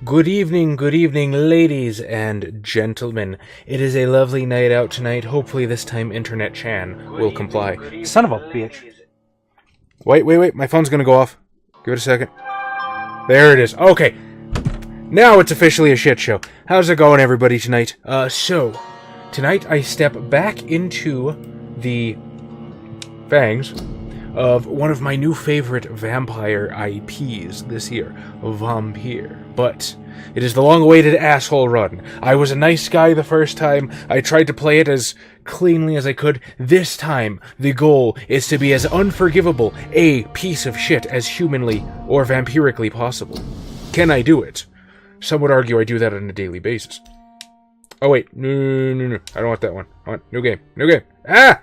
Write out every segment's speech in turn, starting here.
Good evening, ladies and gentlemen. It is a lovely night out tonight. Hopefully this time Internet Chan will comply. Son of a bitch. Wait, my phone's gonna go off. Give it a second. There it is. Okay. Now it's officially a shit show. How's it going, everybody, tonight? So, tonight I step back into the fangs of one of my new favorite vampire IPs this year, Vampyr. But it is the long-awaited asshole run. I was a nice guy the first time. I tried to play it as cleanly as I could. This time, the goal is to be as unforgivable a piece of shit as humanly or vampirically possible. Can I do it? Some would argue I do that on a daily basis. Oh wait, no. I don't want that one. I want new game. Ah!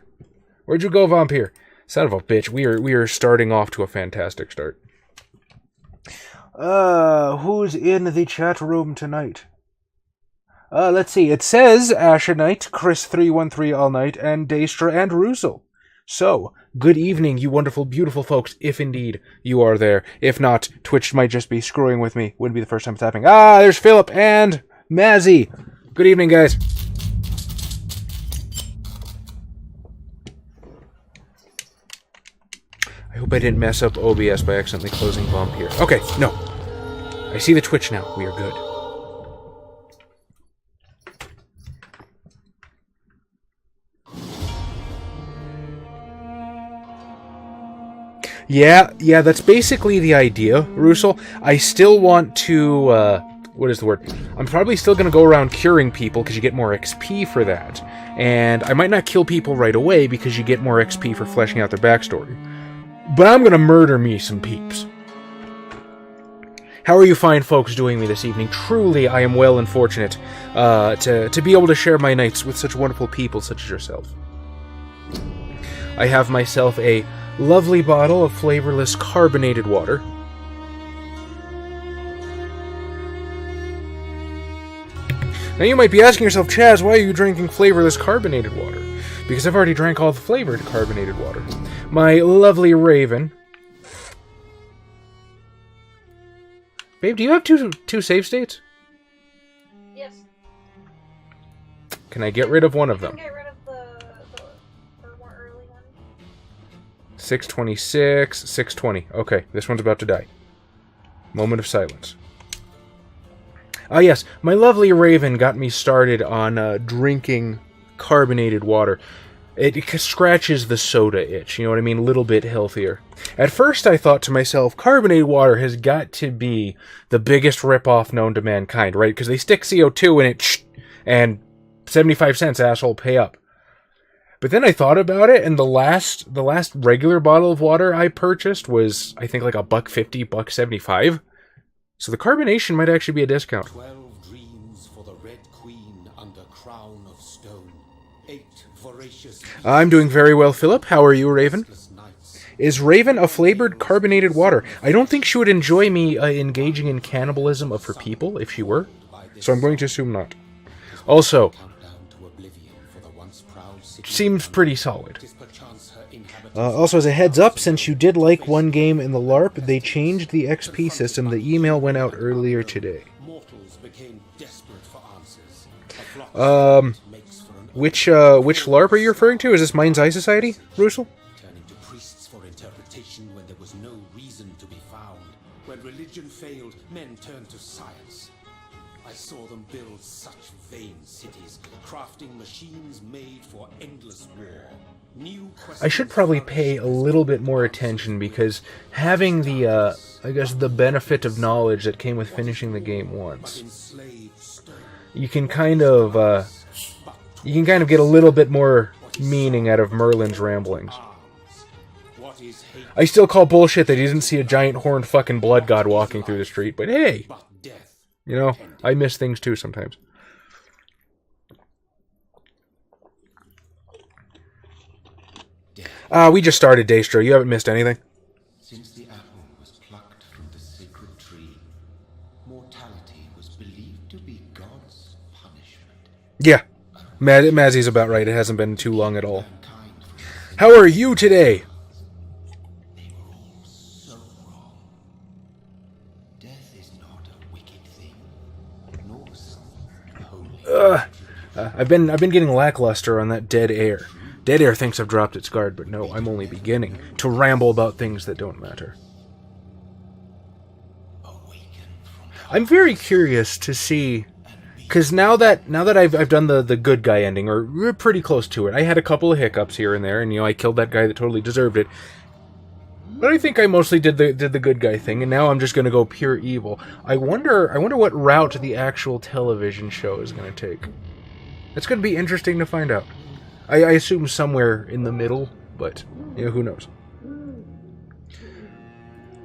Where'd you go, Vampyr? Son of a bitch, we are starting off to a fantastic start. Who's in the chat room tonight? Let's see. It says Asher Knight, Chris313 All Night, and Daestra and Russell. So, good evening, you wonderful, beautiful folks, if indeed you are there. If not, Twitch might just be screwing with me. Wouldn't be the first time it's happening. There's Philip and Mazzy. Good evening, guys. I hope I didn't mess up OBS by accidentally closing Vampyr. Okay, no. I see the Twitch now. We are good. Yeah, that's basically the idea, Russell. I still want to, what is the word? I'm probably still going to go around curing people because you get more XP for that. And I might not kill people right away because you get more XP for fleshing out their backstory. But I'm gonna murder me some peeps. How are you fine folks doing me this evening? Truly, I am well and fortunate to be able to share my nights with such wonderful people such as yourself. I have myself a lovely bottle of flavorless carbonated water. Now you might be asking yourself, Chaz, why are you drinking flavorless carbonated water? Because I've already drank all the flavored carbonated water. My lovely Raven. Babe, do you have two save states? Yes. Can I get rid of one of them? Get rid of the more early one. 626, 620. Okay, this one's about to die. Moment of silence. Yes, my lovely Raven got me started on drinking carbonated water. It scratches the soda itch, you know what I mean? A little bit healthier. At first I thought to myself, carbonated water has got to be the biggest ripoff known to mankind, right? Because they stick CO2 in it, and 75 cents, asshole, pay up. But then I thought about it, and the last regular bottle of water I purchased was, I think, like $1.50, $1.75. So the carbonation might actually be a discount. 12 dreams for the Red Queen under crown of stone. 8 voracious... I'm doing very well, Philip. How are you, Raven? Is Raven a flavored carbonated water? I don't think she would enjoy me engaging in cannibalism of her people, if she were. So I'm going to assume not. Also, seems pretty solid. Also, as a heads up, since you did like one game in the LARP, they changed the XP system. The email went out earlier today. Which LARP are you referring to? Is this Mind's Eye Society, Russell? Turning to priests for interpretation when there was no reason to be found. When religion failed, men turned to science. I saw them build such vain cities, crafting machines made for endless war. I should probably pay a little bit more attention because having the, I guess, the benefit of knowledge that came with finishing the game once, you can kind of get a little bit more meaning out of Merlin's ramblings. I still call bullshit that he didn't see a giant horned fucking blood god walking through the street, but hey, you know, I miss things too sometimes. We just started Daestra. You haven't missed anything. Since the apple was plucked from the sacred tree, mortality was believed to be God's punishment. Yeah, Mazzy's about right. It hasn't been too long at all. How are you today? They were all so wrong. Death is not a wicked thing. I've been getting lackluster on that dead air. Dead air thinks I've dropped its guard, but no, I'm only beginning to ramble about things that don't matter. I'm very curious to see, because now that I've done the good guy ending, or we're pretty close to it. I had a couple of hiccups here and there, and I killed that guy that totally deserved it. But I think I mostly did the good guy thing, and now I'm just going to go pure evil. I wonder what route the actual television show is going to take. It's going to be interesting to find out. I assume somewhere in the middle, but who knows.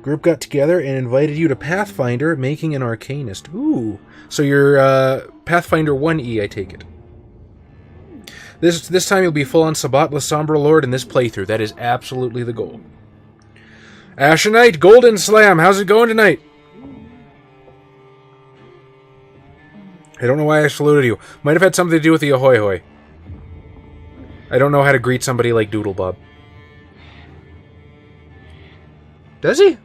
Group got together and invited you to Pathfinder, making an Arcanist. Ooh. So you're Pathfinder 1E, I take it. This time you'll be full on Sabatless Sombra Lord in this playthrough. That is absolutely the goal. Ashenite, Golden Slam, how's it going tonight? I don't know why I saluted you. Might have had something to do with the ahoy hoy. I don't know how to greet somebody like Doodlebob. Does he?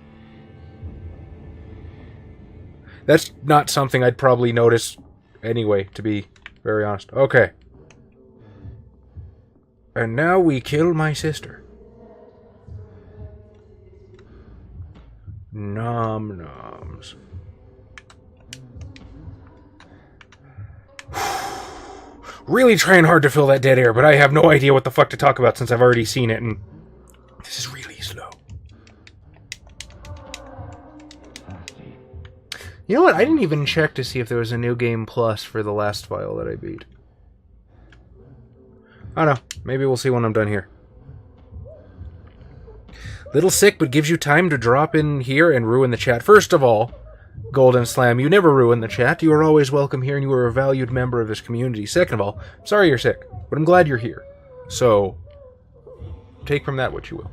That's not something I'd probably notice anyway, to be very honest. Okay. And now we kill my sister. Nom noms. Really trying hard to fill that dead air, but I have no idea what the fuck to talk about since I've already seen it, and this is really slow. You know what? I didn't even check to see if there was a new game plus for the last file that I beat. I don't know. Maybe we'll see when I'm done here. Little sick, but gives you time to drop in here and ruin the chat. First of all, Golden Slam, you never ruin the chat. You are always welcome here, and you are a valued member of this community. Second of all, I'm sorry you're sick, but I'm glad you're here. So, take from that what you will.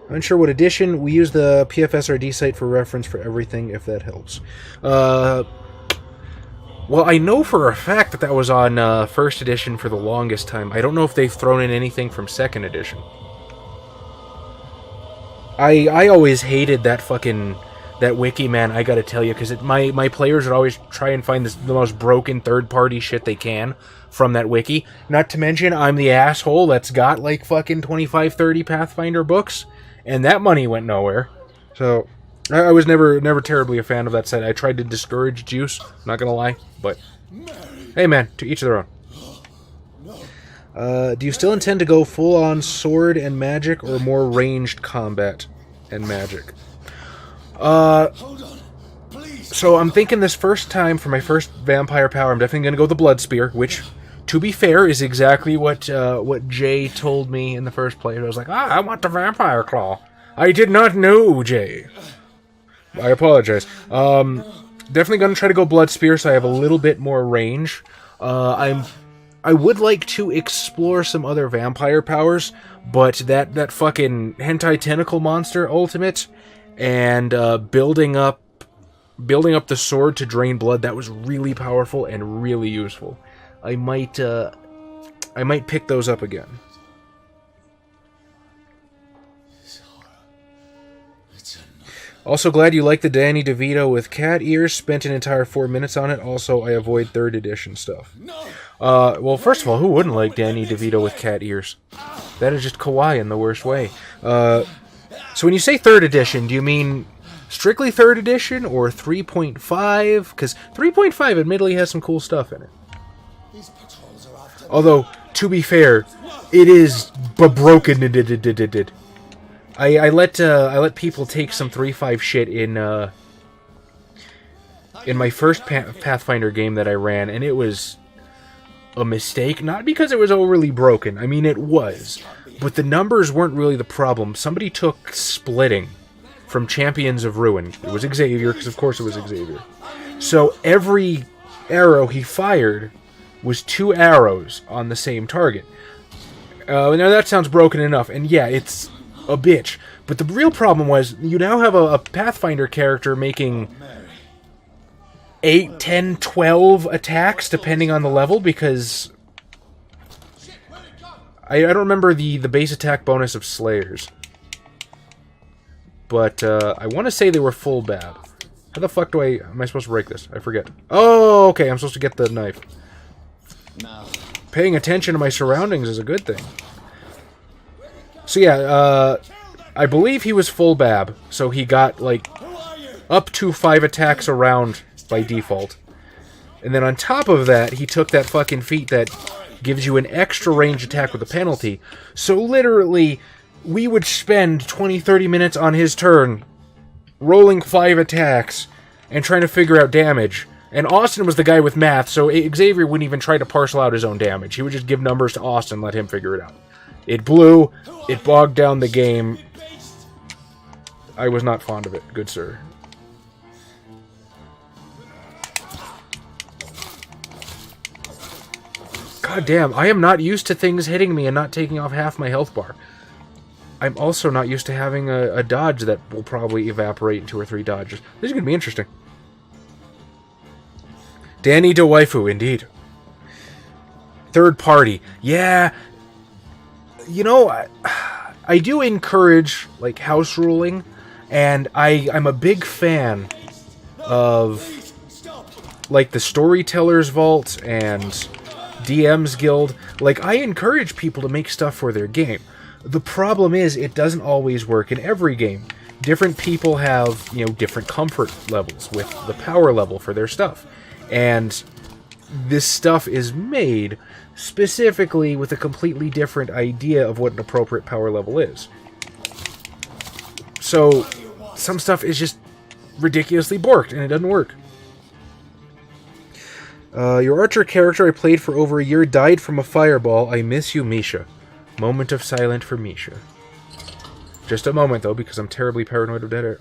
Unsure what edition. We use the PFSRD site for reference for everything, if that helps. Well, I know for a fact that was on first edition for the longest time. I don't know if they've thrown in anything from second edition. I always hated that wiki, man, I gotta tell you, because my players would always try and find the most broken third-party shit they can from that wiki. Not to mention, I'm the asshole that's got, like, fucking 25, 30 Pathfinder books, and that money went nowhere. So, I was never terribly a fan of that site. I tried to discourage Juice, not gonna lie, but hey, man, to each their own. Do you still intend to go full-on sword and magic, or more ranged combat and magic? Hold on, please. So I'm thinking this first time, for my first vampire power, I'm definitely going to go the Blood Spear, which, to be fair, is exactly what Jay told me in the first place. I was like, I want the Vampire Claw. I did not know, Jay. I apologize. Definitely going to try to go Blood Spear, so I have a little bit more range. I would like to explore some other vampire powers, but that fucking hentai tentacle monster ultimate and building up the sword to drain blood, that was really powerful and really useful. I might pick those up again. Also glad you like the Danny DeVito with cat ears. Spent an entire 4 minutes on it. Also, I avoid 3rd edition stuff. Well, first of all, who wouldn't like Danny DeVito with cat ears? That is just kawaii in the worst way. So when you say 3rd edition, do you mean strictly 3rd edition or 3.5? Because 3.5 admittedly has some cool stuff in it. Although, to be fair, it is broken. I let people take some 3.5 shit in my first Pathfinder game that I ran, and it was a mistake. Not because it was overly broken. I mean, it was. But the numbers weren't really the problem. Somebody took splitting from Champions of Ruin. It was Xavier, because of course it was Xavier. So every arrow he fired was 2 arrows on the same target. Now that sounds broken enough, and yeah, it's a bitch. But the real problem was, you now have a Pathfinder character making 8, 10, 12 attacks, depending on the level, because I don't remember the base attack bonus of Slayers. But I want to say they were full bad. How the fuck am I supposed to break this? I forget. Oh, okay, I'm supposed to get the knife. Now, Paying attention to my surroundings is a good thing. So yeah, I believe he was full bab, so he got, like, up to 5 attacks a round by default. And then on top of that, he took that fucking feat that gives you an extra range attack with a penalty. So literally, we would spend 20-30 minutes on his turn rolling 5 attacks and trying to figure out damage. And Austin was the guy with math, so Xavier wouldn't even try to parcel out his own damage. He would just give numbers to Austin and let him figure it out. It blew. It bogged down the game. I was not fond of it, good sir. God damn, I am not used to things hitting me and not taking off half my health bar. I'm also not used to having a dodge that will probably evaporate in 2 or 3 dodges. This is going to be interesting. Danny to waifu, indeed. Third party. Yeah. You know, I do encourage, like, house ruling, and I'm a big fan of, like, the Storyteller's Vault and DM's Guild. Like, I encourage people to make stuff for their game. The problem is, it doesn't always work in every game. Different people have, you know, different comfort levels with the power level for their stuff. And this stuff is made specifically with a completely different idea of what an appropriate power level is. So, some stuff is just ridiculously borked, and it doesn't work. Your archer character I played for over a year died from a fireball. I miss you, Misha. Moment of silence for Misha. Just a moment, though, because I'm terribly paranoid of dead air.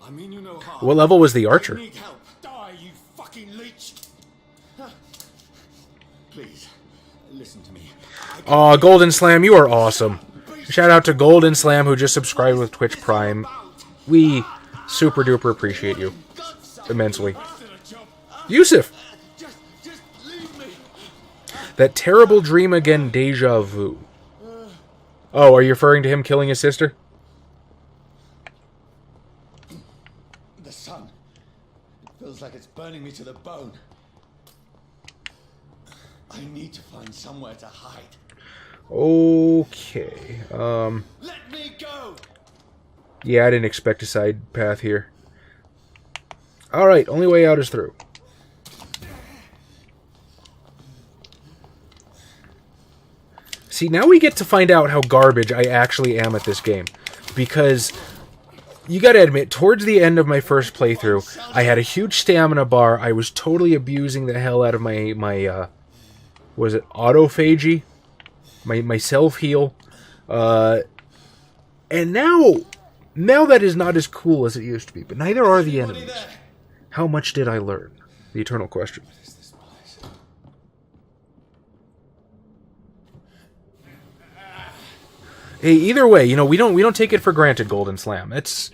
I mean you no harm. What level was the archer? I need help. Die, you fucking leech. Please, listen to me. Aw, Golden Slam, you are awesome. Shout out to Golden Slam, who just subscribed with Twitch Prime. We super duper appreciate you immensely. Yusuf! Just leave me. That terrible dream again, deja vu. Oh, are you referring to him killing his sister? The sun. It feels like it's burning me to the bone. I need to find somewhere to hide. Okay. Let me go. Yeah, I didn't expect a side path here. Alright, only way out is through. See, now we get to find out how garbage I actually am at this game. Because, you gotta admit, towards the end of my first playthrough, I had a huge stamina bar. I was totally abusing the hell out of my was it autophagy? My self-heal. And now that is not as cool as it used to be. But neither are the enemies. How much did I learn? The eternal question. Hey, either way, you know, we don't take it for granted, Golden Slam. It's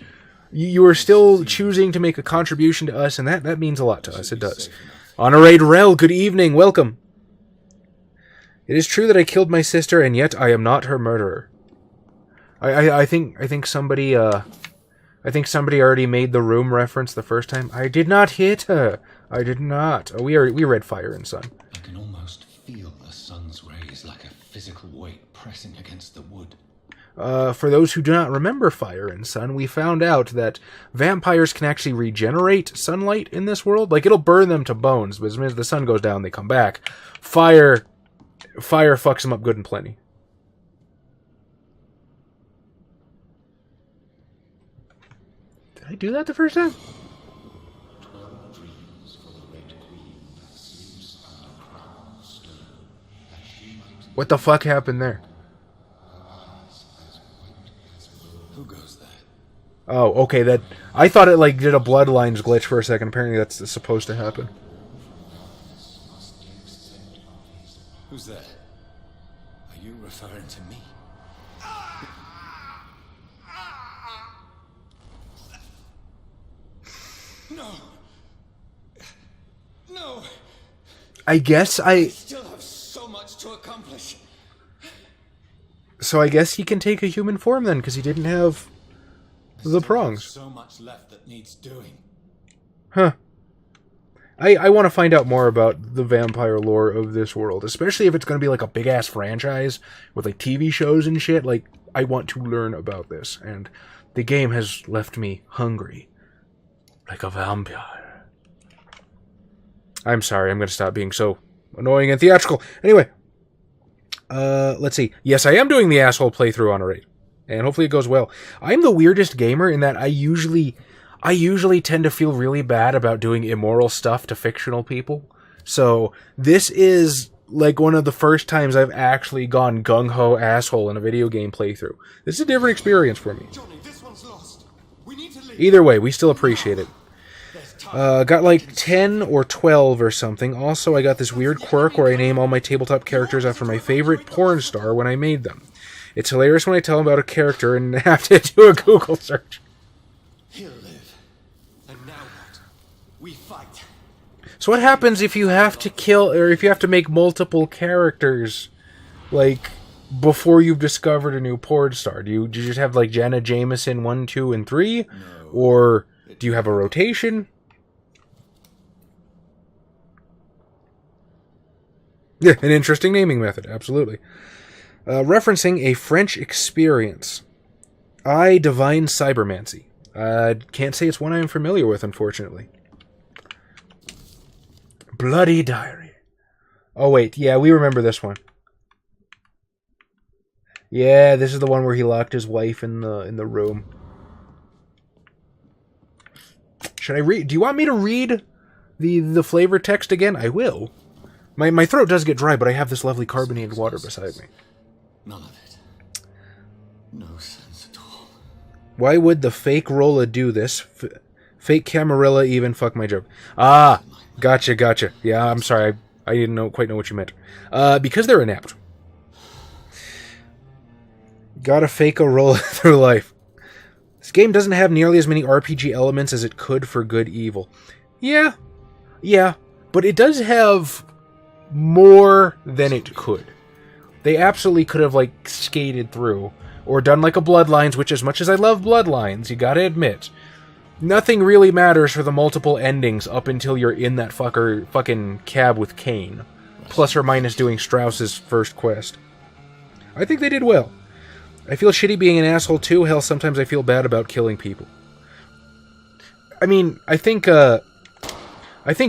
you are still choosing to make a contribution to us, and that means a lot to us. It does. Honorade Rel, good evening, welcome. It is true that I killed my sister, and yet I am not her murderer. I think somebody already made the Room reference the first time. I did not hit her. I did not. Oh, we read Fire and Sun. I can almost feel the sun's rays like a physical weight pressing against the wood. For those who do not remember Fire and Sun, we found out that vampires can actually regenerate sunlight in this world. Like, it'll burn them to bones, but as soon as the sun goes down, they come back. Fire fucks them up good and plenty. Did I do that the first time? What the fuck happened there? Who goes there? Oh, okay, I thought it like did a Bloodlines glitch for a second. Apparently that's supposed to happen. Who's there? Are you referring to me? No. No. I guess I Still have so much to accomplish. So I guess he can take a human form then, because he didn't have the prongs. So much left that needs doing. Huh. I want to find out more about the vampire lore of this world, especially if it's going to be like a big-ass franchise with like TV shows and shit. Like, I want to learn about this, and the game has left me hungry. Like a vampire. I'm sorry, I'm going to stop being so annoying and theatrical. Anyway, let's see. Yes, I am doing the asshole playthrough on a raid, and hopefully it goes well. I'm the weirdest gamer in that I usually tend to feel really bad about doing immoral stuff to fictional people. So this is like one of the first times I've actually gone gung-ho asshole in a video game playthrough. This is a different experience for me. Johnny, this one's lost. We need to leave. Either way, we still appreciate it. Got like 10 or 12 or something. Also, I got this weird quirk where I name all my tabletop characters after my favorite porn star when I made them. It's hilarious when I tell them about a character and have to do a Google search. He'll live. And now what? We fight. So what happens if you have to kill, or if you have to make multiple characters, like, before you've discovered a new porn star? Do you just have, like, Jenna Jameson 1, 2, and 3? No. Or do you have a rotation? Yeah, an interesting naming method, absolutely. Referencing a French experience. I divine cybermancy. Can't say it's one I'm familiar with, unfortunately. Bloody Diary. Oh, wait. Yeah, we remember this one. Yeah, this is the one where he locked his wife in the room. Should I read? Do you want me to read the flavor text again? I will. My throat does get dry, but I have this lovely carbonated water beside me. None of it. No sense at all. Why would the fake Rolla do this? Fake Camarilla even fuck my joke. Ah, gotcha. Yeah, I'm sorry. I didn't quite know what you meant. Because they're inept. Gotta fake a Rolla through life. This game doesn't have nearly as many RPG elements as it could for Good Evil. Yeah, but it does have more than it could. They absolutely could have, like, skated through, or done like a Bloodlines, which, as much as I love Bloodlines, you gotta admit, nothing really matters for the multiple endings up until you're in that fucking cab with Kane, plus or minus doing Strauss's first quest. I think they did well. I feel shitty being an asshole too. Hell, sometimes I feel bad about killing people. I mean, I think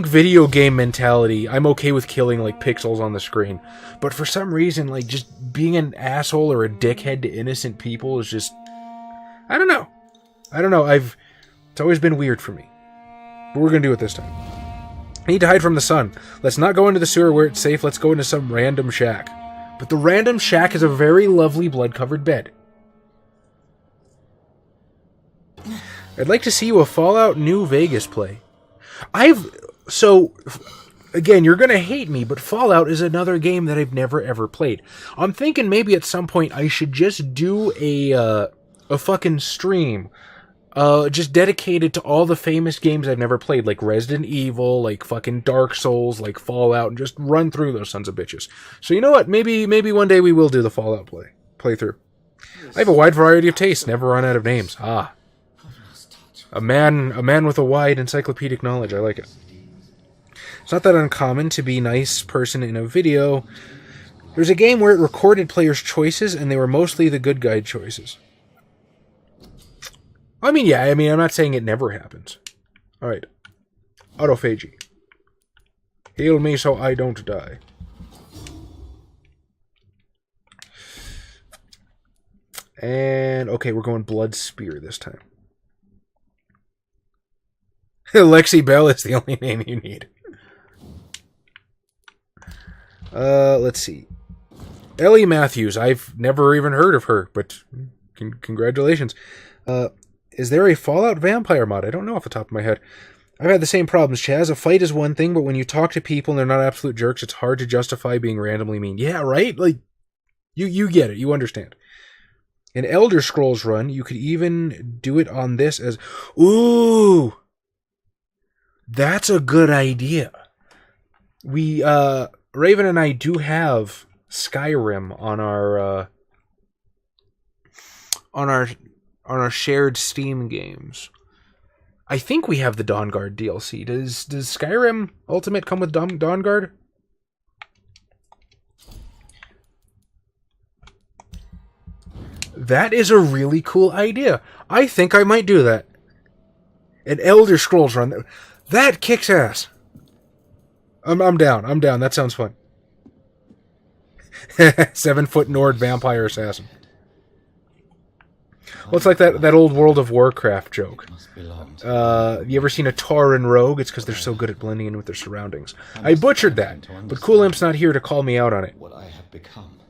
video game mentality, I'm okay with killing, like, pixels on the screen. But for some reason, like, just being an asshole or a dickhead to innocent people is just... I don't know. It's always been weird for me. But we're gonna do it this time. I need to hide from the sun. Let's not go into the sewer where it's safe. Let's go into some random shack. But the random shack is a very lovely blood-covered bed. I'd like to see you a Fallout New Vegas play. So, again, you're going to hate me, but Fallout is another game that I've never ever played. I'm thinking maybe at some point I should just do a fucking stream, just dedicated to all the famous games I've never played, like Resident Evil, like fucking Dark Souls, like Fallout, and just run through those sons of bitches. So you know what? Maybe one day we will do the Fallout playthrough. I have a wide variety of tastes, never run out of names. Ah. A man with a wide encyclopedic knowledge. I like it. It's not that uncommon to be a nice person in a video. There's a game where it recorded players' choices, and they were mostly the good guy choices. I'm not saying it never happens. Alright. Autophagy. Heal me so I don't die. And, okay, we're going Blood Spear this time. Lexi Bell is the only name you need. Let's see. Ellie Matthews. I've never even heard of her, but congratulations. Is there a Fallout vampire mod? I don't know off the top of my head. I've had the same problems, Chaz. A fight is one thing, but when you talk to people and they're not absolute jerks, it's hard to justify being randomly mean. Yeah, right? Like, you get it. You understand. An Elder Scrolls run, you could even do it on this as... Ooh! That's a good idea. We, Raven and I do have Skyrim on our on our shared Steam games. I think we have the Dawnguard DLC. Does Skyrim Ultimate come with Dawnguard? That is a really cool idea. I think I might do that. An Elder Scrolls run. That kicks ass. I'm down. I'm down. That sounds fun. 7-foot Nord vampire assassin. Well, it's like that old World of Warcraft joke. You ever seen a Tauren rogue? It's because they're so good at blending in with their surroundings. I butchered that, but Cool Imp's not here to call me out on it. What I have become.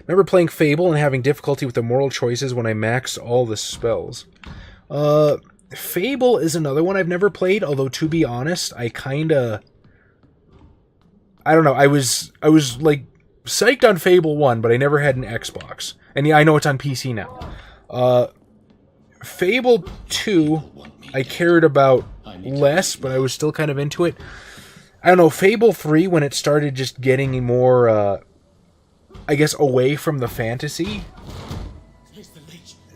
Remember playing Fable and having difficulty with the moral choices when I maxed all the spells? Fable is another one I've never played, although to be honest, I don't know, I was like psyched on Fable 1, but I never had an Xbox. And yeah, I know it's on PC now. Fable 2, I cared about less, but I was still kind of into it. I don't know, Fable 3, when it started just getting more, I guess, away from the fantasy,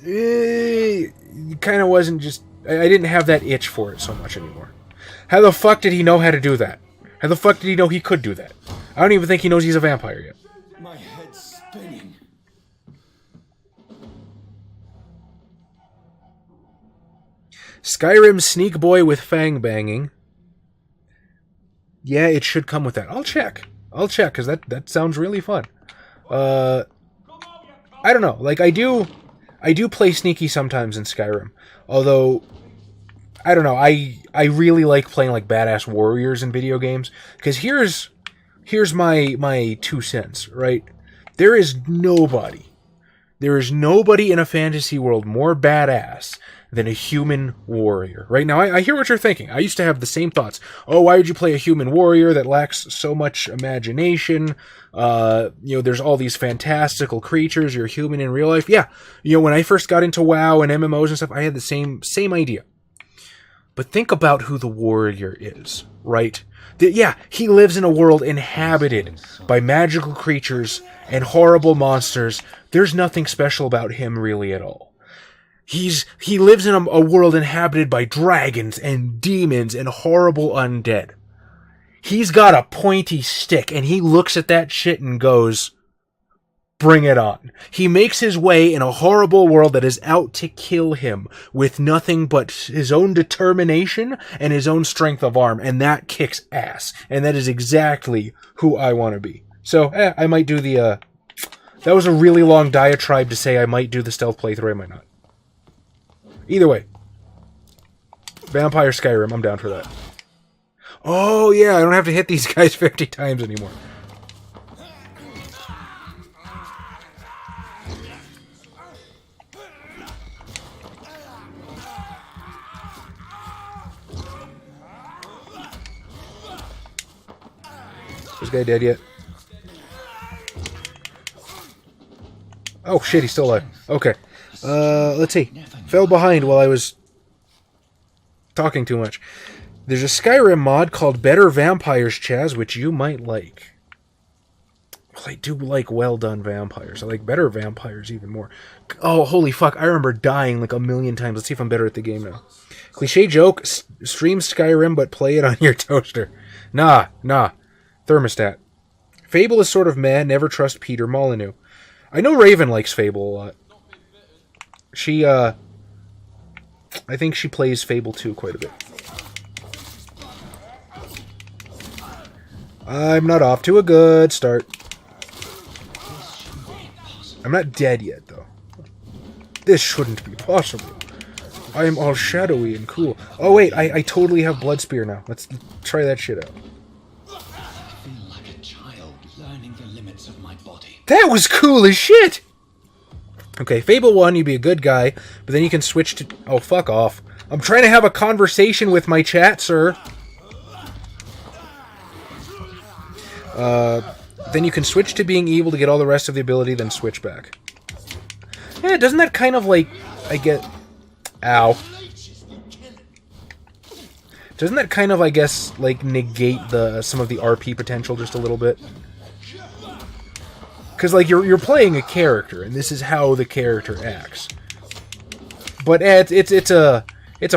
it kind of wasn't just... I didn't have that itch for it so much anymore. How the fuck did he know how to do that? How the fuck did he know he could do that? I don't even think he knows he's a vampire yet. My head's spinning. Skyrim Sneak Boy with Fang Banging. Yeah, it should come with that. I'll check, because that sounds really fun. I don't know. Like, I do play sneaky sometimes in Skyrim. Although, I don't know, I really like playing like badass warriors in video games. Because here's my 2 cents, right? There is nobody in a fantasy world more badass than a human warrior. Right now, I hear what you're thinking. I used to have the same thoughts. Oh, why would you play a human warrior that lacks so much imagination? There's all these fantastical creatures. You're human in real life. Yeah, when I first got into WoW and MMOs and stuff, I had the same idea. But think about who the warrior is, right? Yeah, he lives in a world inhabited by magical creatures and horrible monsters. There's nothing special about him really at all. He lives in a world inhabited by dragons and demons and horrible undead. He's got a pointy stick, and he looks at that shit and goes, bring it on. He makes his way in a horrible world that is out to kill him with nothing but his own determination and his own strength of arm, and that kicks ass. And that is exactly who I want to be. So, I might do the, that was a really long diatribe to say I might do the stealth playthrough, I might not. Either way. Vampire Skyrim, I'm down for that. Oh, yeah, I don't have to hit these guys 50 times anymore. Is this guy dead yet? Oh, shit, he's still alive. Okay. Let's see. Fell behind while I was talking too much. There's a Skyrim mod called Better Vampires, Chaz, which you might like. Well, I do like well-done vampires. I like better vampires even more. Oh, holy fuck. I remember dying like a million times. Let's see if I'm better at the game now. Cliche joke, stream Skyrim, but play it on your toaster. Nah. Thermostat. Fable is sort of meh. Never trust Peter Molyneux. I know Raven likes Fable a lot. She, I think she plays Fable 2 quite a bit. I'm not off to a good start. I'm not dead yet, though. This shouldn't be possible. I am all shadowy and cool. Oh, wait, I totally have Blood Spear now. Let's try that shit out. I feel like a child learning the limits of my body. That was cool as shit! Okay, Fable 1, you'd be a good guy, but then you can switch to... Oh, fuck off. I'm trying to have a conversation with my chat, sir. Then you can switch to being evil to get all the rest of the ability, then switch back. Yeah, doesn't that kind of like... I get... Ow. Doesn't that kind of, I guess, like, negate some of the RP potential just a little bit? Because, like, you're playing a character, and this is how the character acts. But it's a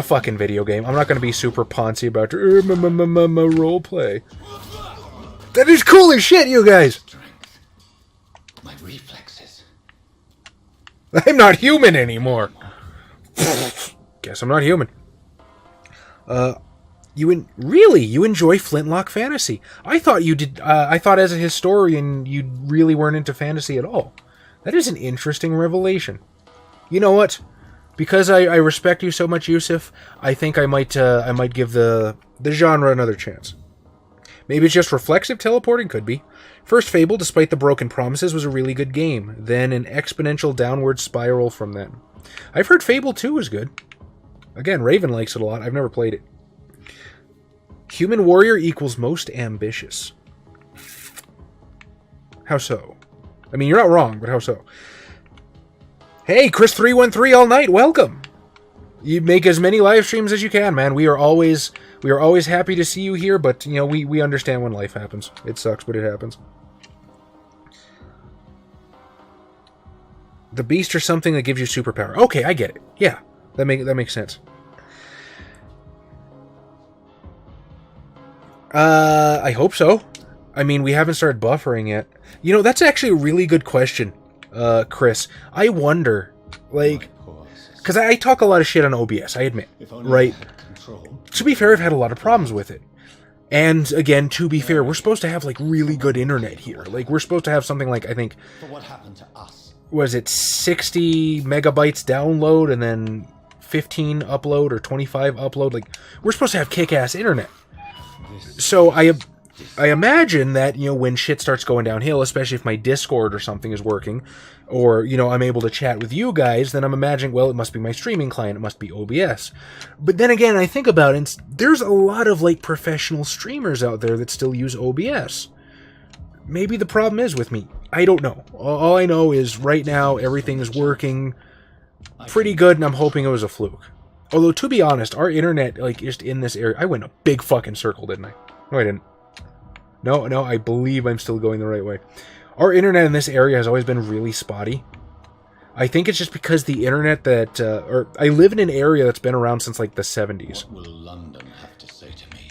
fucking video game. I'm not going to be super poncy about roleplay. That is cool as shit, you guys. Strength. My reflexes. I'm not human anymore. Guess I'm not human. You enjoy Flintlock fantasy? I thought you did. I thought as a historian you really weren't into fantasy at all. That is an interesting revelation. You know what? Because I respect you so much, Yusuf, I think I might give the genre another chance. Maybe it's just reflexive teleporting, could be. First Fable, despite the broken promises, was a really good game. Then an exponential downward spiral from then. I've heard Fable 2 is good. Again, Raven likes it a lot. I've never played it. Human warrior equals most ambitious. How so? I mean, you're not wrong, but how so? Hey, Chris313 all night, welcome! You make as many live streams as you can, man. We are always happy to see you here, but, you know, we understand when life happens. It sucks, but it happens. The beast or something that gives you superpower. Okay, I get it. Yeah, that makes sense. I hope so. I mean, we haven't started buffering yet. You know, that's actually a really good question, Chris. I wonder, like, because I talk a lot of shit on OBS, I admit, right? To be fair, I've had a lot of problems with it. And, again, to be fair, we're supposed to have, like, really good internet here. Like, we're supposed to have something like, I think, What happened to us? was it 60 megabytes download and then 15 upload or 25 upload? Like, we're supposed to have kick-ass internet. So I imagine that, you know, when shit starts going downhill, especially if my Discord or something is working, or, you know, I'm able to chat with you guys, then I'm imagining, well, it must be my streaming client, it must be OBS. But then again, I think about it, and there's a lot of, like, professional streamers out there that still use OBS. Maybe the problem is with me. I don't know. All I know is right now everything is working pretty good, and I'm hoping it was a fluke. Although, to be honest, our internet, like, just in this area... I went a big fucking circle, didn't I? No, I didn't. No, I believe I'm still going the right way. Our internet in this area has always been really spotty. I think it's just because the internet that... I live in an area that's been around since, like, the 70s. What will London have to say to me?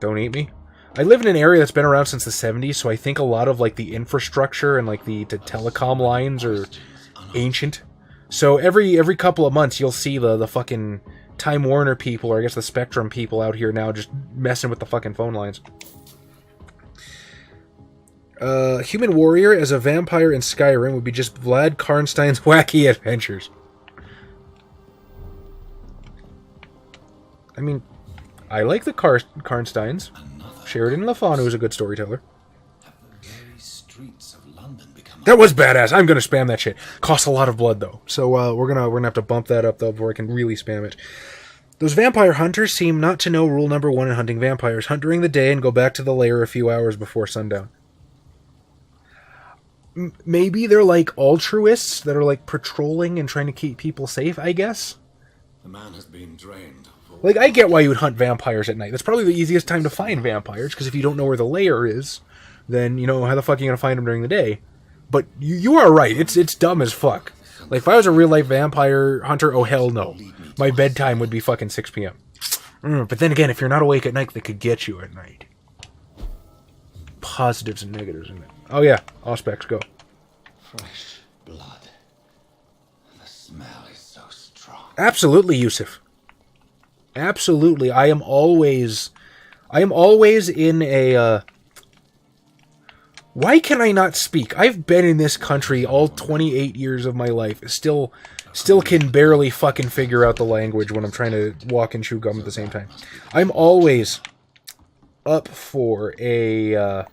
Don't eat me. I live in an area that's been around since the 70s, so I think a lot of, like, the infrastructure and, like, the telecom lines are ancient. So every couple of months, you'll see the fucking Time Warner people, or I guess the Spectrum people out here now just messing with the fucking phone lines. Human warrior as a vampire in Skyrim would be just Vlad Karnstein's wacky adventures. I mean, I like the Karnsteins. Sheridan LaFawn was a good storyteller. That was badass. I'm gonna spam that shit. Costs a lot of blood though, so we're gonna have to bump that up though before I can really spam it. Those vampire hunters seem not to know rule number 1 in hunting vampires: hunt during the day and go back to the lair a few hours before sundown. Maybe they're like altruists that are like patrolling and trying to keep people safe. I guess. The man has been drained. Like, I get why you would hunt vampires at night. That's probably the easiest time to find vampires, because if you don't know where the lair is, then, you know, how the fuck are you gonna find them during the day? But you are right. It's dumb as fuck. Like, if I was a real-life vampire hunter, oh, hell no. My bedtime would be fucking 6 p.m. But then again, if you're not awake at night, they could get you at night. Positives and negatives in it. Oh, yeah. Auspex, go. Fresh blood. The smell is so strong. Absolutely, Yusuf. Absolutely. I am always in a... Why can I not speak? I've been in this country all 28 years of my life. Still can barely fucking figure out the language when I'm trying to walk and chew gum at the same time. I'm always up for a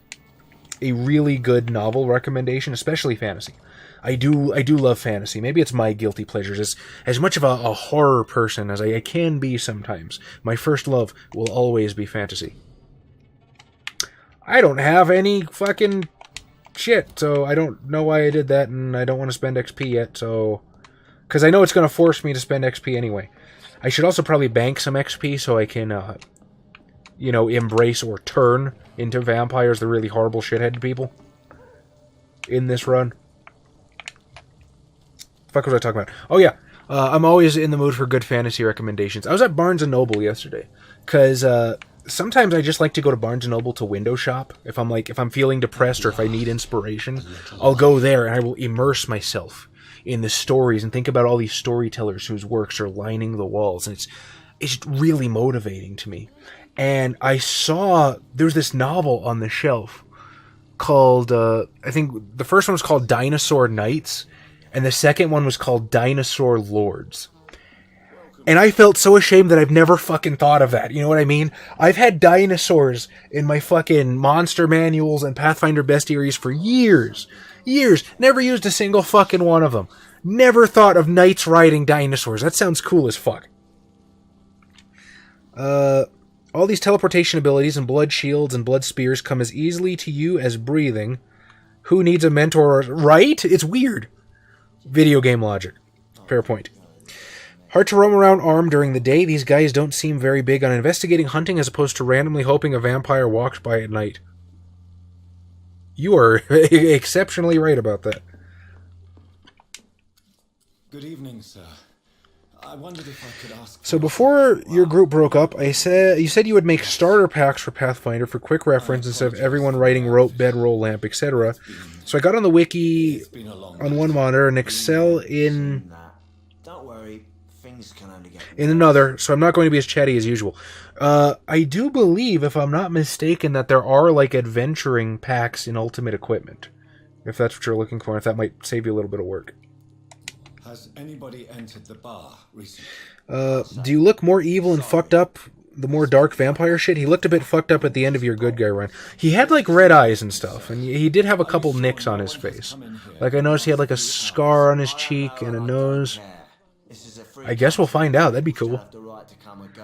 really good novel recommendation, especially fantasy. I do love fantasy. Maybe it's my guilty pleasures. As much of a horror person as I can be sometimes, my first love will always be fantasy. I don't have any fucking shit, so I don't know why I did that, and I don't want to spend XP yet, so... Because I know it's going to force me to spend XP anyway. I should also probably bank some XP so I can, you know, embrace or turn into vampires, the really horrible shithead people in this run. Fuck was I talking about? Oh yeah, I'm always in the mood for good fantasy recommendations. I was at Barnes & Noble yesterday, because sometimes I just like to go to Barnes & Noble to window shop. If I'm feeling depressed or if I need inspiration, I'll go there and I will immerse myself in the stories and think about all these storytellers whose works are lining the walls, and it's really motivating to me. And I saw there's this novel on the shelf called, I think the first one was called Dinosaur Knights, and the second one was called Dinosaur Lords. And I felt so ashamed that I've never fucking thought of that. You know what I mean? I've had dinosaurs in my fucking monster manuals and Pathfinder bestiaries for years. Years. Never used a single fucking one of them. Never thought of knights riding dinosaurs. That sounds cool as fuck. All these teleportation abilities and blood shields and blood spears come as easily to you as breathing. Who needs a mentor? Right? It's weird. Video game logic. Fair point. Hard to roam around armed during the day. These guys don't seem very big on investigating hunting as opposed to randomly hoping a vampire walks by at night. You are exceptionally right about that. Good evening, sir. I wondered if I could ask... So before your group broke up, you said you would make starter packs for Pathfinder for quick reference instead of everyone writing rope, bedroll, lamp, etc. So I got on the wiki on one monitor and Excel in another, so I'm not going to be as chatty as usual. I do believe, if I'm not mistaken, that there are like adventuring packs in Ultimate Equipment. If that's what you're looking for, if that might save you a little bit of work. Has anybody entered the bar recently? Do you look more evil and fucked up the more dark vampire shit? He looked a bit fucked up at the end of your good guy run. He had like red eyes and stuff, and he did have a couple nicks on his face. Like I noticed he had like a scar on his cheek and a nose. I guess we'll find out. That'd be cool.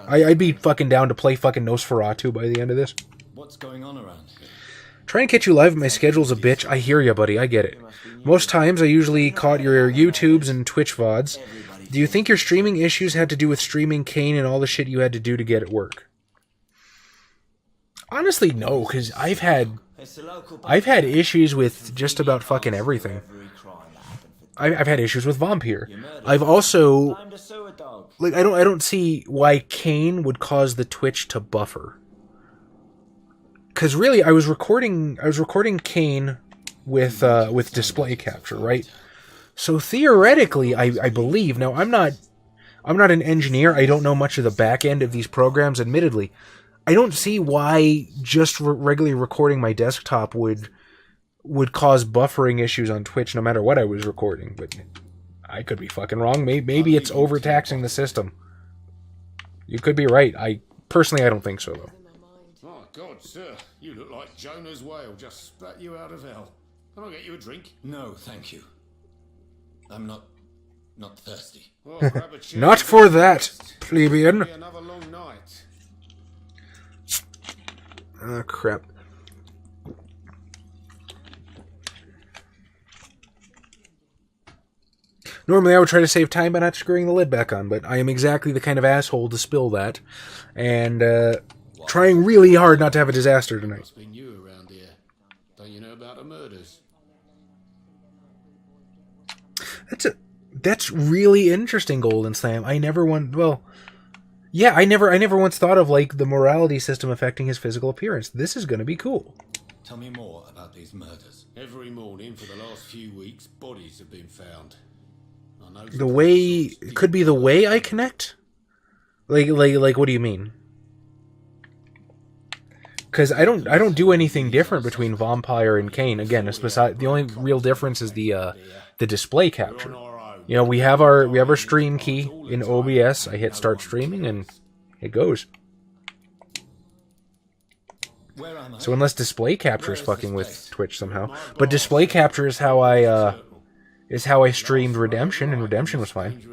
I'd be fucking down to play fucking Nosferatu by the end of this. What's going on around here? Try and catch you live, but my schedule's a bitch. I hear ya, buddy. I get it. Most times, I usually caught your YouTubes and Twitch VODs. Do you think your streaming issues had to do with streaming Kane and all the shit you had to do to get it work? Honestly, no, because I've had issues with just about fucking everything. I've had issues with Vampyr. I've also like I don't see why Kane would cause the Twitch to buffer. Because really, I was recording Kane with display capture, right? So theoretically, I believe. Now I'm not an engineer. I don't know much of the back end of these programs. Admittedly, I don't see why just regularly recording my desktop would cause buffering issues on Twitch, no matter what I was recording. But I could be fucking wrong. Maybe it's overtaxing the system. You could be right. I don't think so though. God, sir, you look like Jonah's whale just spat you out of hell. Can I get you a drink? No, thank you. I'm not thirsty. Well, grab a chair. Not for that, plebeian. It'll be another long night. Oh, crap. Normally I would try to save time by not screwing the lid back on, but I am exactly the kind of asshole to spill that. And, trying really hard not to have a disaster tonight. What's been you around here? Don't you know about the murders? That's really interesting, Golden Slam. I never once thought of like the morality system affecting his physical appearance. This is going to be cool. Tell me more about these murders. Every morning for the last few weeks, bodies have been found. I know The way could be the way I connect. Like what do you mean? Because I don't do anything different between Vampyr and Kane. Again, it's beside the only real difference is the display capture. You know, we have our stream key in OBS. I hit start streaming and it goes. So unless display capture is fucking with Twitch somehow, but display capture is how I streamed Redemption, and Redemption was fine.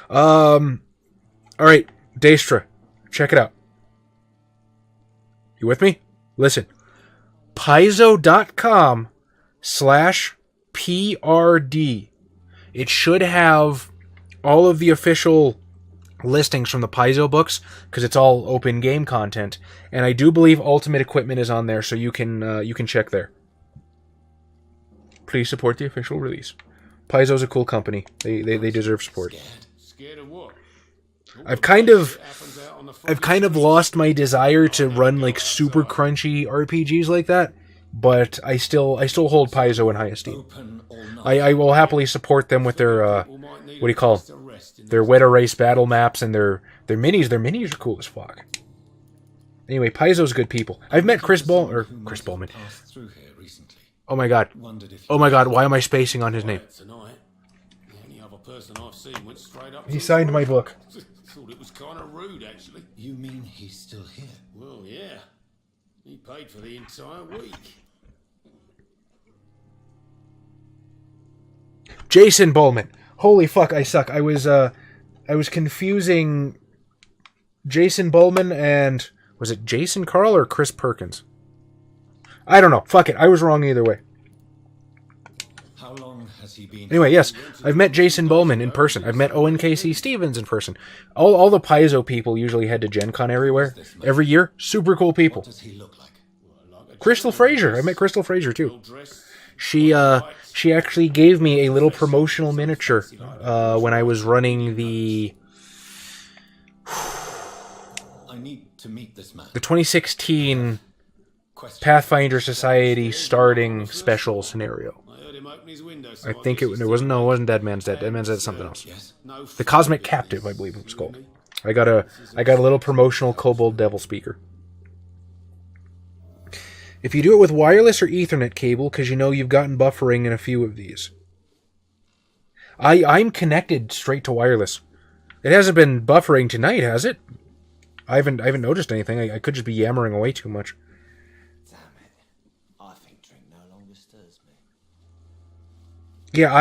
All right. Daestra, check it out. You with me? Listen. Paizo.com/PRD. It should have all of the official listings from the Paizo books, because it's all open game content. And I do believe Ultimate Equipment is on there, so you can check there. Please support the official release. Paizo's a cool company. They deserve support. Scared of what? I've kind of lost my desire to run like super crunchy RPGs like that, but I still hold Paizo in high esteem. I will happily support them with their what do you call them? Their Weta Race battle maps and their minis. Their minis are cool as fuck. Anyway, Paizo's good people. I've met Chris Bowman. Oh my god. Why am I spacing on his name? He signed my book. Thought it was kind of rude, actually. You mean he's still here? Well, yeah. He paid for the entire week. Jason Bowman. Holy fuck, I suck. I was confusing Jason Bowman and was it Jason Carl or Chris Perkins? I don't know. Fuck it. I was wrong either way. How long has he been? Anyway, yes, I've met Jason Bowman in person. I've met Owen Casey Stevens in person. All the Paizo people usually head to Gen Con every year. Super cool people. What does he look like? Crystal Fraser. I met Crystal Fraser too. She actually gave me a little promotional miniature when I was running the I need to meet this man. the 2016 Pathfinder Society starting special scenario. I think it wasn't Dead Man's Dead. Dead Man's Dead is something else. The Cosmic Captive, I believe it was called. I got a little promotional Kobold Devil speaker. If you do it with wireless or Ethernet cable, because you know you've gotten buffering in a few of these. I'm connected straight to wireless. It hasn't been buffering tonight, has it? I haven't noticed anything. I could just be yammering away too much. Damn it. I think drink no longer stirs me. Yeah,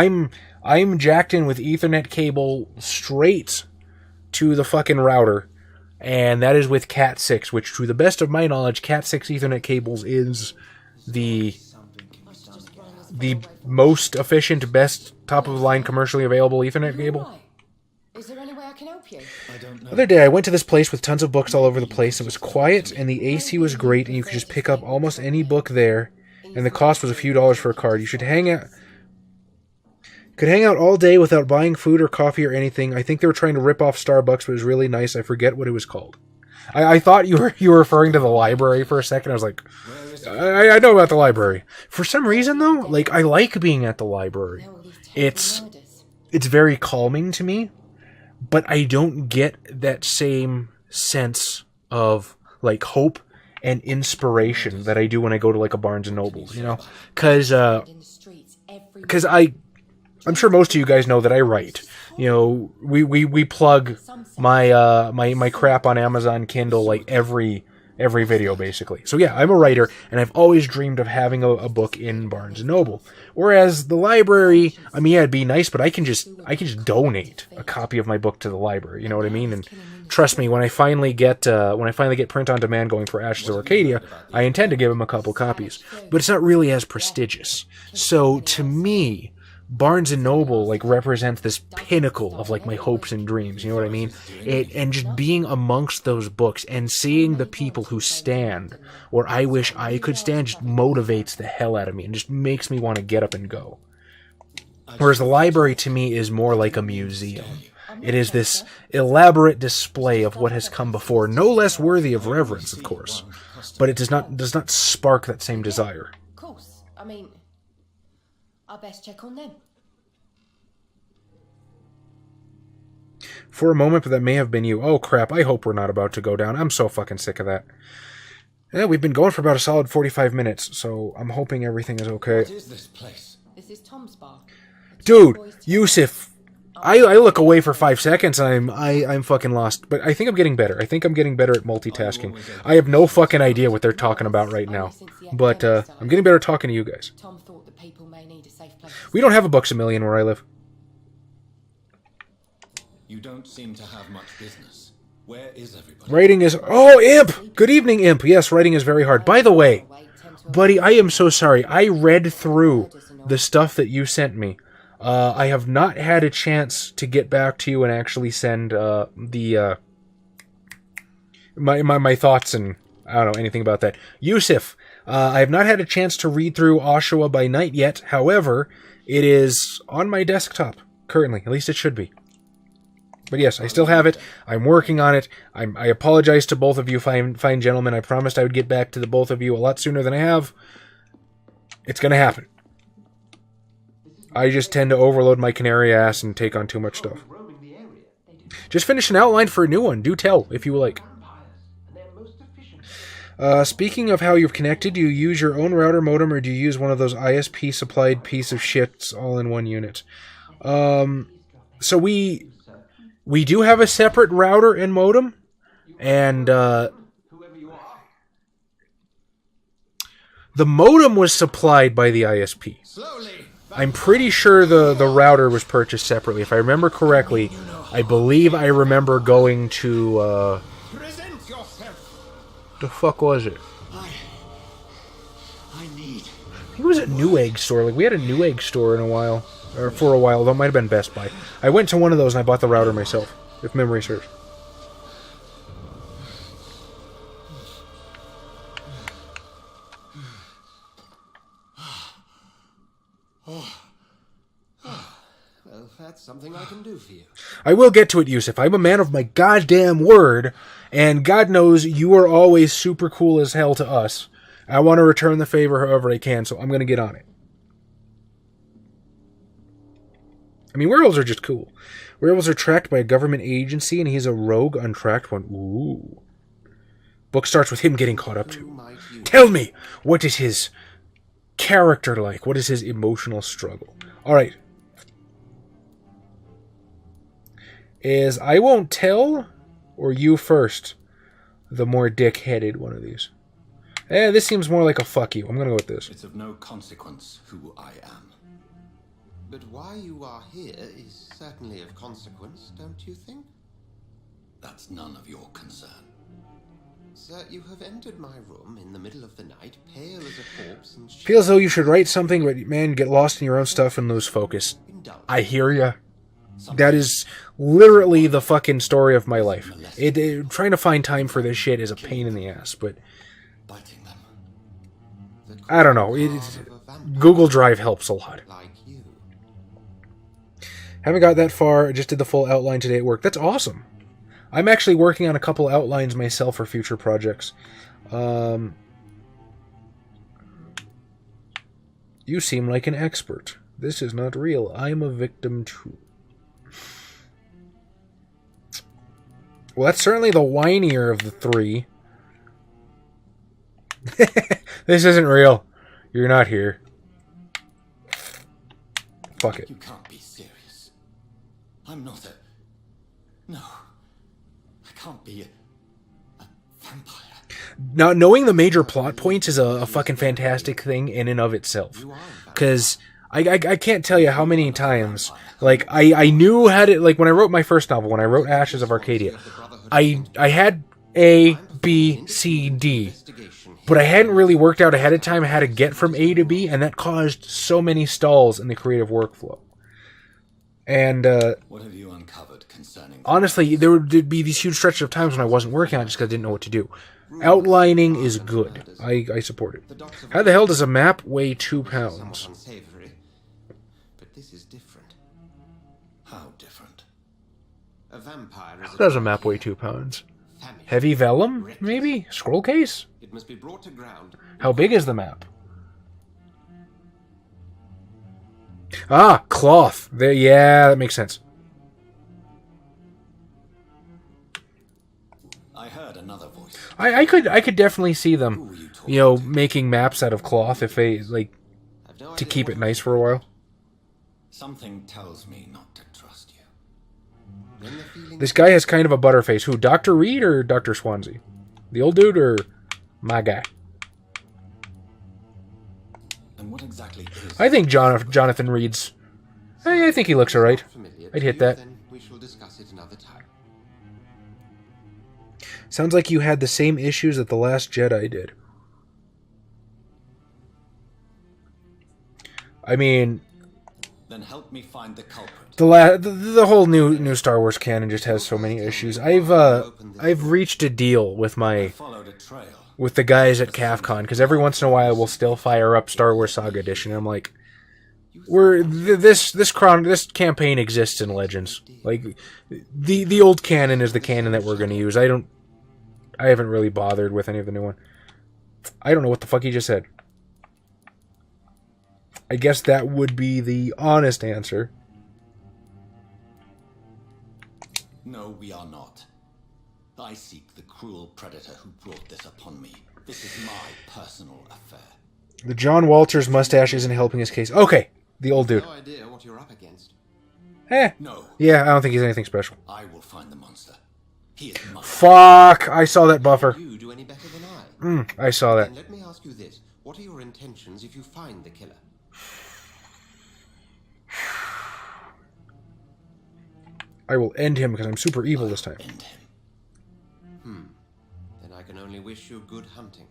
I'm jacked in with Ethernet cable straight to the fucking router, and that is with Cat 6, which, to the best of my knowledge, Cat 6 Ethernet cables is the most efficient, best, top-of-the-line, commercially available Ethernet cable. Is there any way I can help you? I don't know. The other day, I went to this place with tons of books all over the place. It was quiet, and the AC was great, and you could just pick up almost any book there, and the cost was a few dollars for a card. You should could hang out all day without buying food or coffee or anything. I think they were trying to rip off Starbucks, but it was really nice. I forget what it was called. I thought you were referring to the library for a second. I was like, I know about the library. For some reason, though, like, I like being at the library. It's very calming to me, but I don't get that same sense of, like, hope and inspiration that I do when I go to, like, a Barnes & Nobles, you know? Because I'm sure most of you guys know that I write. You know, we plug my crap on Amazon Kindle like every video basically. So yeah, I'm a writer, and I've always dreamed of having a book in Barnes & Noble. Whereas the library, I mean, yeah, it'd be nice, but I can just donate a copy of my book to the library. You know what I mean? And trust me, when I finally get print on demand going for Ashes of Arcadia, I intend to give them a couple copies. But it's not really as prestigious. So to me, Barnes & Noble, like, represents this pinnacle of, like, my hopes and dreams, you know what I mean? And just being amongst those books and seeing the people who stand where I wish I could stand just motivates the hell out of me and just makes me want to get up and go. Whereas the library, to me, is more like a museum. It is this elaborate display of what has come before, no less worthy of reverence, of course, but it does not spark that same desire. Of course. I mean, I best check on them. For a moment, but that may have been you. Oh, crap. I hope we're not about to go down. I'm so fucking sick of that. Yeah, we've been going for about a solid 45 minutes, so I'm hoping everything is okay. What is this place? This is Tom's bar. Dude, Yusuf, I look away for 5 seconds and I'm fucking lost. But I think I'm getting better. I think I'm getting better at multitasking. I have no fucking idea what they're talking about right now. But I'm getting better at talking to you guys. Tom thought that people may need a safe place. We don't have a Bucks a Million where I live. You don't seem to have much business. Where is everybody? Writing is... Oh, Imp! Good evening, Imp. Yes, writing is very hard. By the way, buddy, I am so sorry. I read through the stuff that you sent me. I have not had a chance to get back to you and actually send my thoughts and I don't know anything about that. Yusuf, I have not had a chance to read through Oshawa by Night yet. However, it is on my desktop currently. At least it should be. But yes, I still have it. I'm working on it. I apologize to both of you, fine gentlemen. I promised I would get back to the both of you a lot sooner than I have. It's going to happen. I just tend to overload my canary ass and take on too much stuff. Just finished an outline for a new one. Do tell, if you like. Speaking of how you've connected, do you use your own router modem or do you use one of those ISP-supplied piece of shits all in one unit? So we do have a separate router and modem, and the modem was supplied by the ISP. I'm pretty sure the router was purchased separately. If I remember correctly, I believe I remember going to, the fuck was it? It was a Newegg store. Like, we had a Newegg store in a while. Or for a while. That might have been Best Buy. I went to one of those and I bought the router myself. If memory serves. Well, that's something I can do for you. I will get to it, Yusuf. I'm a man of my goddamn word. And God knows you are always super cool as hell to us. I want to return the favor however I can, so I'm going to get on it. I mean, werewolves are just cool. Werewolves are tracked by a government agency, and he's a rogue, untracked one. Ooh. Book starts with him getting caught up to. Tell me, what is his character like? What is his emotional struggle? Alright. Is I won't tell, or you first, the more dick-headed one of these? This seems more like a fuck you. I'm going to go with this. It's of no consequence who I am. But why you are here is certainly of consequence, don't you think? That's none of your concern. Sir, you have entered my room in the middle of the night, pale as a corpse and... Feels though you should write something, but man, get lost in your own stuff and lose focus. I hear ya. That is literally the fucking story of my life. Trying to find time for this shit is a pain in the ass, but... Biting them. I don't know. Google Drive helps a lot. Haven't got that far. I just did the full outline today at work. That's awesome. I'm actually working on a couple outlines myself for future projects. You seem like an expert. This is not real. I'm a victim too. Well, that's certainly the whinier of the three. This isn't real. You're not here. Fuck it. You can't be serious. I'm not a... No. I can't be a vampire. Now, knowing the major plot points is a fucking fantastic thing in and of itself. Because I can't tell you how many times, like, I knew how to, like, when I wrote my first novel, when I wrote Ashes of Arcadia, I had A, B, C, D, but I hadn't really worked out ahead of time how to get from A to B, and that caused so many stalls in the creative workflow. And, what have you uncovered concerning... honestly, there would be these huge stretches of times when I wasn't working on it just because I didn't know what to do. Outlining is good. I support it. How the hell does a map weigh 2 pounds? But this is different. How different? A vampire is How does a map weigh 2 pounds? Heavy vellum, maybe? Scroll case? It must be brought to ground. How big is the map? Ah, cloth. There, yeah, that makes sense. I heard another voice. I could definitely see them, making maps out of cloth if they, like, to keep it nice for a while. Something tells me not to trust you. This guy has kind of a butterface. Who, Dr. Reed or Dr. Swansea? The old dude or my guy? And what exactly is... I think Jonathan Reed's... I think he looks alright. I'd hit that. Then we shall discuss it another time. Sounds like you had the same issues that The Last Jedi did. I mean... Then help me find the culprit. The whole new Star Wars canon just has so many issues. I've reached a deal with my... I followed a trail. with the guys at CAFCON, because every once in a while we'll still fire up Star Wars Saga Edition. And I'm like, this campaign exists in Legends. Like, the old canon is the canon that we're going to use. I haven't really bothered with any of the new one. I don't know what the fuck he just said. I guess that would be the honest answer. No, we are not. I seek the cruel predator who brought this upon me. This is my personal affair. The John Walters mustache isn't helping his case. Okay, the old dude. No idea what you're up against. No. Yeah, I don't think he's anything special. I will find the monster. He is mine. Fuck! I saw that buffer. You do any better than I. I saw that. Then let me ask you this. What are your intentions if you find the killer? I will end him because I'm super evil this time. End him. Then I can only wish you good hunting.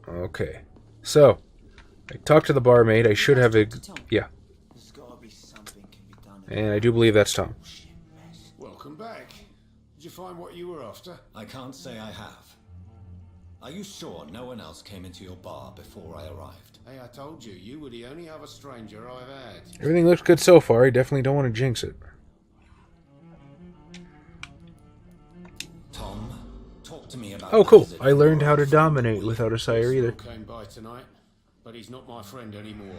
Okay. So, I talked to the barmaid. I should have a... Yeah. There's gotta be something can be done. And I do believe that's Tom. Welcome back. Did you find what you were after? I can't say I have. Are you sure no one else came into your bar before I arrived? Hey, I told you, you were the only other stranger I've had. Everything looks good so far. I definitely don't want to jinx it. Tom, talk to me about... Oh, cool. I learned how to dominate without a sire either. Came by tonight, but he's not my friend anymore.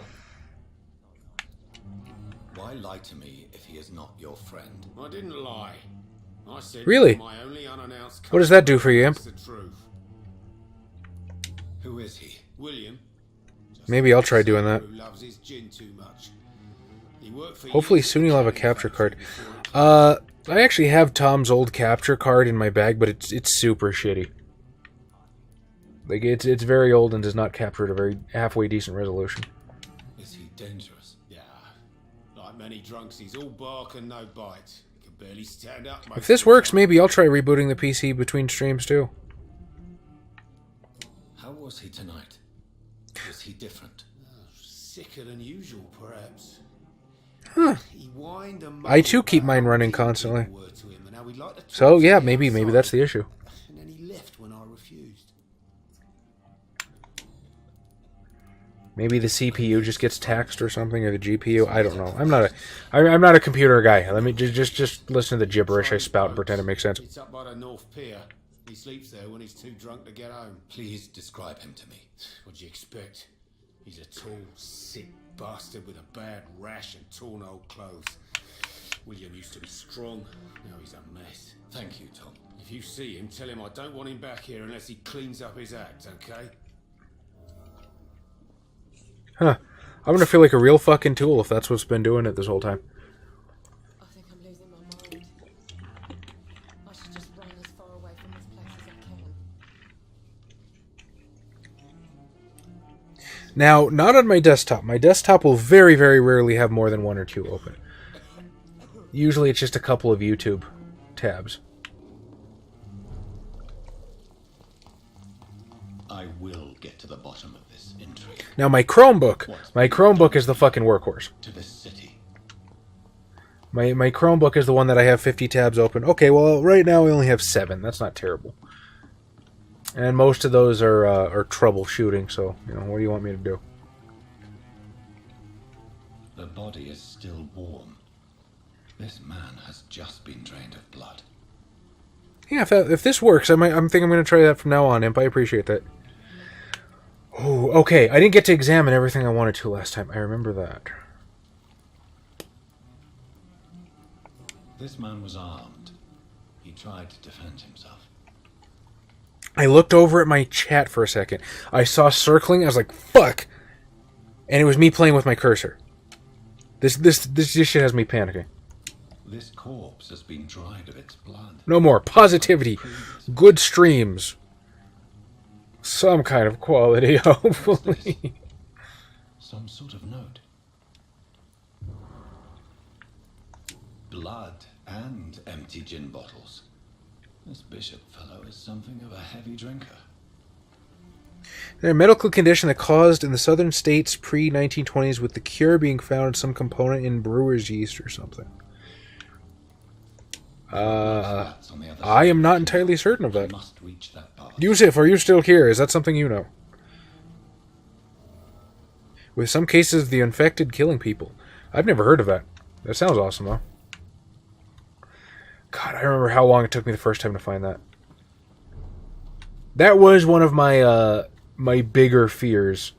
Why lie to me if he is not your friend? I didn't lie. I said Really? my only unannounced What does that do for you, Imp? customer is the truth. Who is he? William. Just Maybe I'll try doing that. who loves his gin too much. He worked for Hopefully years soon at you'll have a the capture card. factory before it I actually have Tom's old capture card in my bag, but it's super shitty. Like, it's very old and does not capture at a very halfway decent resolution. Is he dangerous? Yeah. Like many drunks, he's all bark and no bite. He can barely stand up. If this works, maybe I'll try rebooting the PC between streams too. How was he tonight? Was he different? Sicker than usual, perhaps. Huh. He whined and I too moaned keep about mine how running people constantly. were to him and how he'd like to talk So to yeah, me maybe outside. that's the issue. And then he left when I refused. Maybe the CPU just gets taxed or something, or the GPU. I don't know. I'm not a computer guy. Let me just listen to the gibberish I spout and pretend it makes sense. It's up by the North Pier. He sleeps there when he's too drunk to get home. Please describe him to me. What do you expect? He's a tall, sick bastard with a bad rash and torn old clothes. William used to be strong. Now he's a mess. Thank you, Tom. If you see him, tell him I don't want him back here unless he cleans up his act, okay? Huh. I'm gonna feel like a real fucking tool if that's what's been doing it this whole time. I think I'm losing my mind. I should just run as far away from this place as I can. Now, not on my desktop. My desktop will very, very rarely have more than one or two open. Usually it's just a couple of YouTube tabs. I will get to the bottom of this intrigue. Now, my Chromebook is the fucking workhorse. To this city. My Chromebook is the one that I have 50 tabs open. Okay, well, right now I only have 7. That's not terrible. And most of those are troubleshooting, so, you know, what do you want me to do? The body is still warm. This man has just been drained of blood. Yeah, if this works, I'm thinking I'm going to try that from now on, Imp. I appreciate that. Oh, okay. I didn't get to examine everything I wanted to last time. I remember that. This man was armed. He tried to defend himself. I looked over at my chat for a second. I saw circling. I was like, fuck! And it was me playing with my cursor. This shit has me panicking. This corpse has been dried of its blood. No more. Positivity. Good streams. Some kind of quality, hopefully. Some sort of note. Blood and empty gin bottles. This bishop fellow is something of a heavy drinker. A medical condition that caused in the southern states pre-1920s with the cure being found in some component in brewer's yeast or something. Flats on the other I side. am not entirely certain of We that. must reach that path. Yusuf, are you still here? Is that something you know? With some cases of the infected killing people. I've never heard of that. That sounds awesome, though. God, I remember how long it took me the first time to find that. That was one of my, my bigger fears.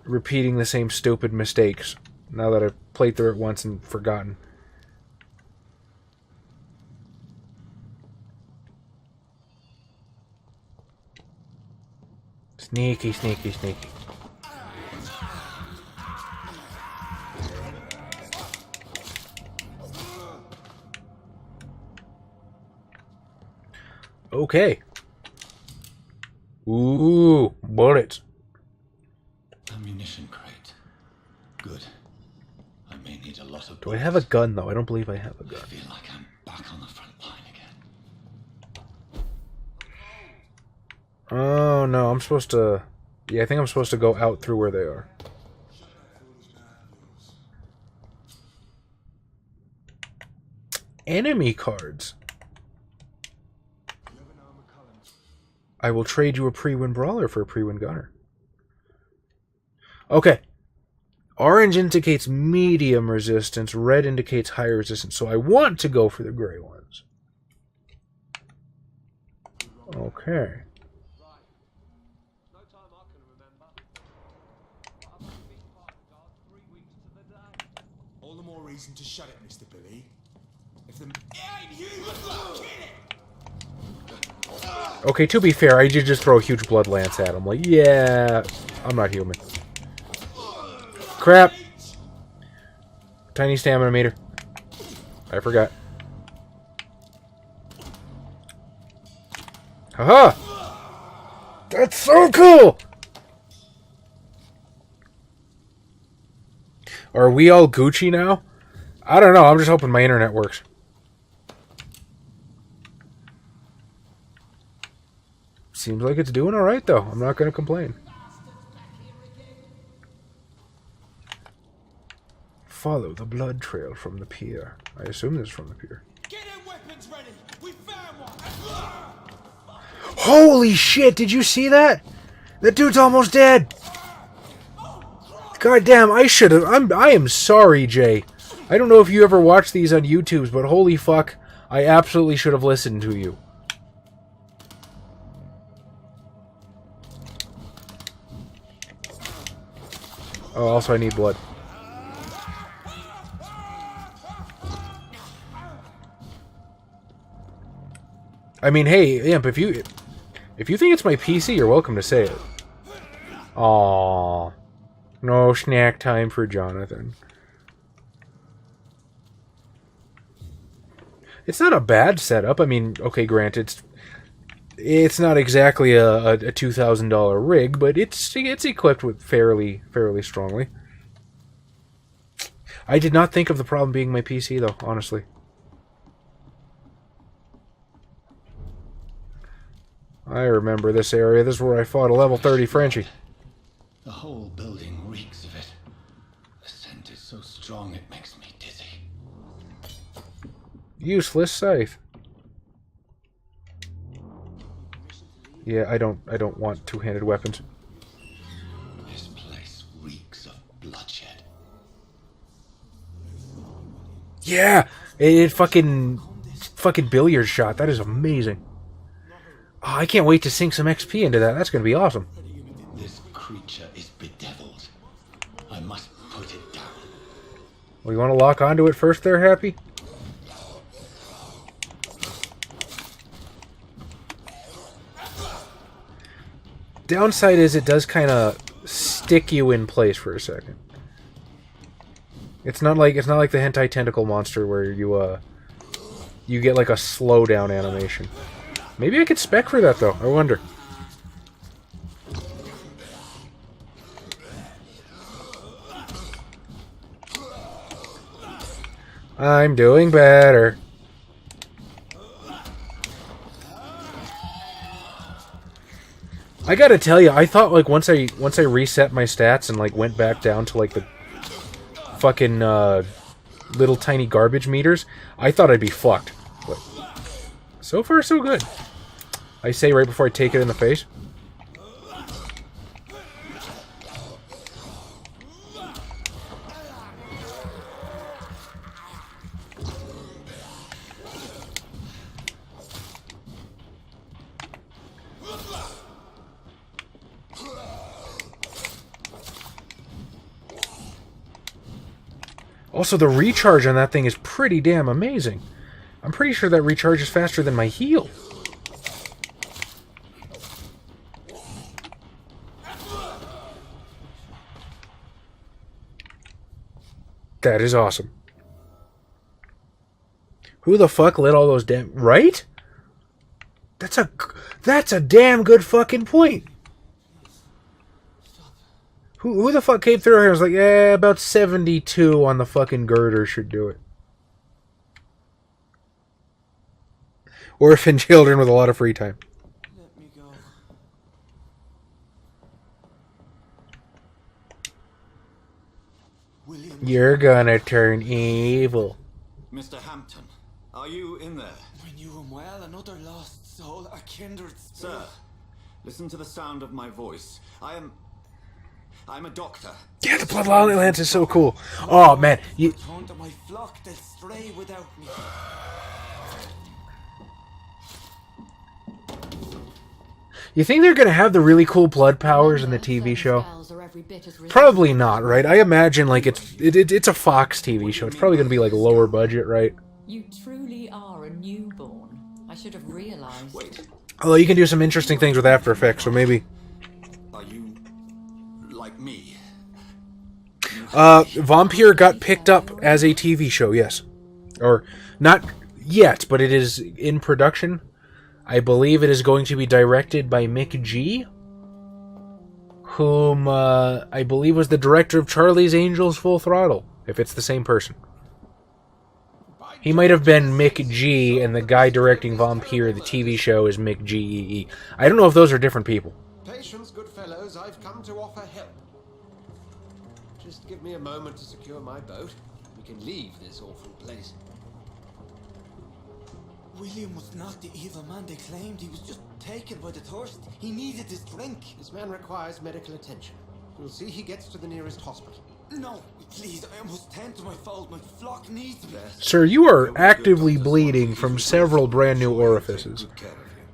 Repeating the same stupid mistakes. Now that I've played through it once and forgotten. Sneaky, sneaky, sneaky. Okay. Ooh, bullets. Ammunition crate. Good. I may need a lot of Do I have a gun, though? I don't believe I have a I gun. feel like I'm back on the front line again. Oh, no, I'm supposed to... Yeah, I think I'm supposed to go out through where they are. Enemy cards. I will trade you a pre-win brawler for a pre-win gunner. Okay. Orange indicates medium resistance. Red indicates high resistance. So I want to go for the gray ones. Okay. All the more reason to shut it, Mr. Billy. If the... It ain't you! Kill it! Okay, to be fair, I did just throw a huge blood lance at him. Like, yeah, I'm not human. Crap. Tiny stamina meter. I forgot. Haha! That's so cool! Are we all Gucci now? I don't know, I'm just hoping my internet works. Seems like it's doing alright, though. I'm not going to complain. Follow the blood trail from the pier. I assume this is from the pier. Get them weapons ready! We found one! Holy shit, did you see that? That dude's almost dead. God damn, I should have... I am sorry, Jay. I don't know if you ever watch these on YouTube, but holy fuck, I absolutely should have listened to you. Oh, also I need blood. I mean, hey, Imp, if you think it's my PC, you're welcome to say it. Aww. No snack time for Jonathan. It's not a bad setup. I mean, okay, granted, it's not exactly a $2,000 rig, but it's equipped with fairly strongly. I did not think of the problem being my PC, though, honestly. I remember this area. This is where I fought a level 30 Frenchie. The whole building reeks of it. The scent is so strong it makes me dizzy. Useless scythe. Yeah, I don't want two-handed weapons. This place reeks of bloodshed. Yeah, it fucking billiard shot. That is amazing. Oh, I can't wait to sink some XP into that. That's gonna be awesome. This creature is bedeviled. I must put it down. Well, you want to lock onto it first there, Happy? Downside is it does kind of stick you in place for a second. It's not like the hentai tentacle monster where you get like a slowdown animation. Maybe I could spec for that though. I wonder. I'm doing better. I gotta tell you, I thought like once I reset my stats and like went back down to like the fucking little tiny garbage meters, I thought I'd be fucked. So far, so good. I say right before I take it in the face. Also, the recharge on that thing is pretty damn amazing. I'm pretty sure that recharges faster than my heal. That is awesome. Who the fuck lit all those damn... Right? That's a damn good fucking point. Who the fuck came through here and was like, yeah, about 72 on the fucking girder should do it. Orphan children with a lot of free time. Let me go. William. You're gonna turn evil. Mr. Hampton, are you in there? We knew him well, another lost soul, a kindred spirit. Sir, listen to the sound of my voice. I'm a doctor. Yeah, the Blood Lance is so cool. Oh, man. Return to my flock, they'll stray without me. You think they're going to have the really cool blood powers in the TV show? Probably not, right? I imagine like it's a Fox TV show. It's probably going to be like lower budget, right? You truly are a newborn. I should have realized. Wait, Although you can do some interesting things with After Effects, so maybe. are you like me? Vampyr got picked up as a TV show, yes. Or, not yet, but it is in production. I believe it is going to be directed by Mick G, whom I believe was the director of Charlie's Angels Full Throttle, if it's the same person. He might have been Mick G, and the guy directing Vampyr, the TV show, is Mick G. I don't know if those are different people. Patience, good fellows, I've come to offer help. Just give me a moment to secure my boat. We can leave this awful place. William was not the evil man they claimed. He was just taken by the thirst. He needed his drink. This man requires medical attention. We'll see he gets to the nearest hospital. No, please, I must tend to my fold. My flock needs me. Sir, you are actively bleeding from several brand new orifices.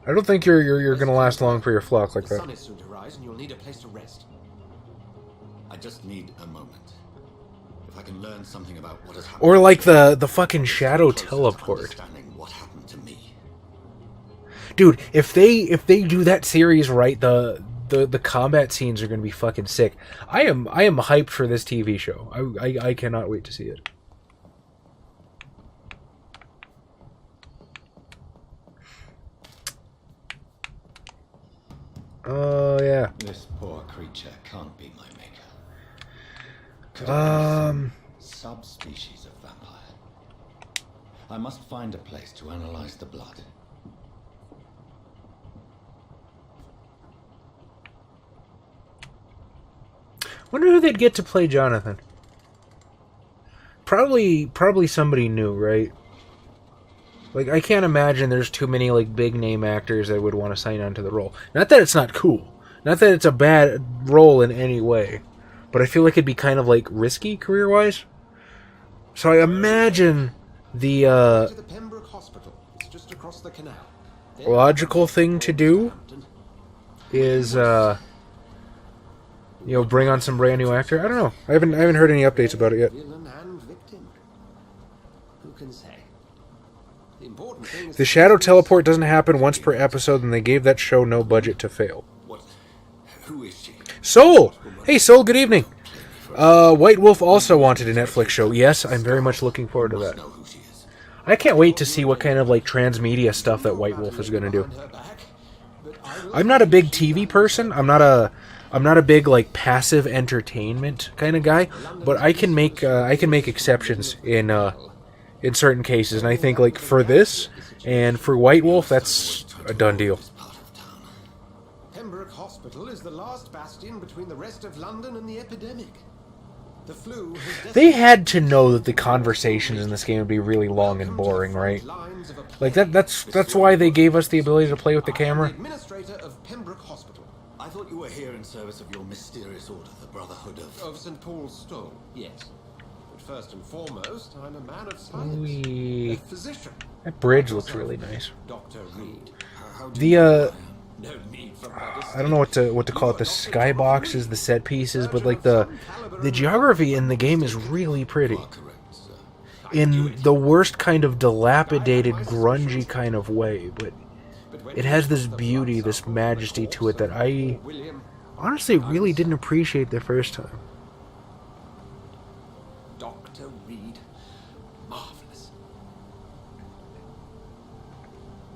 I don't think you're going to last long for your flock like The that. sun is soon to rise and you'll need a place to rest. I just need a moment. If I can learn something about what has happened. Or like the fucking shadow teleport. Understanding what happened to me. Dude, if they do that series right, the combat scenes are going to be fucking sick. I am hyped for this TV show. I cannot wait to see it. Oh yeah. This poor creature can't be my maker. Could subspecies of vampire. I must find a place to analyze the blood. Wonder who they'd get to play Jonathan. Probably somebody new, right? Like, I can't imagine there's too many like big name actors that would want to sign on to the role. Not that it's not cool. Not that it's a bad role in any way. But I feel like it'd be kind of like risky career-wise. So I imagine the To the Pembroke Hospital. It's just across the canal. logical thing to do is bring on some brand new actor. I don't know. I haven't heard any updates about it yet. Villain and victim. Who can say? The important thing is The shadow teleport doesn't happen once per episode, and they gave that show no budget to fail. What? Who is she? Soul! Hey, Soul, good evening. White Wolf also wanted a Netflix show. Yes, I'm very much looking forward to that. Know who she is. I can't wait to see what kind of like transmedia stuff that White Wolf is going to do. her back, but I will I'm not a big TV person. I'm not a big like passive entertainment kind of guy, but I can make exceptions in certain cases, and I think like for this and for White Wolf, that's a done deal. Part of town. Pembroke Hospital is the last bastion between the rest of London and the epidemic. The flu has They had to know that the conversations in this game would be really long and boring, right? lines of a Like that's why they gave us the ability to play with the camera. administrator of Pembroke Hospital. I thought you were here in service of your mysterious order, the Brotherhood of... Of St. Paul's Stole, yes. But first and foremost, I'm a man of science. Wee. A physician. That bridge looks really nice. Dr. Reed. How do The you know who I am? No need for modesty. I don't know what to call it. The skyboxes, the set pieces, but like the geography in the game is really pretty. You are correct, sir. In the worst kind of dilapidated, grungy kind of way, but it has this beauty, this majesty to it that I William, honestly really didn't appreciate the first time. Dr. Reed. Marvelous.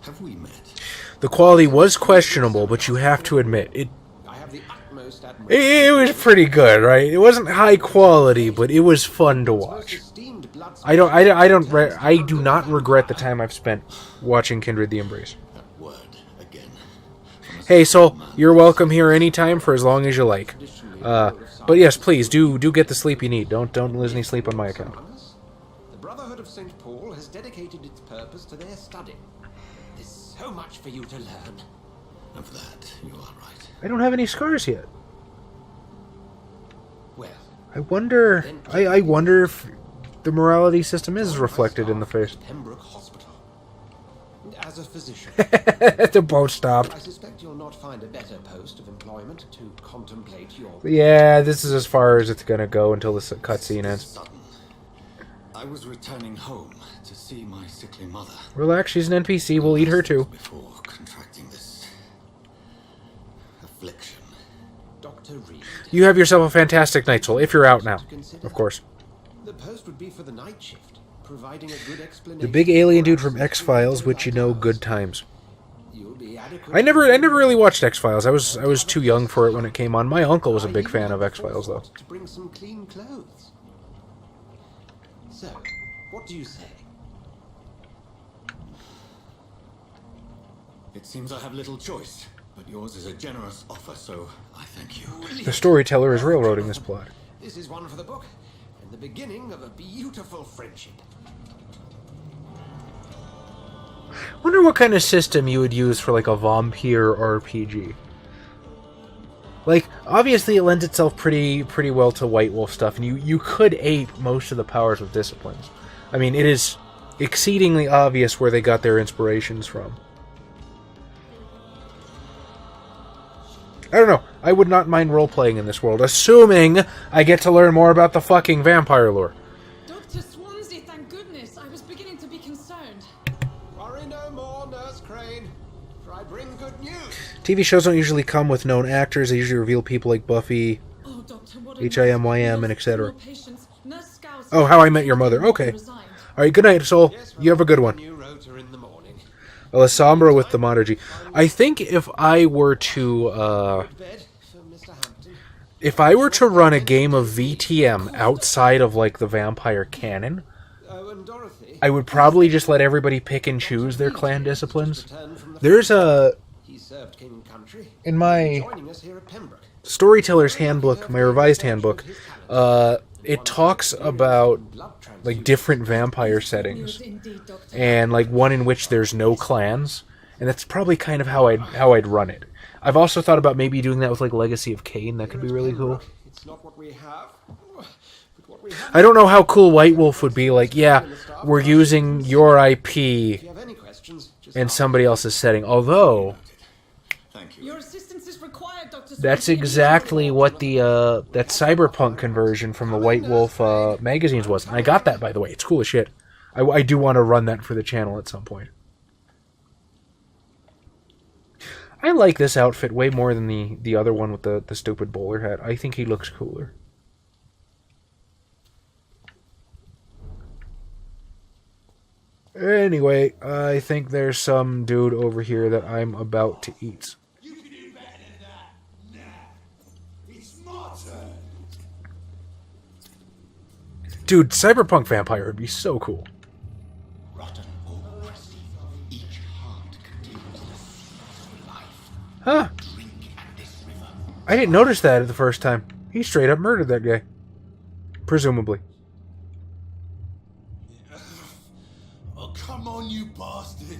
Have we met? The quality was questionable, but you have to admit it. I have the utmost admiration. It was pretty good, right? It wasn't high quality, but it was fun to watch. Esteemed blood I do not regret the time I've spent watching Kindred the Embrace. That word again. From a Hey, simple Soul, man. you're welcome here anytime for as long as you like. But yes, please do get the sleep you need. Don't lose any sleep on my account. The Brotherhood of St. Paul has dedicated its purpose to their study. There's so much for you to learn. Of that, you are right. I don't have any scars yet. Well, I wonder. I wonder if the morality system is reflected in the face. Pembroke Hospital. As a physician, The boat stopped. I suspect you'll not find a better post of employment to contemplate your... Yeah, this is as far as it's gonna go until the cutscene ends. Sudden. I was returning home to see my sickly mother. Relax, she's an NPC. We'll eat her too. Before contracting this affliction. Dr. Reed. You have yourself a fantastic night, Soul. If you're out now, of course. The post would be for the night shift, providing a good explanation. The big alien dude from X-Files, which you know, good times. You'll be adequate. I never really watched X-Files. I was too young for it when it came on. My uncle was a big fan of X-Files, though. To bring some clean clothes. So, what do you say? It seems I have little choice, but yours is a generous offer, so I thank you. The storyteller is railroading this plot. This is one for the book, and the beginning of a beautiful friendship. Wonder what kind of system you would use for like a Vampyr RPG. Like, obviously it lends itself pretty well to White Wolf stuff, and you could ape most of the powers with disciplines. I mean, it is exceedingly obvious where they got their inspirations from. I don't know. I would not mind role-playing in this world, assuming I get to learn more about the fucking vampire lore. Dr. Swansea, thank goodness. I was beginning to be concerned. Worry no more, Nurse Crane, for I bring good news. TV shows don't usually come with known actors. They usually reveal people like Buffy, Oh, Doctor, what HIMYM, and etc. Patients. Nurse Scouts. Oh, How I Met Your Mother. Okay. Alright, good night, Soul. You have a good one. New rotor in the morning. Alessandro with the Monarchy. I think if I were to, Bed for Mr. Hampton. if I were to run a game of VTM outside of, like, the vampire canon, Oh, and Dorothy. I would probably just let everybody pick and choose their clan disciplines. Returned from the There's a... He served King and Country. In my Joining us here at Pembroke. Storyteller's Handbook, my revised handbook, it talks about, like, different vampire settings. And, like, one in which there's no clans. And that's probably kind of how I'd run it. I've also thought about maybe doing that with, like, Legacy of Kain. That could be really cool. It's not what we have, but what we have. I don't know how cool White Wolf would be. Like, yeah, we're using your IP If you have any questions, just in somebody else's setting. Although, Thank you. Your assistance is required, Dr. that's exactly what the that cyberpunk conversion from the White Wolf magazines was. And I got that, by the way. It's cool as shit. I do want to run that for the channel at some point. I like this outfit way more than the other one with the stupid bowler hat. I think he looks cooler. Anyway, I think there's some dude over here that I'm about to eat. You can do better than that. Nah. It's my turn. Dude, Cyberpunk Vampire would be so cool. Rotten or crusty, each heart contains the seeds of life. Huh. Drink at this river. I didn't notice that at the first time. He straight up murdered that guy. Presumably. Oh, come on, you bastard.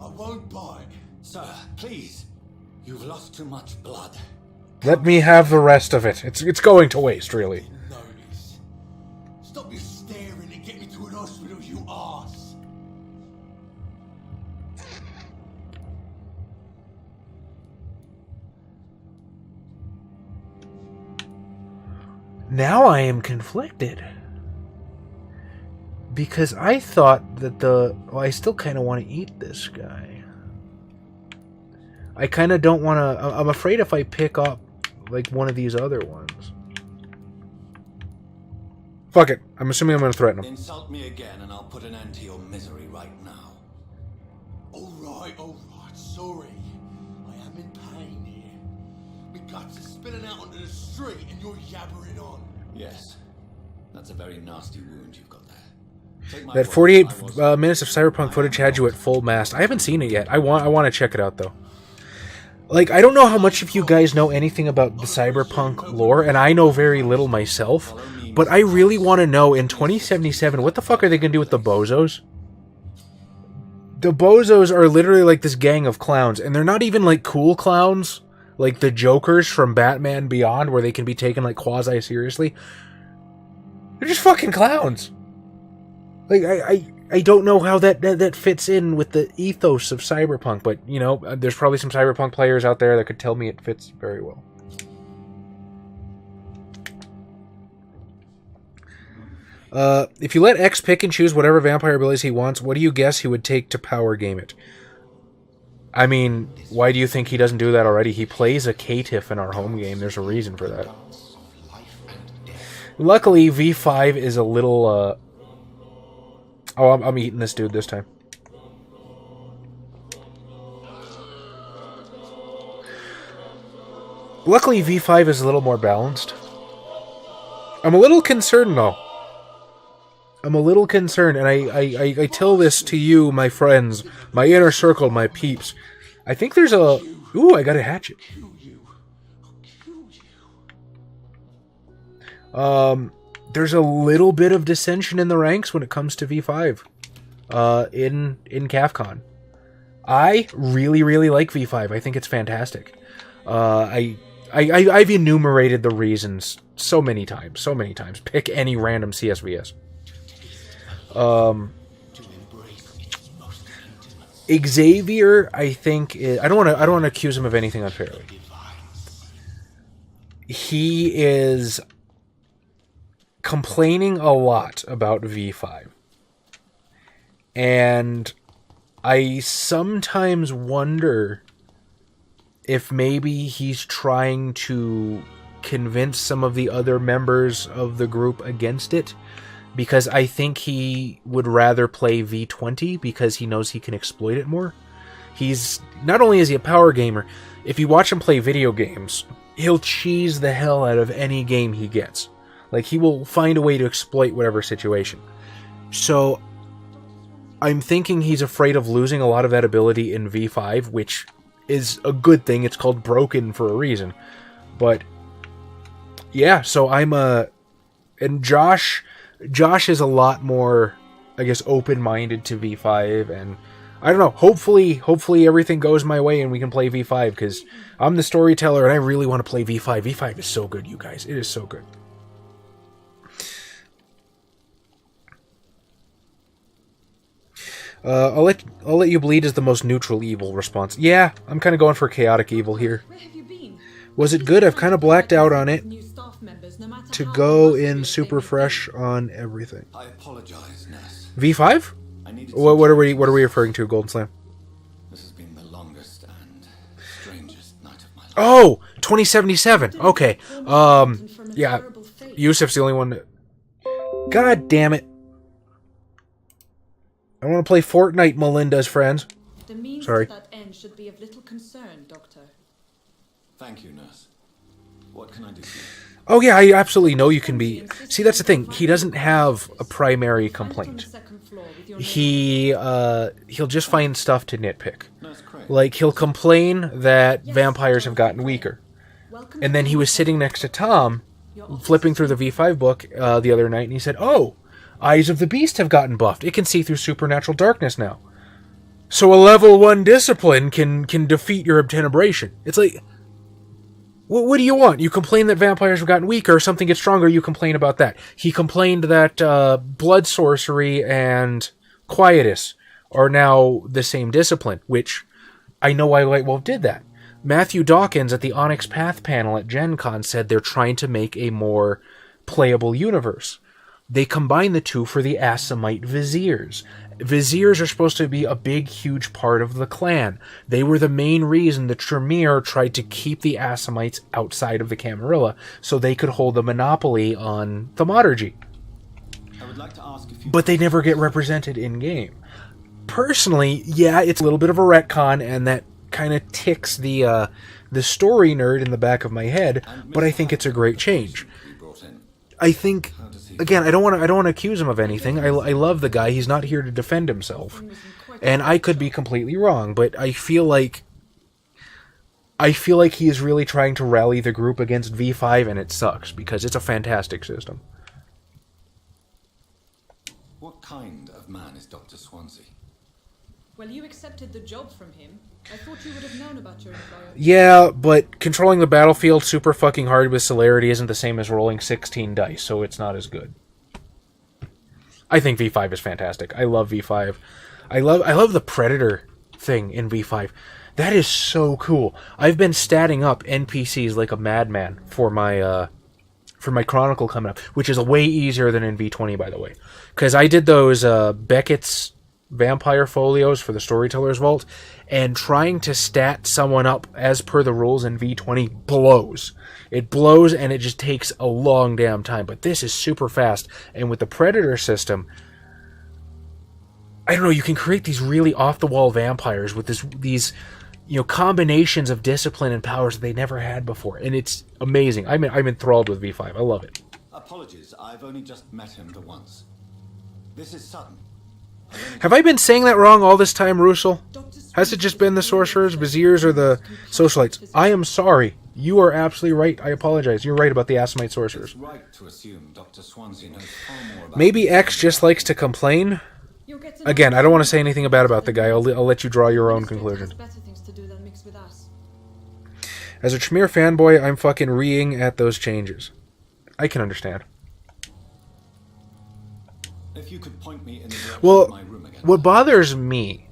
I won't bite. Sir, please. You've lost too much blood. Let me have the rest of it. It's going to waste, really. Notice. Stop your staring and get me to an hospital, you arse. Now I am conflicted. Because I thought that well, I still kind of want to eat this guy. I kind of don't want to... I'm afraid if I pick up, like, one of these other ones. Fuck it. I'm assuming I'm going to threaten him. Insult me again and I'll put an end to your misery right now. Alright. Sorry. I am in pain here. My guts are spilling out onto the street and you're yabbering on. Yes. That's a very nasty wound you've got there. That 48 minutes of Cyberpunk footage had you at full mast. I haven't seen it yet. I want to check it out, though. Like, I don't know how much of you guys know anything about the Cyberpunk lore, and I know very little myself, but I really want to know, in 2077, what the fuck are they going to do with the Bozos? The Bozos are literally like this gang of clowns, and they're not even, like, cool clowns, like the Jokers from Batman Beyond, where they can be taken, like, quasi-seriously. They're just fucking clowns. Like, I don't know how that fits in with the ethos of Cyberpunk, but, you know, there's probably some Cyberpunk players out there that could tell me it fits very well. If you let X pick and choose whatever vampire abilities he wants, what do you guess he would take to power game it? I mean, why do you think he doesn't do that already? He plays a caitiff in our home game. There's a reason for that. Luckily, V5 is a little, Oh, I'm eating this dude this time. Luckily, V5 is a little more balanced. I'm a little concerned, though. I'm a little concerned, and I tell this to you, my friends, my inner circle, my peeps. I think there's a... Ooh, I got a hatchet. There's a little bit of dissension in the ranks when it comes to V5 in CAFCON. I really like V5. I think it's fantastic. I've enumerated the reasons so many times. Pick any random CSVS. Xavier, I think, I don't want to accuse him of anything unfairly. He is complaining a lot about V5. And I sometimes wonder if maybe he's trying to convince some of the other members of the group against it, because I think he would rather play V20 because he knows he can exploit it more. He's not only is he a power gamer, if you watch him play video games, he'll cheese the hell out of any game he gets. Like, he will find a way to exploit whatever situation. So, I'm thinking he's afraid of losing a lot of that ability in V5, which is a good thing. It's called broken for a reason. But, yeah, so I'm and Josh is a lot more, I guess, open-minded to V5, and I don't know, hopefully everything goes my way and we can play V5, because I'm the storyteller and I really want to play V5. V5 is so good, you guys. It is so good. I'll let you bleed as the most neutral evil response. Yeah, I'm kind of going for chaotic evil here. Where have you been? Was it good? I've kind of blacked out on it. To go in super fresh on everything. I apologize, Ness. V5? What are we referring to, Golden Slam? This has been the longest and strangest night of my life. Oh, 2077. Okay. Yeah. Yusuf's the only one that... God damn it. I want to play Fortnite, Melinda's friends. The means Sorry. to that end should be of little concern, Doctor. Thank you, Nurse. What can I do for you? Oh yeah, I absolutely know you can be... See, that's the thing. He doesn't have a primary complaint. He'll just find stuff to nitpick. Like, he'll complain that vampires have gotten weaker. And then he was sitting next to Tom, flipping through the V5 book the other night, and he said, "Oh, Eyes of the Beast have gotten buffed. It can see through supernatural darkness now. So a level 1 discipline can defeat your obtenebration." It's like, what do you want? You complain that vampires have gotten weaker, or something gets stronger, you complain about that. He complained that blood sorcery and quietus are now the same discipline, which I know why White Wolf did that. Matthew Dawkins at the Onyx Path panel at Gen Con said they're trying to make a more playable universe. They combine the two for the Assamite Viziers. Viziers are supposed to be a big, huge part of the clan. They were the main reason the Tremere tried to keep the Assamites outside of the Camarilla so they could hold a monopoly on thaumaturgy. But they never get represented in-game. Personally, yeah, it's a little bit of a retcon, and that kind of ticks the story nerd in the back of my head, but I think it's a great change. I think, again, I don't want to accuse him of anything. I love the guy. He's not here to defend himself. And I could be completely wrong, but I feel like he is really trying to rally the group against V5, and it sucks, because it's a fantastic system. What kind of man is Dr. Swansea? Well, you accepted the job from him. I thought you would have known about your employer. Yeah, but controlling the battlefield super fucking hard with celerity isn't the same as rolling 16 dice, so it's not as good. I think V5 is fantastic. I love V5. I love the Predator thing in V5. That is so cool. I've been statting up NPCs like a madman for my Chronicle coming up, which is way easier than in V20, by the way. Because I did those Beckett's Vampire Folios for the Storyteller's Vault, and trying to stat someone up as per the rules in V20 blows. It blows, and it just takes a long damn time. But this is super fast, and with the Predator system, I don't know, you can create these really off-the-wall vampires with these combinations of discipline and powers that they never had before, and it's amazing. I'm enthralled with V5. I love it. Apologies, I've only just met him the once. This is Sutton. Have I been saying that wrong all this time, Russell? Has it just been the sorcerers, viziers, or the socialites? I am sorry. You are absolutely right. I apologize. You're right about the Assamite sorcerers. It's right to assume Dr. Swansea knows far more about Maybe X just likes to complain. Again, I don't want to say anything bad about the guy. I'll let you draw your own conclusion. As a Tremere fanboy, I'm fucking reeing at those changes. I can understand. If you could point me in the direction of my room again. What bothers me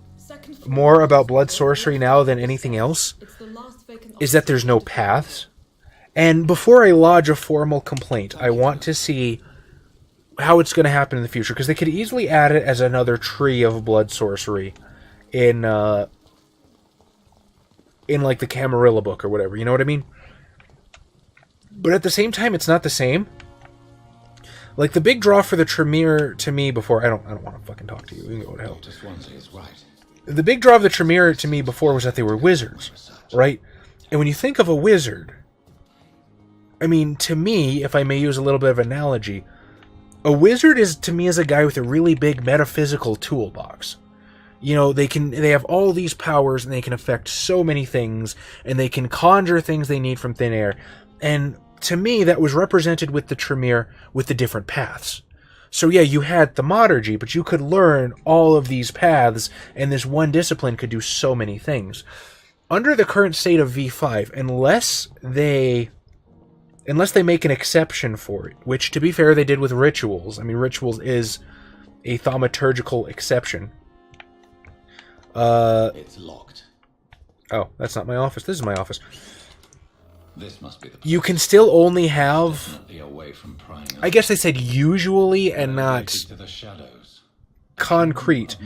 more about blood sorcery now than anything else is that there's no paths. And before I lodge a formal complaint, I want to see how it's going to happen in the future, because they could easily add it as another tree of blood sorcery in like the Camarilla book or whatever, you know what I mean? But at the same time, it's not the same. Like, the big draw for the Tremere to me before... I don't want to fucking talk to you. You can go to hell. The big draw of the Tremere to me before was that they were wizards, right? And when you think of a wizard... I mean, to me, if I may use a little bit of analogy, a wizard to me is a guy with a really big metaphysical toolbox. You know, they have all these powers, and they can affect so many things, and they can conjure things they need from thin air. And to me, that was represented with the Tremere with the different paths. So yeah, you had thaumaturgy, but you could learn all of these paths, and this one discipline could do so many things. Under the current state of V5, unless they make an exception for it, which, to be fair, they did with rituals. I mean, rituals is a thaumaturgical exception. It's locked. Oh, that's not my office. This is my office. This must be the you can still only have... away from prying I guess they said usually and not to the shadows. Concrete.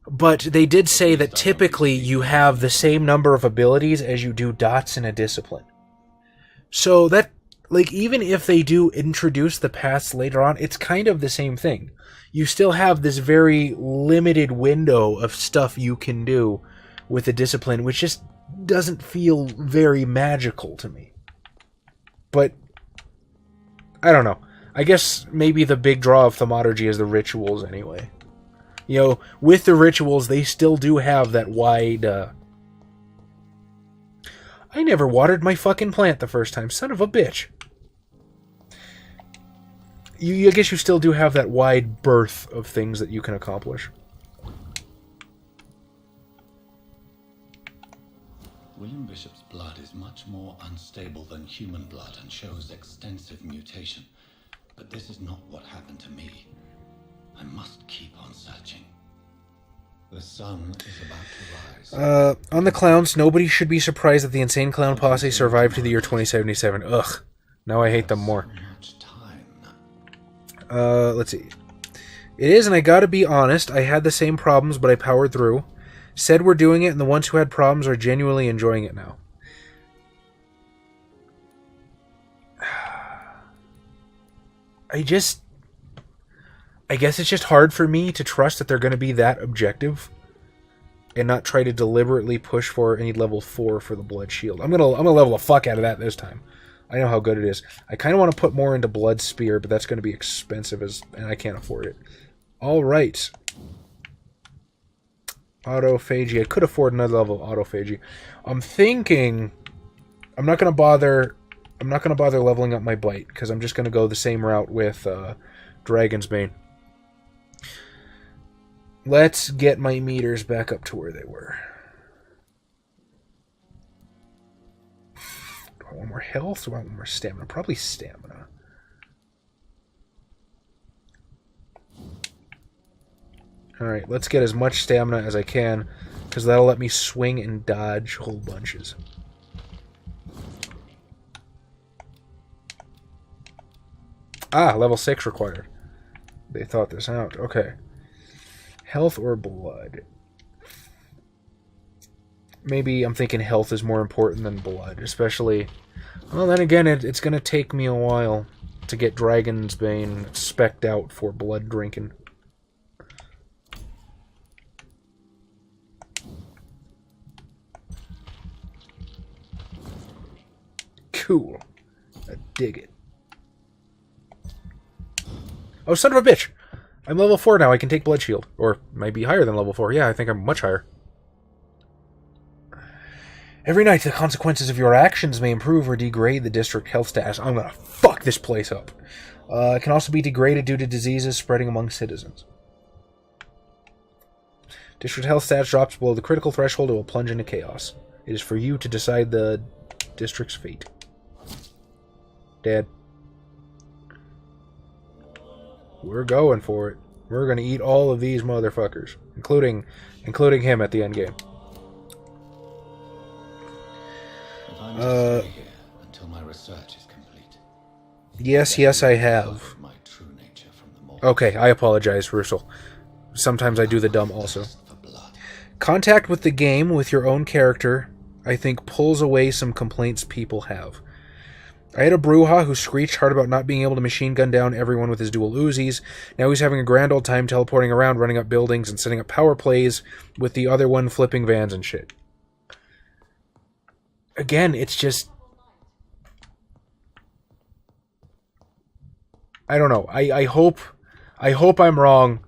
But they did say that typically you have the same number of abilities as you do dots in a discipline. So that, like, even if they do introduce the paths later on, it's kind of the same thing. You still have this very limited window of stuff you can do with the discipline, which just doesn't feel very magical to me. But I don't know. I guess maybe the big draw of thaumaturgy is the rituals anyway. You know, with the rituals, they still do have that wide... I never watered my fucking plant the first time. Son of a bitch. I guess you still do have that wide berth of things that you can accomplish. William Bishop's blood is much more unstable than human blood and shows extensive mutation. But this is not what happened to me. I must keep on searching. The sun is about to rise. On the clowns, nobody should be surprised that the insane clown posse survived to the year 2077. Ugh. Now I hate them more. Let's see. It is, and I gotta be honest, I had the same problems, but I powered through. Said we're doing it, and the ones who had problems are genuinely enjoying it now. I guess it's just hard for me to trust that they're going to be that objective and not try to deliberately push for any level 4 for the Blood Shield. I'm gonna level the fuck out of that this time. I know how good it is. I kind of want to put more into Blood Spear, but that's going to be expensive and I can't afford it. All right. Autophagy. I could afford another level of autophagy. I'm thinking I'm not going to bother leveling up my bite because I'm just going to go the same route with Dragon's Bane. Let's get my meters back up to where they were. Do I want more health or do I want more stamina? Probably stamina. Alright, let's get as much stamina as I can, because that'll let me swing and dodge whole bunches. Ah, level 6 required. They thought this out. Okay. Health or blood? Maybe I'm thinking health is more important than blood, especially... Well, then again, it's going to take me a while to get Dragon's Bane spec'd out for blood drinking. Cool. I dig it. Oh, son of a bitch! I'm level 4 now. I can take Blood Shield. Or might be higher than level 4. Yeah, I think I'm much higher. Every night, the consequences of your actions may improve or degrade the district health status. I'm gonna fuck this place up. It can also be degraded due to diseases spreading among citizens. District health status drops below the critical threshold. It will plunge into chaos. It is for you to decide the district's fate. Dad. We're going for it. We're going to eat all of these motherfuckers, including him at the end game. If I'm to stay here until my research is complete. Yes, I have. My true nature from the mortal. Okay, I apologize, Russell. Sometimes I do the dumb also. Contact with the game with your own character, I think, pulls away some complaints people have. I had a Bruja who screeched hard about not being able to machine gun down everyone with his dual Uzis. Now he's having a grand old time teleporting around, running up buildings, and setting up power plays with the other one flipping vans and shit. Again, it's just... I don't know. I hope I'm wrong.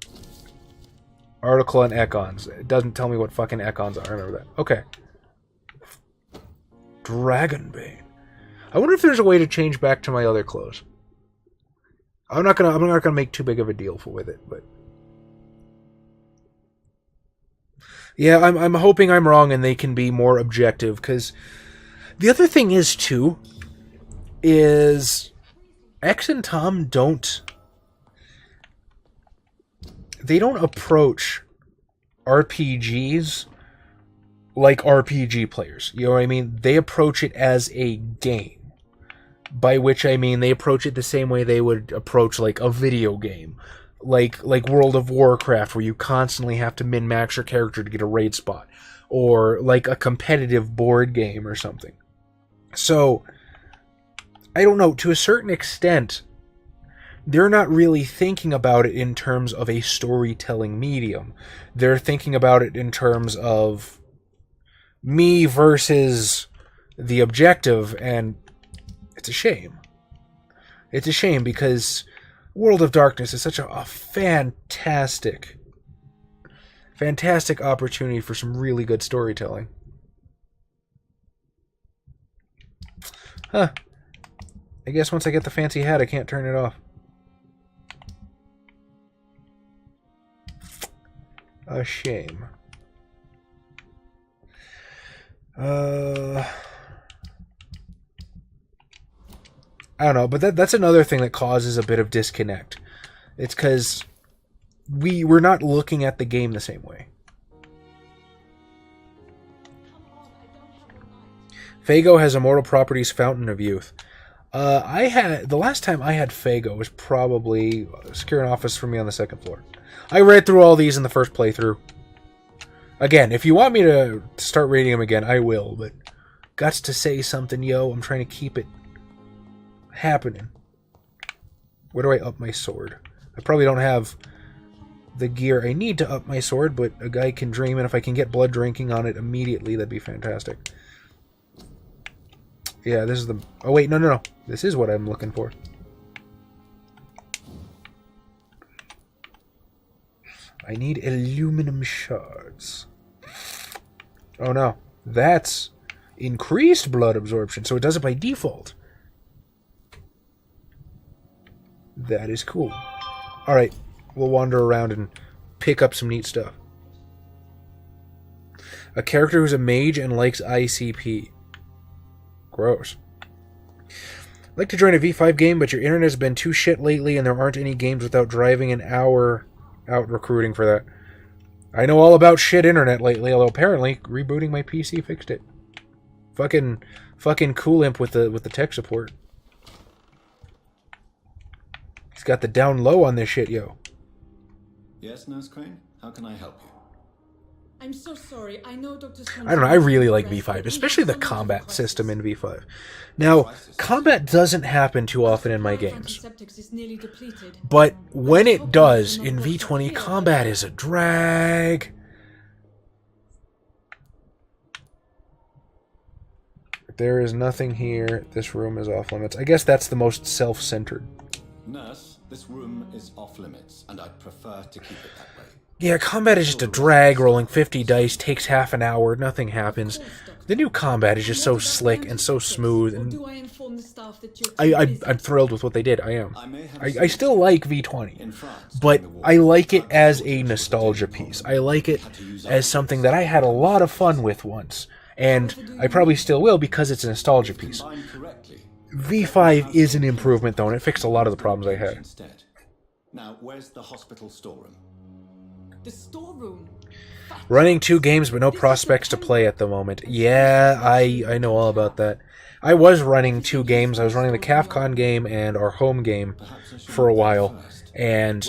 Article on Econs. It doesn't tell me what fucking Econs are. I remember that. Okay. Dragonbane. I wonder if there's a way to change back to my other clothes. I'm not gonna make too big of a deal with it, but yeah, I'm hoping I'm wrong and they can be more objective. Because the other thing is too, is X and Tom don't approach RPGs like RPG players. You know what I mean? They approach it as a game. By which I mean they approach it the same way they would approach like a video game. Like World of Warcraft, where you constantly have to min-max your character to get a raid spot. Or like a competitive board game or something. So, I don't know, to a certain extent, they're not really thinking about it in terms of a storytelling medium. They're thinking about it in terms of me versus the objective, and it's a shame. It's a shame because World of Darkness is such a fantastic opportunity for some really good storytelling. Huh. I guess once I get the fancy hat, I can't turn it off. A shame. I don't know, but that's another thing that causes a bit of disconnect. It's because we're not looking at the game the same way. Fago has Immortal Properties Fountain of Youth. The last time I had Fago was probably Secure an Office for me on the second floor. I read through all these in the first playthrough. Again, if you want me to start reading them again, I will, but guts to say something, yo. I'm trying to keep it happening. Where do I up my sword? I probably don't have the gear I need to up my sword, but a guy can dream, and if I can get blood drinking on it immediately, that'd be fantastic. Yeah, this is the... Oh, wait, no. This is what I'm looking for. I need aluminum shards. Oh, no. That's increased blood absorption, so it does it by default. That is cool. Alright, we'll wander around and pick up some neat stuff. A character who's a mage and likes ICP. Gross. I'd like to join a V5 game, but your internet has been too shit lately and there aren't any games without driving an hour out recruiting for that. I know all about shit internet lately, although apparently rebooting my PC fixed it. Fucking Cool Imp with the tech support. He's got the down low on this shit, yo. Yes, Nurse Crane? How can I help you? I'm so sorry. I know Dr. I don't know, I really like V5, especially the combat system in V5. Now, combat doesn't happen too often in my games. But when it does, in V20, combat is a drag. There is nothing here. This room is off limits. I guess that's the most self-centered. Nurse, this room is off limits, and I'd prefer to keep it that way. Yeah, combat is just a drag. Rolling 50 dice takes half an hour. Nothing happens. The new combat is just so slick and so smooth. And I'm thrilled with what they did. I am. I still like V20. But I like it as a nostalgia piece. I like it as something that I had a lot of fun with once. And I probably still will because it's a nostalgia piece. V5 is an improvement, though, and it fixed a lot of the problems I had. Now, where's the hospital storeroom? The storeroom. Running 2 games but no prospects to play at the moment. Yeah, I know all about that. I was running 2 games. I was running the CAFCON game and our home game for a while. And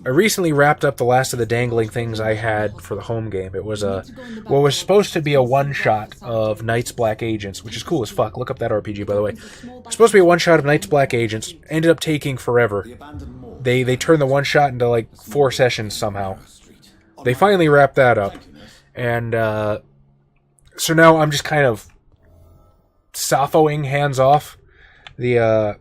I recently wrapped up the last of the dangling things I had for the home game. It was what was supposed to be a one-shot of Knights Black Agents, which is cool as fuck. Look up that RPG, by the way. It's supposed to be a one-shot of Knights Black Agents. Ended up taking forever. They turned the one-shot into like 4 sessions somehow. They finally wrapped that up. And so now I'm just kind of Saphoing hands off the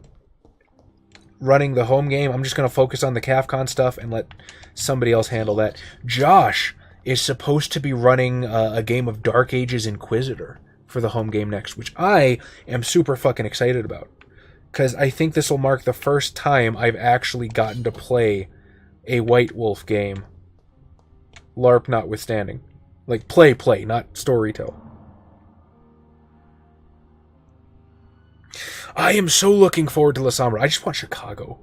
running the home game. I'm just going to focus on the CAFCON stuff and let somebody else handle that. Josh is supposed to be running a game of Dark Ages Inquisitor for the home game next, which I am super fucking excited about. Because I think this will mark the first time I've actually gotten to play a White Wolf game. LARP notwithstanding. Like, play, not storytell. I am so looking forward to La Sombra. I just want Chicago.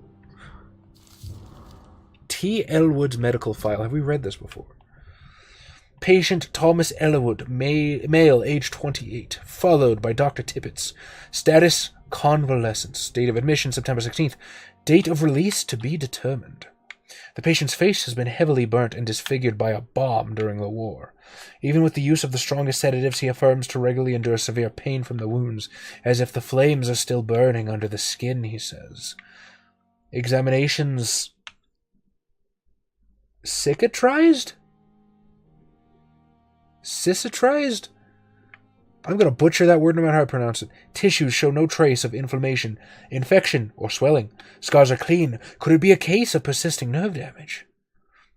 T. Elwood's medical file. Have we read this before? Patient Thomas Elwood, male, age 28, followed by Dr. Tippett's. Status, convalescence. Date of admission, September 16th. Date of release to be determined. The patient's face has been heavily burnt and disfigured by a bomb during the war. Even with the use of the strongest sedatives, he affirms to regularly endure severe pain from the wounds, as if the flames are still burning under the skin, he says. Examinations... cicatrized? Cicatrized? I'm going to butcher that word no matter how I pronounce it. Tissues show no trace of inflammation, infection, or swelling. Scars are clean. Could it be a case of persisting nerve damage?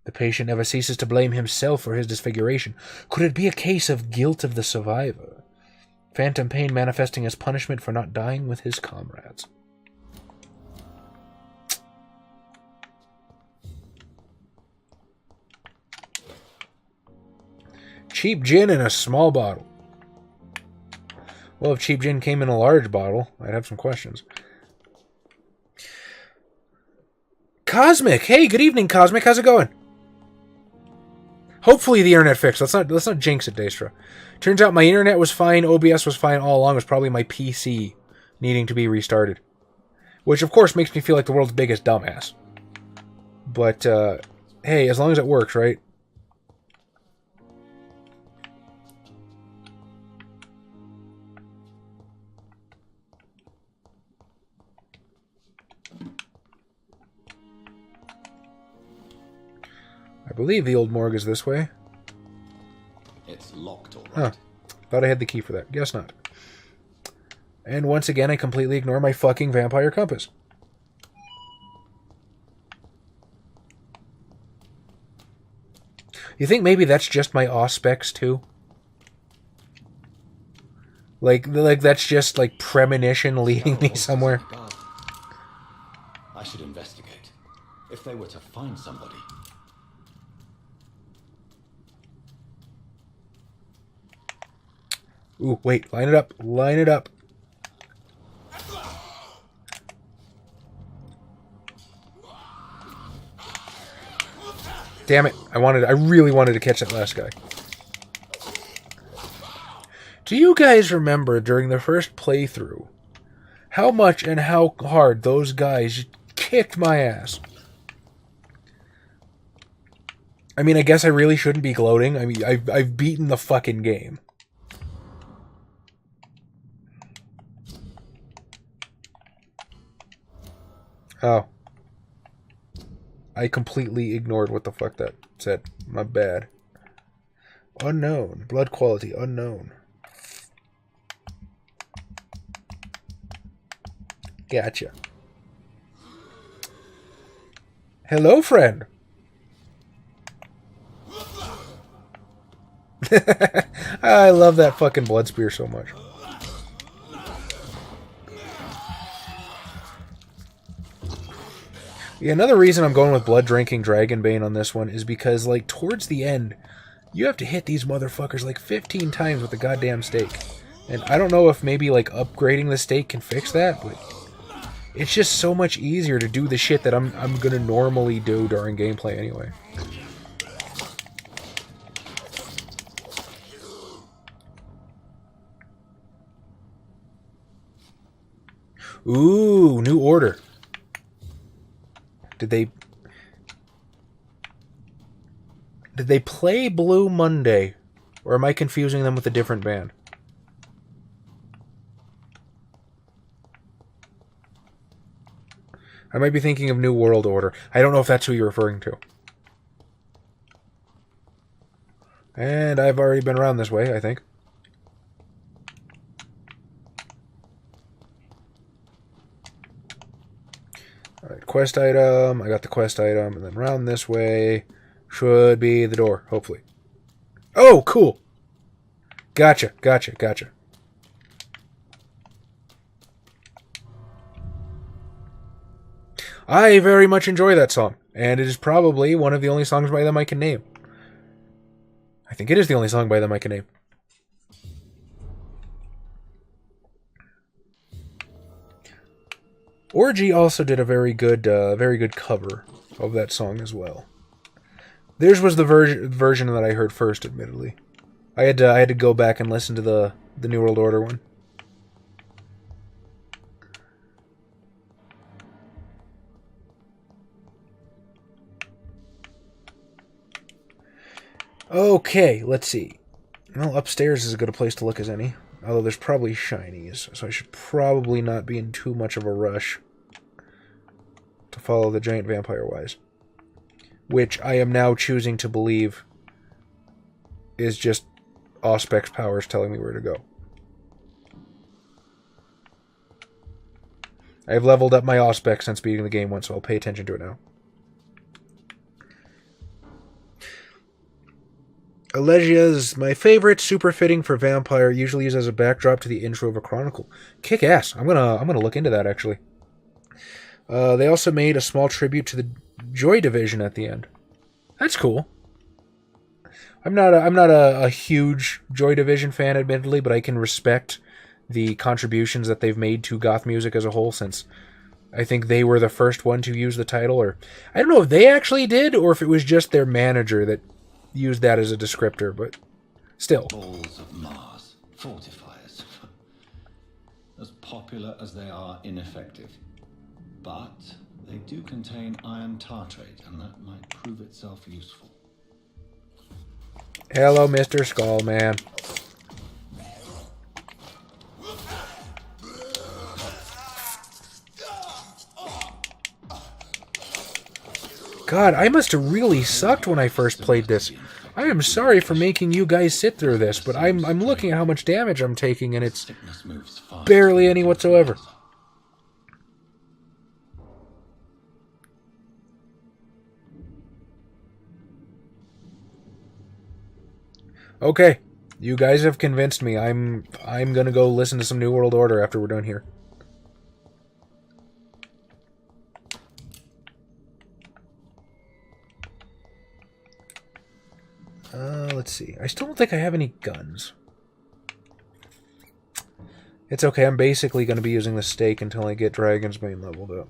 The patient never ceases to blame himself for his disfiguration. Could it be a case of guilt of the survivor? Phantom pain manifesting as punishment for not dying with his comrades. Cheap gin in a small bottle. Well, if cheap gin came in a large bottle, I'd have some questions. Cosmic! Hey, good evening, Cosmic. How's it going? Hopefully the internet fixed. Let's not jinx it, Daestra. Turns out my internet was fine, OBS was fine all along. It was probably my PC needing to be restarted. Which, of course, makes me feel like the world's biggest dumbass. But, hey, as long as it works, right? I believe the old morgue is this way. It's locked, all right. Huh. Thought I had the key for that. Guess not. And once again, I completely ignore my fucking vampire compass. You think maybe that's just my auspex too? Like that's just like premonition leading me somewhere. I should investigate. If they were to find somebody. Ooh, wait, line it up. Line it up. Damn it. I really wanted to catch that last guy. Do you guys remember during the first playthrough how much and how hard those guys kicked my ass? I mean, I guess I really shouldn't be gloating. I mean, I've beaten the fucking game. Oh. I completely ignored what the fuck that said. My bad. Unknown. Blood quality. Unknown. Gotcha. Hello, friend. I love that fucking blood spear so much. Yeah, another reason I'm going with Blood Drinking Dragonbane on this one is because, like, towards the end, you have to hit these motherfuckers like 15 times with the goddamn stake. And I don't know if maybe, like, upgrading the stake can fix that, but it's just so much easier to do the shit that I'm gonna normally do during gameplay anyway. Ooh, New Order. Did they play Blue Monday? Or am I confusing them with a different band? I might be thinking of New World Order. I don't know if that's who you're referring to. And I've already been around this way, I think. Alright, quest item. I got the quest item. And then round this way should be the door, hopefully. Oh, cool. Gotcha, gotcha, gotcha. I very much enjoy that song. And it is probably one of the only songs by them I can name. I think it is the only song by them I can name. Orgy also did a very good cover of that song as well. Theirs was the version that I heard first, admittedly. I had to go back and listen to the New World Order one. Okay, let's see. Well, upstairs is as good a place to look as any. Although there's probably shinies, so I should probably not be in too much of a rush to follow the giant vampire wise. Which I am now choosing to believe is just Auspex powers telling me where to go. I've leveled up my Auspex since beating the game once, so I'll pay attention to it now. Elegia's my favorite, super fitting for vampire, usually used as a backdrop to the intro of a chronicle. Kick ass. I'm gonna look into that actually. They also made a small tribute to the Joy Division at the end. That's cool. I'm not a huge Joy Division fan, admittedly, but I can respect the contributions that they've made to goth music as a whole, since I think they were the first one to use the title, or I don't know if they actually did, or if it was just their manager that used that as a descriptor, but still. Balls of Mars, fortifiers. As popular as they are ineffective. But they do contain iron tartrate, and that might prove itself useful. Hello, Mr. Skullman. God, I must have really sucked when I first played this. I am sorry for making you guys sit through this, but I'm looking at how much damage I'm taking, and it's barely any whatsoever. Okay, you guys have convinced me. I'm gonna go listen to some New World Order after we're done here. Let's see. I still don't think I have any guns. It's okay. I'm basically going to be using the stake until I get Dragon's Bane leveled up.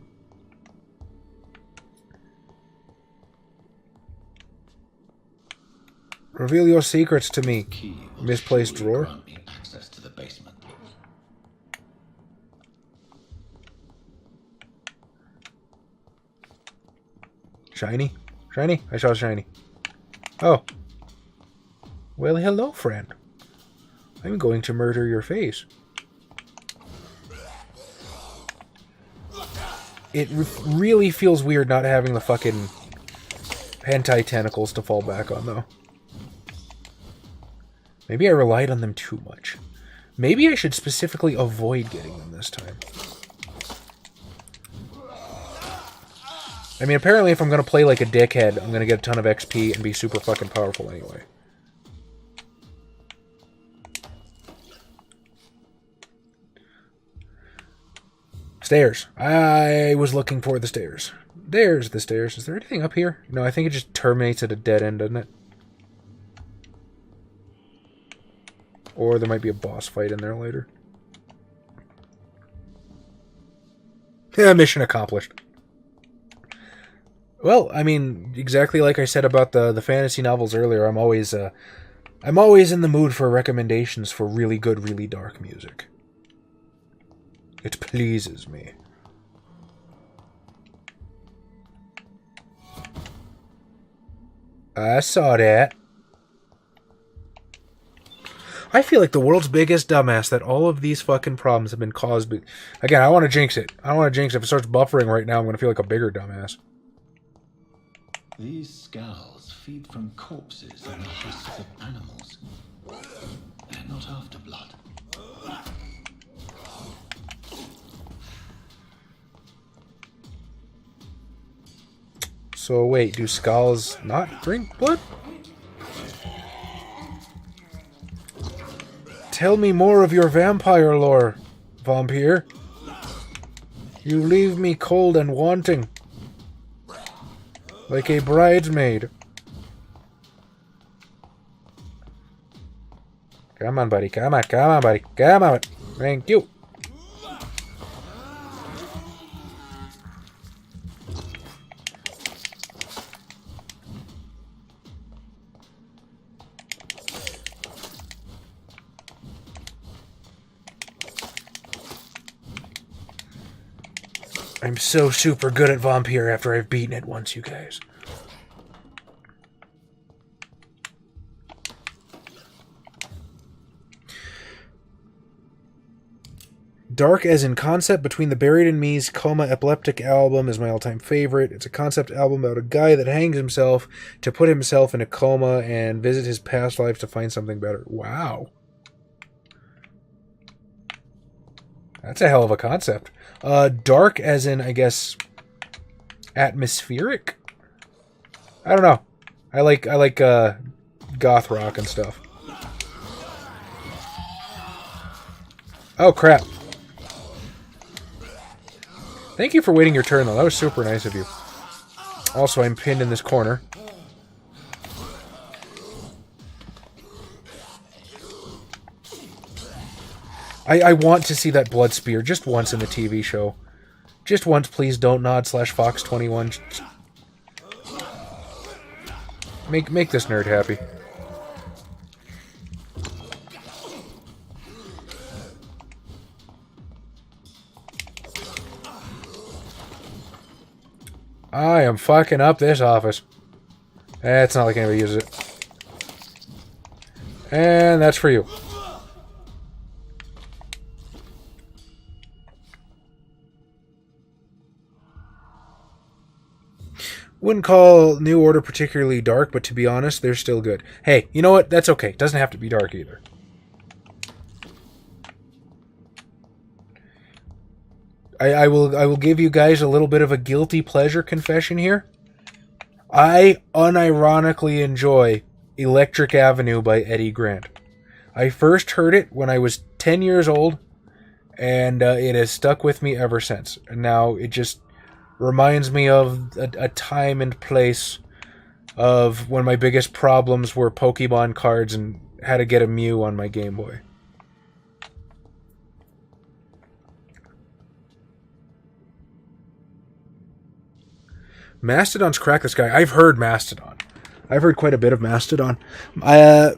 Reveal your secrets to me, misplaced drawer. Access to the basement. Shiny? Shiny? I saw shiny. Oh. Well, hello, friend. I'm going to murder your face. It really feels weird not having the fucking hentai tentacles to fall back on, though. Maybe I relied on them too much. Maybe I should specifically avoid getting them this time. I mean, apparently if I'm going to play like a dickhead, I'm going to get a ton of XP and be super fucking powerful anyway. Stairs. I was looking for the stairs. There's the stairs. Is there anything up here? No, I think it just terminates at a dead end, doesn't it? Or there might be a boss fight in there later. Yeah, mission accomplished. Well, I mean, exactly like I said about the fantasy novels earlier, I'm always in the mood for recommendations for really good, really dark music. It pleases me. I saw that. I feel like the world's biggest dumbass that all of these fucking problems have been caused by... Again, I want to jinx it. I don't want to jinx it. If it starts buffering right now, I'm going to feel like a bigger dumbass. These skulls feed from corpses and the husks of animals. They're not after blood. So wait, do skulls not drink blood? Tell me more of your vampire lore, Vampyr. You leave me cold and wanting. Like a bridesmaid. Come on, buddy. Come on, buddy. Come on. Thank you. I'm so super good at Vampyr after I've beaten it once, you guys. Dark as in concept between the Buried in Me's Coma Epileptic album is my all-time favorite. It's a concept album about a guy that hangs himself to put himself in a coma and visit his past lives to find something better. Wow. That's a hell of a concept. Dark as in, I guess, atmospheric? I don't know. I like goth rock and stuff. Oh, crap. Thank you for waiting your turn, though. That was super nice of you. Also, I'm pinned in this corner. I want to see that blood spear just once in the TV show. Just once, please. Don't nod /Fox21. Make this nerd happy. I am fucking up this office. It's not like anybody uses it. And that's for you. Wouldn't call New Order particularly dark, but to be honest, they're still good. Hey, you know what? That's okay. It doesn't have to be dark either. I will give you guys a little bit of a guilty pleasure confession here. I unironically enjoy Electric Avenue by Eddie Grant. I first heard it when I was 10 years old, and it has stuck with me ever since. And now it just reminds me of a time and place of when my biggest problems were Pokemon cards and how to get a Mew on my Game Boy. Mastodon's Crack the Sky. I've heard Mastodon. I've heard quite a bit of Mastodon. I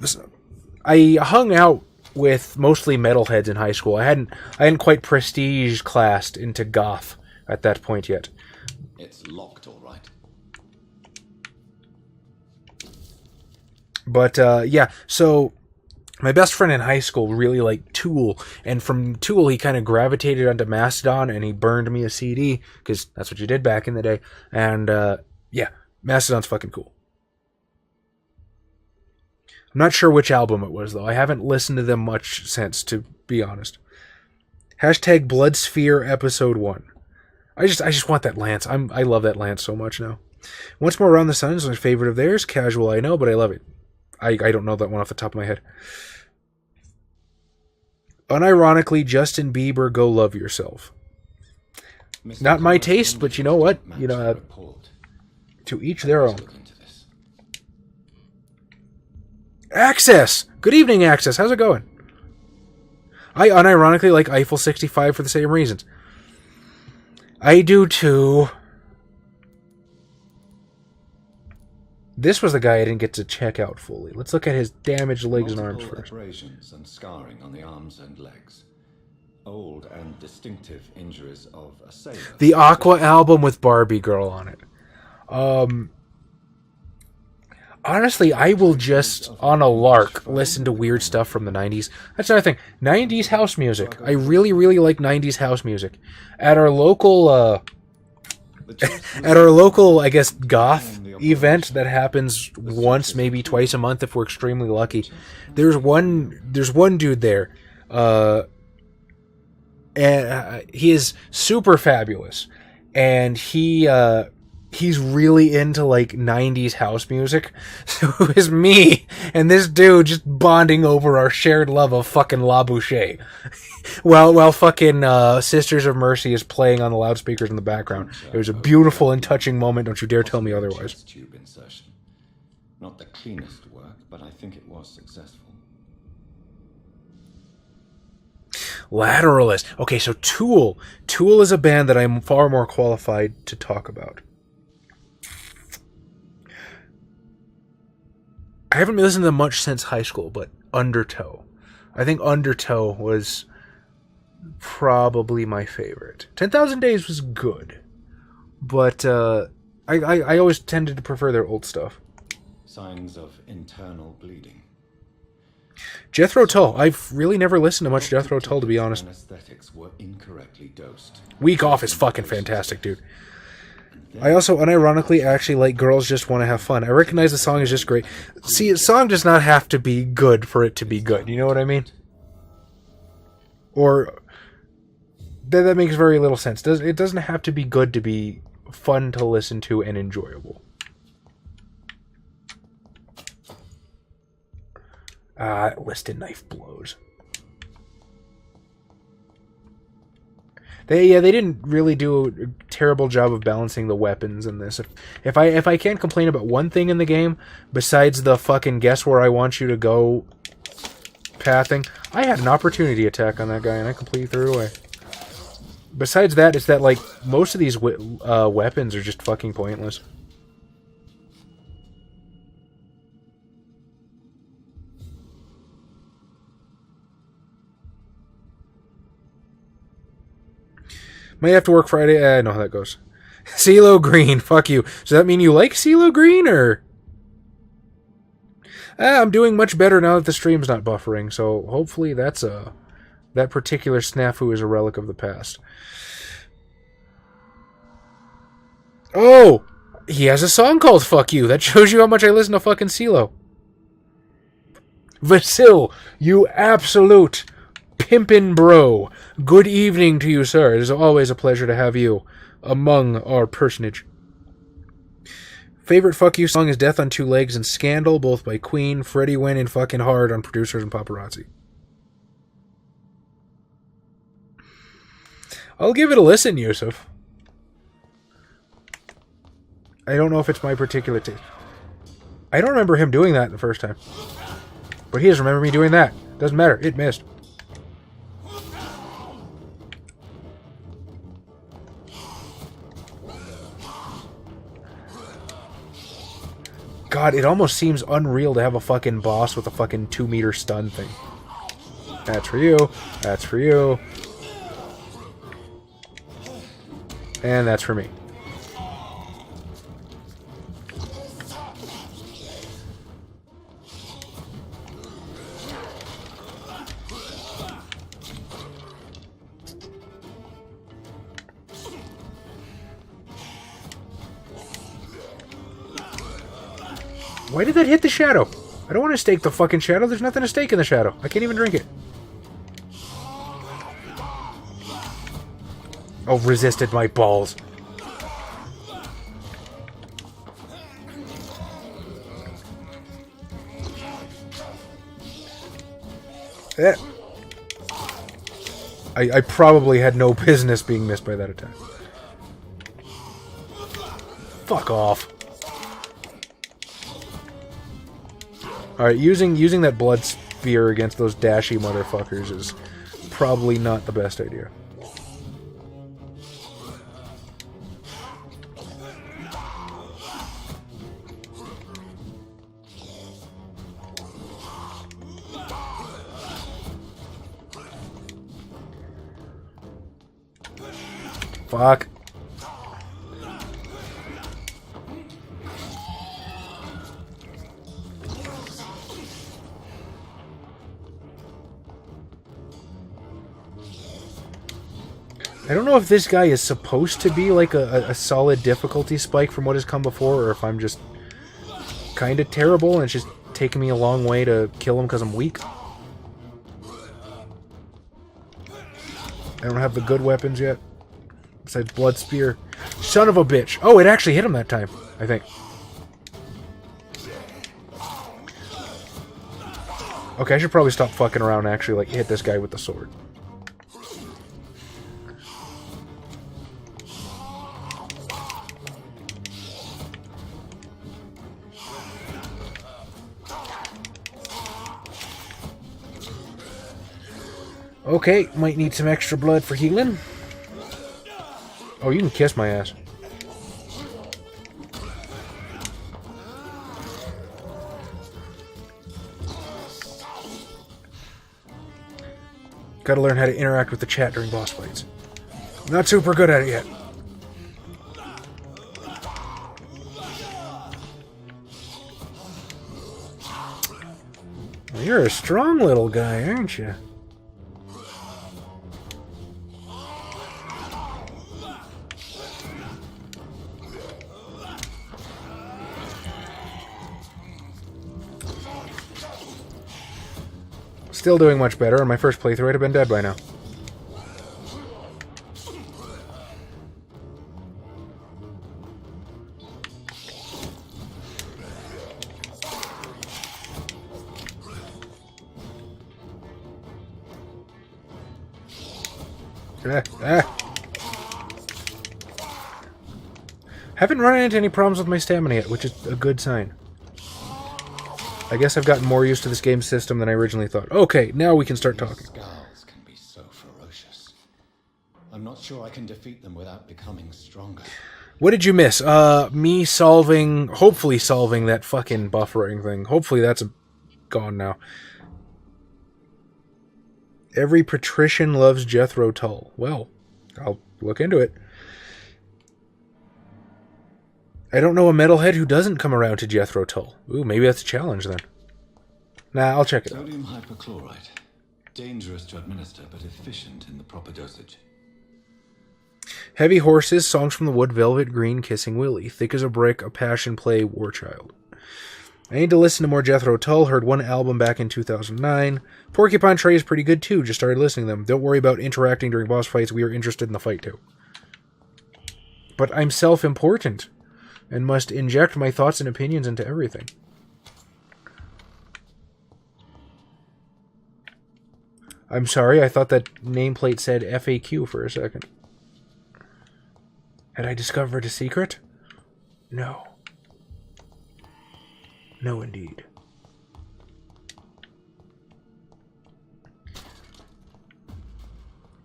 hung out with mostly metalheads in high school. I hadn't quite prestige classed into goth at that point yet. It's locked, all right. But yeah, so my best friend in high school really liked Tool, and from Tool he kind of gravitated onto Mastodon, and he burned me a CD, because that's what you did back in the day. And yeah, Mastodon's fucking cool. I'm not sure which album it was, though. I haven't listened to them much since, to be honest. Hashtag Bloodsphere Episode 1. I just want that Lance. I love that Lance so much now. Once More Around the Sun is my favorite of theirs. Casual, I know, but I love it. I don't know that one off the top of my head. Unironically, Justin Bieber, Go Love Yourself. Not my taste, but you know what? You know, to each their own. Access! Good evening, Access. How's it going? I unironically like Eiffel 65 for the same reasons. I do too. This was the guy I didn't get to check out fully. Let's look at his damaged legs and arms first. Abrasions and scarring on the arms and legs. Old and distinctive injuries of a sailor. The Aqua album with Barbie Girl on it. Honestly, I will just, on a lark, listen to weird stuff from the 90s. That's another thing. 90s house music. I really, really like 90s house music. At our local, I guess, goth event that happens once, maybe twice a month if we're extremely lucky, there's one dude there, and he is super fabulous, and he's really into like 90s house music. So it was me and this dude just bonding over our shared love of fucking La Boucher. while fucking Sisters of Mercy is playing on the loudspeakers in the background. It was a beautiful and touching moment. Don't you dare tell me otherwise. Tube insertion. Not the cleanest work, but I think it was successful. Lateralist. Okay, so Tool. Tool is a band that I'm far more qualified to talk about. I haven't listened to them much since high school, but Undertow. I think Undertow was probably my favorite. 10,000 Days was good, but I always tended to prefer their old stuff. Signs of internal bleeding. Jethro Tull. I've really never listened to much Jethro Tull, to be honest. Anesthetics were incorrectly dosed. Week Off is fucking fantastic, dude. I also unironically actually like Girls Just Want to Have Fun. I recognize the song is just great. See, a song does not have to be good for it to be good. You know what I mean? Or that makes very little sense. It doesn't have to be good to be fun to listen to and enjoyable. Listed Knife blows. They didn't really do a terrible job of balancing the weapons in this. If I can't complain about one thing in the game besides the fucking guess where I want you to go pathing. I had an opportunity attack on that guy, and I completely threw it away. Besides that, it's that, like, most of these weapons are just fucking pointless. Might have to work Friday. I know how that goes. CeeLo Green, fuck you. Does that mean you like CeeLo Green, or? I'm doing much better now that the stream's not buffering, so hopefully that particular snafu is a relic of the past. Oh! He has a song called Fuck You. That shows you how much I listen to fucking CeeLo. Vasil, you absolute pimpin' bro. Good evening to you, sir. It is always a pleasure to have you among our personage. Favorite Fuck You song is Death on Two Legs and Scandal, both by Queen. Freddie went in fucking hard on Producers and Paparazzi. I'll give it a listen, Yusuf. I don't know if it's my particular taste. I don't remember him doing that the first time. But he doesn't remember me doing that. Doesn't matter. It missed. God, it almost seems unreal to have a fucking boss with a fucking 2-meter stun thing. That's for you. That's for you. And that's for me. Why did that hit the shadow? I don't want to stake the fucking shadow. There's nothing to stake in the shadow. I can't even drink it. Oh, resisted my balls. I probably had no business being missed by that attack. Fuck off. Alright, using that blood spear against those dashy motherfuckers is probably not the best idea. Fuck. I don't know if this guy is supposed to be like a solid difficulty spike from what has come before, or if I'm just kind of terrible and it's just taking me a long way to kill him because I'm weak. I don't have the good weapons yet. Besides Blood Spear. Son of a bitch. Oh, it actually hit him that time, I think. Okay, I should probably stop fucking around and actually like hit this guy with the sword. Okay, might need some extra blood for healing. Oh, you can kiss my ass. Gotta learn how to interact with the chat during boss fights. Not super good at it yet. Well, you're a strong little guy, aren't you? Still doing much better. In my first playthrough, I'd have been dead by now. Haven't run into any problems with my stamina yet, which is a good sign. I guess I've gotten more used to this game system than I originally thought. Okay, now we can start talking. Skulls can be so ferocious. I'm not sure I can defeat them without becoming stronger. What did you miss? Me solving, hopefully solving that fucking buffering thing. Hopefully that's gone now. Every patrician loves Jethro Tull. Well, I'll look into it. I don't know a metalhead who doesn't come around to Jethro Tull. Ooh, maybe that's a challenge then. Nah, I'll check it out. Sodium hypochlorite. Dangerous to administer, but efficient in the proper dosage. Heavy Horses, Songs from the Wood, Velvet Green, Kissing Willie. Thick as a Brick, A Passion Play, War Child. I need to listen to more Jethro Tull. Heard one album back in 2009. Porcupine Tree is pretty good too. Just started listening to them. Don't worry about interacting during boss fights. We are interested in the fight too. But I'm self-important and must inject my thoughts and opinions into everything. I'm sorry, I thought that nameplate said FAQ for a second. Had I discovered a secret? No. No, indeed.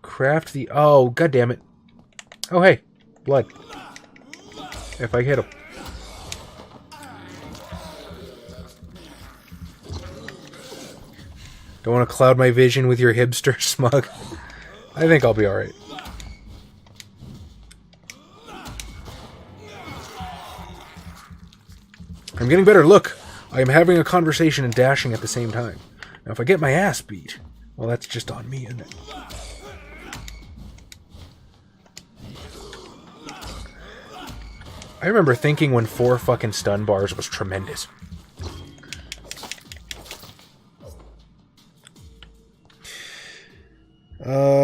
Craft the... Oh, goddammit. Oh, hey. Blood. If I hit him. Don't want to cloud my vision with your hipster smug. I think I'll be alright. I'm getting better. Look, I am having a conversation and dashing at the same time. Now, if I get my ass beat, well, that's just on me, isn't it? I remember thinking when 4 fucking stun bars was tremendous.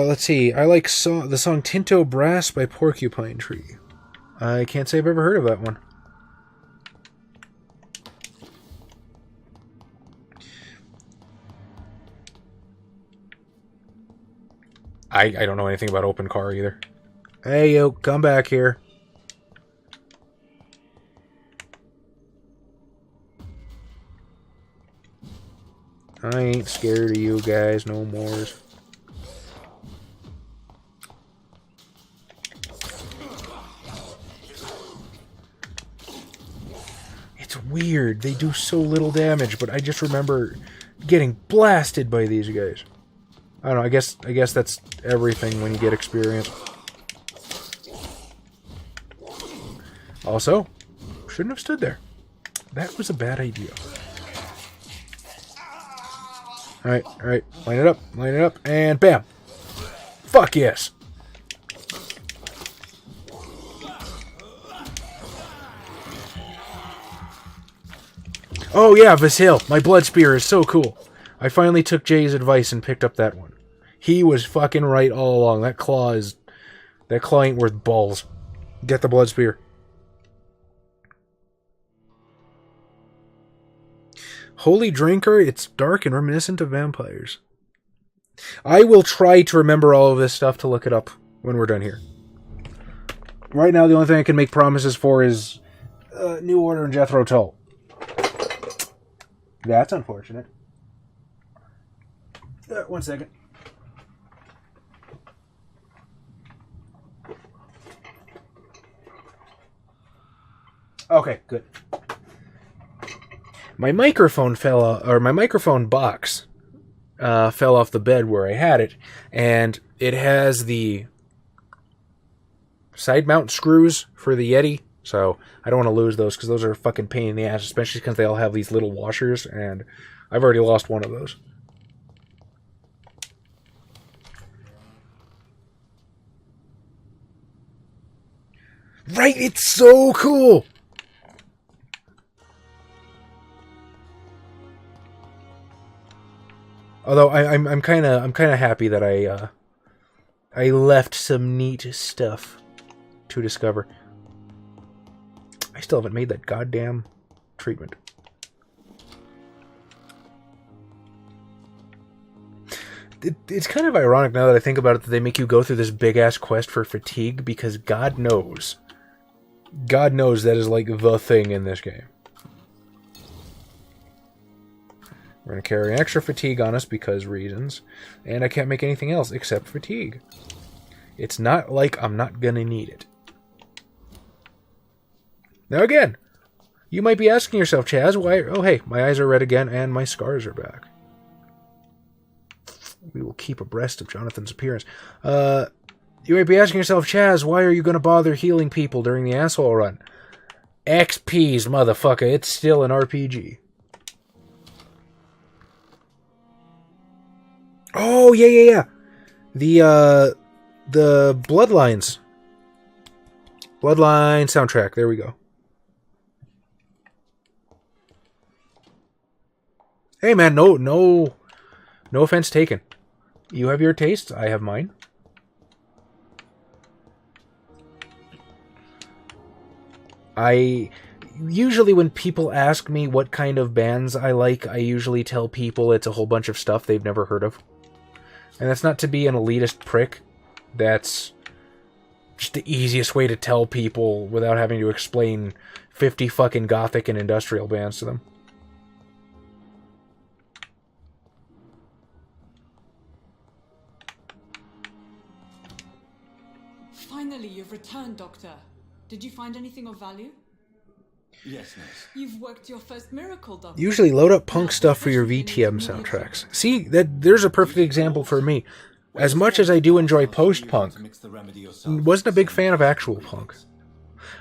Let's see. I like the song Tinto Brass by Porcupine Tree. I can't say I've ever heard of that one. I don't know anything about open car either. Hey, yo, come back here. I ain't scared of you guys no more. It's weird. They do so little damage, but I just remember getting blasted by these guys. I don't know, I guess that's everything when you get experience. Also, shouldn't have stood there. That was a bad idea. Alright, line it up, and bam! Fuck yes! Oh yeah, Vasil, my blood spear is so cool. I finally took Jay's advice and picked up that one. He was fucking right all along. That claw ain't worth balls. Get the blood spear. Holy Drinker, it's dark and reminiscent of vampires. I will try to remember all of this stuff to look it up when we're done here. Right now, the only thing I can make promises for is New Order and Jethro Tull. That's unfortunate. One second. Okay, good. My microphone my microphone box fell off the bed where I had it, and it has the side mount screws for the Yeti, so I don't want to lose those because those are a fucking pain in the ass, especially because they all have these little washers, and I've already lost one of those. Right, it's so cool. Although I'm kind of happy that I left some neat stuff to discover. I still haven't made that goddamn treatment. It's kind of ironic now that I think about it that they make you go through this big ass quest for fatigue, because God knows that is like the thing in this game. We're going to carry extra fatigue on us because reasons. And I can't make anything else except fatigue. It's not like I'm not going to need it. Now again, you might be asking yourself, Chaz, why... Oh, hey, my eyes are red again and my scars are back. We will keep abreast of Jonathan's appearance. You might be asking yourself, Chaz, why are you going to bother healing people during the asshole run? XP's, motherfucker. It's still an RPG. Oh, yeah. The Bloodlines. Bloodline soundtrack. There we go. Hey, man, no offense taken. You have your tastes, I have mine. Usually when people ask me what kind of bands I like, I usually tell people it's a whole bunch of stuff they've never heard of. And that's not to be an elitist prick. That's just the easiest way to tell people without having to explain 50 fucking gothic and industrial bands to them. Finally, you've returned, Doctor. Did you find anything of value? Yes, nurse. You've worked your first miracle, Doctor. Usually load up punk stuff for your VTM soundtracks. See, there's a perfect example for me. As much as I do enjoy post-punk, wasn't a big fan of actual punk.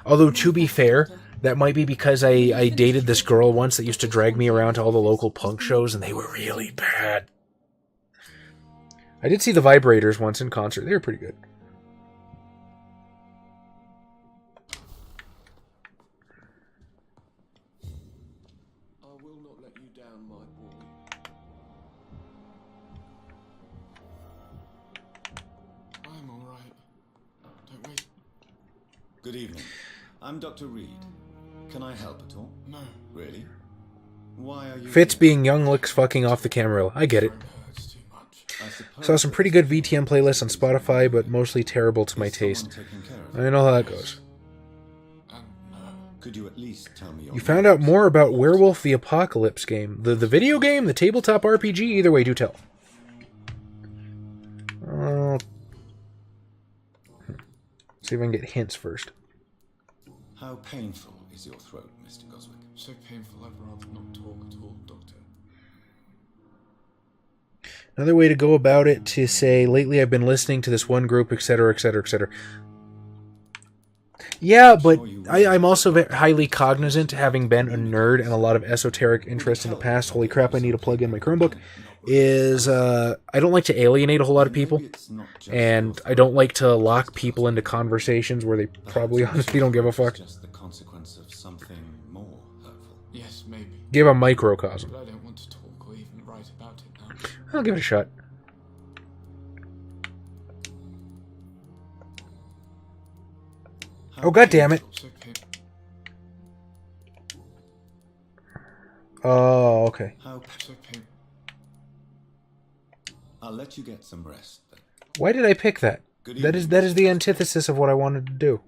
Although, to be fair, that might be because I dated this girl once that used to drag me around to all the local punk shows, and they were really bad. I did see the Vibrators once in concert. They were pretty good. Good evening. I'm Dr. Reed. Can I help at all? No. Really? Why are you Fitz here? being young looks fucking off the camera. I get it. Saw some pretty good VTM playlists on Spotify, but mostly terrible to my taste. I know how that goes. Could you at least tell me your You found out more about Werewolf the Apocalypse game. The video game? The tabletop RPG? Either way, do tell. See if I can get hints first. How painful is your throat, Mr. Goswick? So painful I'd rather not talk at all, Doctor. Another way to go about it to say, lately I've been listening to this one group, etc., etc., etc. Yeah, but I'm also very highly cognizant, having been a nerd and a lot of esoteric interest in the past. Holy crap, I need to plug in my Chromebook. I don't like to alienate a whole lot of people, and I don't like to lock people into conversations where they probably honestly don't give a fuck. Just the consequence of something more hurtful. Yes, maybe. Give a microcosm. But I don't want to talk or even write about it now. I'll give it a shot. Oh, god damn it. So painful. Oh, okay. So painful. I'll let you get some rest then. Why did I pick that? That is the antithesis of what I wanted to do.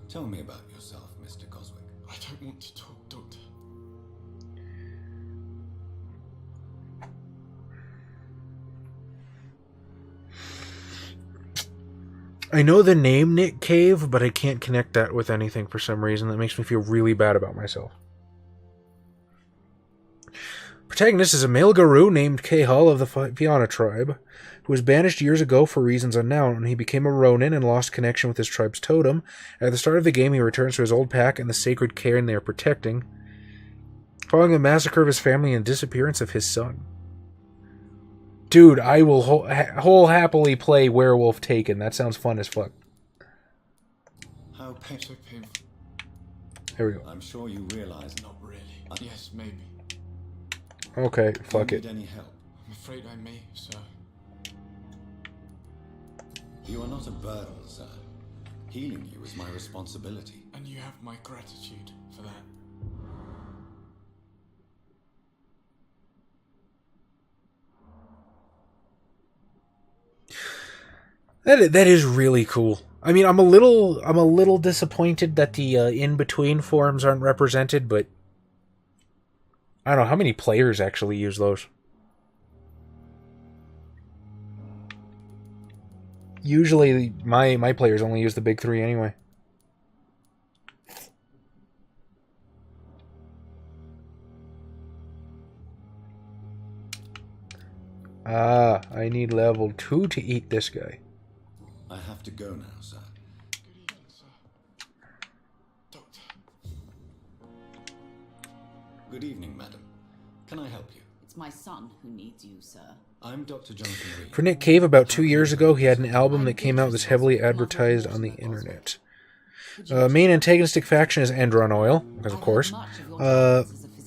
Tell me about yourself, Mr. Goswick. I don't want to talk, Doctor. I know the name Nick Cave, but I can't connect that with anything for some reason. That makes me feel really bad about myself. Protagonist is a male guru named Cahal of the Fianna tribe, who was banished years ago for reasons unknown. He became a Ronin and lost connection with his tribe's totem. At the start of the game, he returns to his old pack and the sacred cairn they are protecting, following the massacre of his family and disappearance of his son. Dude, I will whole happily play Werewolf Taken. That sounds fun as fuck. How painful. There we go. I'm sure you realize. Not really. Yes, maybe. Okay, fuck Do you it. need any help? I'm afraid I may, sir. You are not a burden, sir. Healing you is my responsibility. And you have my gratitude for that. That is really cool. I mean, I'm a little disappointed that the in-between forms aren't represented, but I don't know how many players actually use those. Usually, my players only use the big three anyway. Ah, I need level 2 to eat this guy. I have to go now, sir. Good evening, sir. Doctor. Good evening, madam. Can I help you? It's my son who needs you, sir. I'm Dr. Jonathan Reed. For Nick Cave, about 2 years ago, he had an album that came out that's heavily advertised on the internet. Main antagonistic faction is Andron Oil, because of course.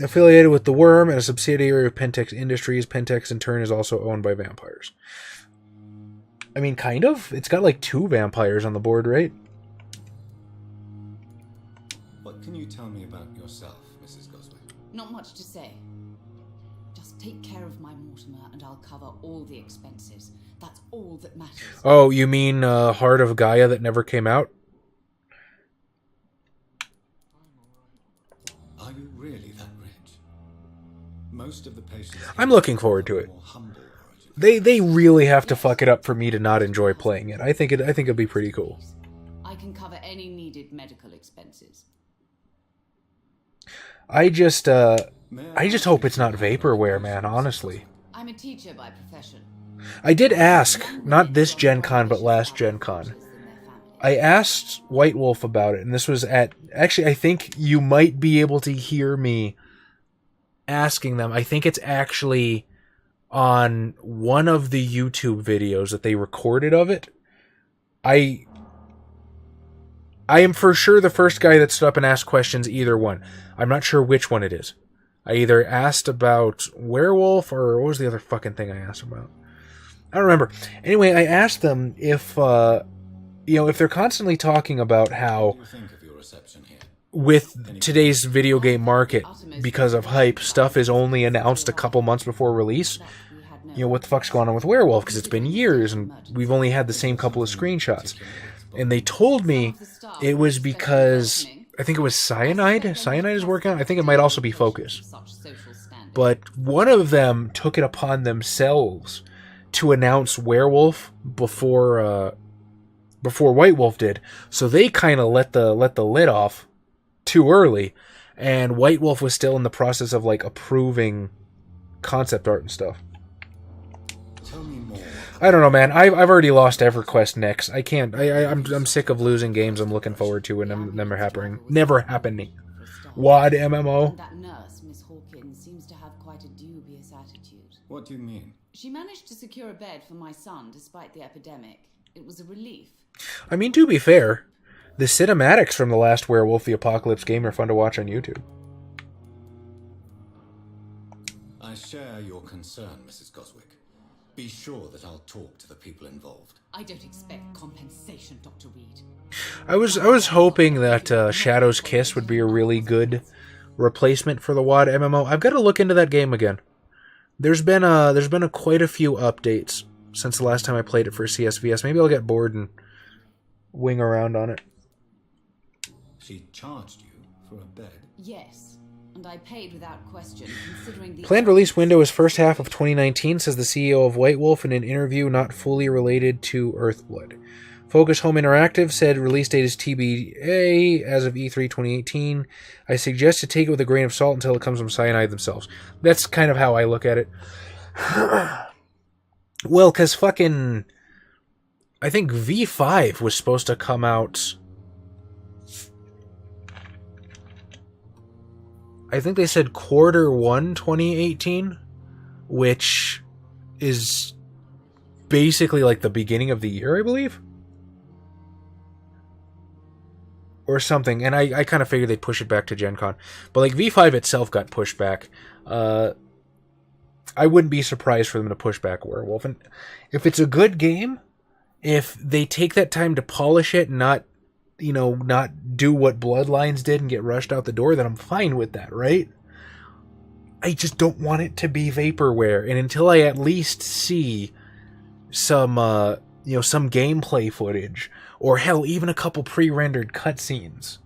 Affiliated with The Worm and a subsidiary of Pentex Industries. Pentex, in turn, is also owned by vampires. I mean, kind of. It's got like 2 vampires on the board, right? What can you tell me about yourself, Mrs. Goswick? Not much to say. Just take care of my Mortimer and I'll cover all the expenses. That's all that matters. Oh, you mean Heart of Gaia that never came out? Are you really that rich? Most of the patients... I'm looking forward to it. They really have to fuck it up for me to not enjoy playing it. I think it'll be pretty cool. I can cover any needed medical expenses. I just hope it's not vaporware, man, honestly. I'm a teacher by profession. I did ask, not this Gen Con, but last Gen Con. I asked White Wolf about it, and this was at... Actually, I think you might be able to hear me asking them. I think it's actually on one of the YouTube videos that they recorded of it. I am for sure the first guy that stood up and asked questions, either one. I'm not sure which one it is. I either asked about werewolf, or what was the other fucking thing I asked about? I don't remember. Anyway, I asked them if, if they're constantly talking about how, with today's video game market, because of hype, stuff is only announced a couple months before release. What the fuck's going on with werewolf? Because it's been years, and we've only had the same couple of screenshots. And they told me it was because, I think it was Cyanide. Cyanide is working on it. I think it might also be Focus. But one of them took it upon themselves to announce werewolf before White Wolf did. So they kind of let the lid off too early, and White Wolf was still in the process of like approving concept art and stuff. Tell me more. I don't know, man. I've already lost EverQuest next. I can't. I'm sick of losing games I'm looking forward to and them never happening. WAD MMO. That nurse, Miss Hawkins, seems to have quite a dubious attitude. What do you mean? She managed to secure a bed for my son despite the epidemic. It was a relief. I mean, to be fair, the cinematics from the last Werewolf the Apocalypse game are fun to watch on YouTube. I share your concern, Mrs. Goswick. Be sure that I'll talk to the people involved. I don't expect compensation, Dr. Reed. I was hoping that Shadow's Kiss would be a really good replacement for the WAD MMO. I've got to look into that game again. There's been quite a few updates since the last time I played it for CSVS. Maybe I'll get bored and wing around on it. She charged you for a bed? Yes, and I paid without question, considering the... Planned release window is first half of 2019, says the CEO of White Wolf in an interview not fully related to Earthblood. Focus Home Interactive said release date is TBA as of E3 2018. I suggest to take it with a grain of salt until it comes from Cyanide themselves. That's kind of how I look at it. Well, because fucking... I think V5 was supposed to come out... I think they said Q1 2018, which is basically like the beginning of the year, I believe. Or something, and I kind of figured they'd push it back to Gen Con. But like V5 itself got pushed back. I wouldn't be surprised for them to push back Werewolf. And if it's a good game, if they take that time to polish it and not do what Bloodlines did and get rushed out the door, then I'm fine with that, right? I just don't want it to be vaporware. And until I at least see some gameplay footage, or hell, even a couple pre-rendered cutscenes,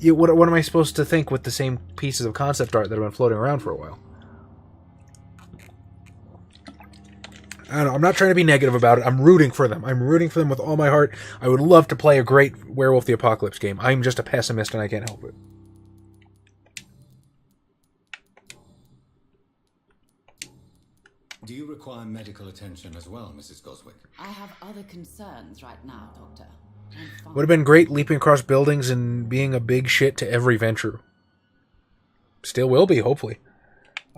what am I supposed to think with the same pieces of concept art that have been floating around for a while? I don't know. I'm not trying to be negative about it. I'm rooting for them. I'm rooting for them with all my heart. I would love to play a great Werewolf the Apocalypse game. I'm just a pessimist and I can't help it. Do you require medical attention as well, Mrs. Goswick? I have other concerns right now, Doctor. Would have been great leaping across buildings and being a big shit to every venture. Still will be, hopefully.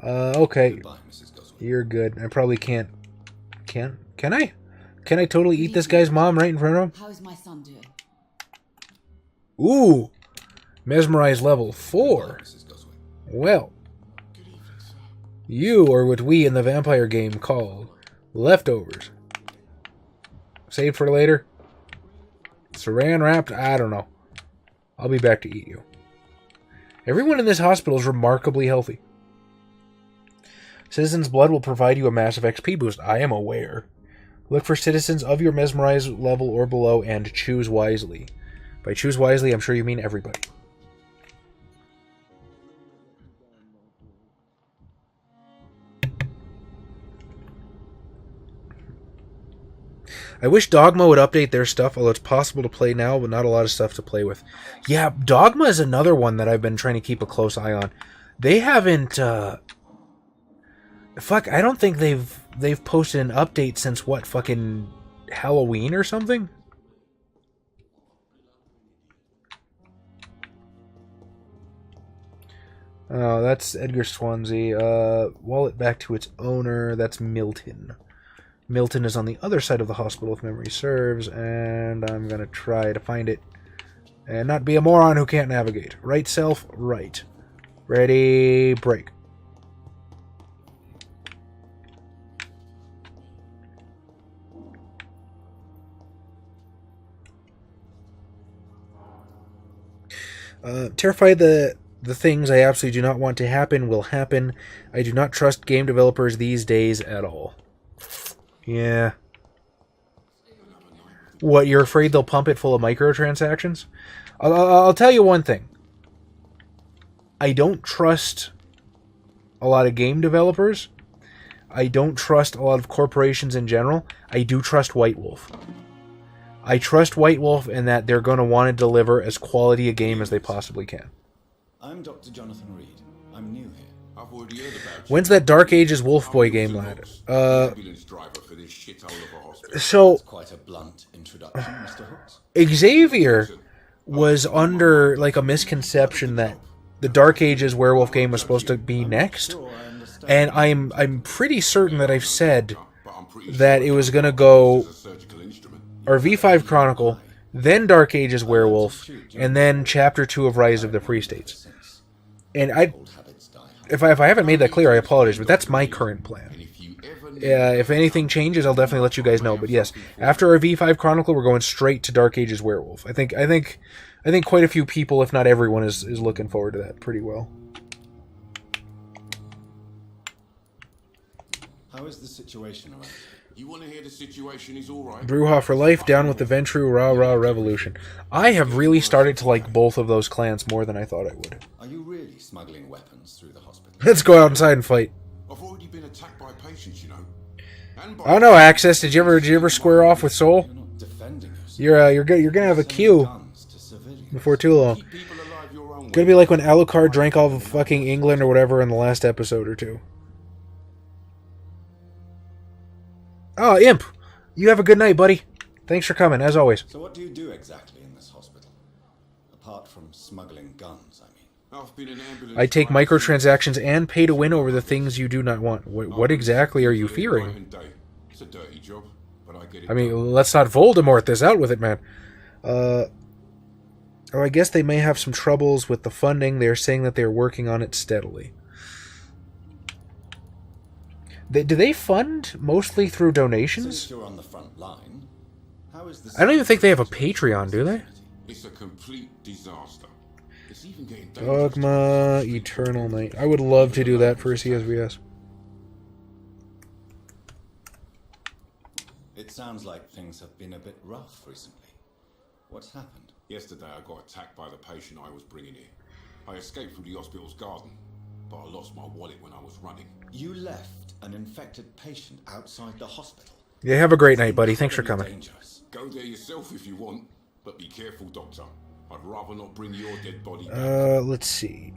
Okay. Goodbye, Mrs. Goswick. You're good. I probably can't. Can I? Can I totally eat this guy's mom right in front of him? How's my son doing? Ooh. Mesmerize level 4. Goodbye, Mrs. Goswick. Well. You are what we in the vampire game call leftovers. Saved for later? Saran wrapped? I don't know. I'll be back to eat you. Everyone in this hospital is remarkably healthy. Citizen's blood will provide you a massive XP boost. I am aware. Look for citizens of your mesmerize level or below and choose wisely. By choose wisely, I'm sure you mean everybody. I wish Dogma would update their stuff, although it's possible to play now, but not a lot of stuff to play with. Yeah, Dogma is another one that I've been trying to keep a close eye on. They haven't, fuck, I don't think they've posted an update since, what, fucking Halloween or something? Oh, that's Edgar Swansea. Wallet back to its owner. That's Milton. Milton is on the other side of the hospital, if memory serves, and I'm going to try to find it and not be a moron who can't navigate. Right self, right. Ready, break. Terrified the things I absolutely do not want to happen will happen. I do not trust game developers these days at all. Yeah. What, you're afraid they'll pump it full of microtransactions? I'll tell you one thing. I don't trust a lot of game developers. I don't trust a lot of corporations in general. I do trust White Wolf. I trust White Wolf in that they're going to want to deliver as quality a game as they possibly can. I'm Dr. Jonathan Reed. I'm new here. I've already heard about When's that Dark Ages Wolf Boy game, lad? ambulance driver for this shithole of a hospital. So, That's quite a blunt introduction, Mr. Hooks. Xavier was under, like, a misconception that the Dark Ages werewolf game was supposed to be next. Sure, I understand. And I'm pretty certain that I've said that it was going to go our V5 Chronicle, then Dark Ages Werewolf, and then Chapter 2 of Rise of the Priestates. And if I haven't made that clear, I apologize, but that's my current plan. If anything changes, I'll definitely let you guys know. But yes, after our V5 Chronicle, we're going straight to Dark Ages Werewolf. I think quite a few people, if not everyone, is looking forward to that pretty well. How is the situation around? You want to hear the situation is all right? Brujah for life, down with the Ventru, rah rah revolution. I have really started to like both of those clans more than I thought I would. Are you really smuggling weapons through the hospital? Let's go out inside and fight. I've already been attacked by patients, you know. And by Oh no, Access, did you ever square off with Soul? You're not defending yourself. You're gonna have a queue Guns to civilians. before too long. keep people alive your own Gonna be like when Alucard drank all of fucking England or whatever in the last episode or two. Oh, Imp! You have a good night, buddy. Thanks for coming, as always. So what do you do exactly in this hospital? Apart from smuggling guns, I mean. I've been an ambulance I take driver microtransactions and pay to win over the things you do not want. What exactly are you night fearing? and day. It's a dirty job, but I get it. I mean, let's not Voldemort this out with it, man. Oh, I guess they may have some troubles with the funding. They're saying that they're working on it steadily. Do they fund mostly through donations? Since you're on the front line, how is the I don't even think they have a Patreon, do they? It's a complete disaster. It's even getting Dogma, Eternal Night. I would love to do that for a CSVS. It sounds like things have been a bit rough recently. What's happened? Yesterday I got attacked by the patient I was bringing here. I escaped through the hospital's garden, but I lost my wallet when I was running. You left an infected patient outside the hospital? Yeah, have a great night, buddy. Thanks for coming. Dangerous. Go there yourself if you want, but be careful, Doctor. I'd rather not bring your dead body back. Let's see.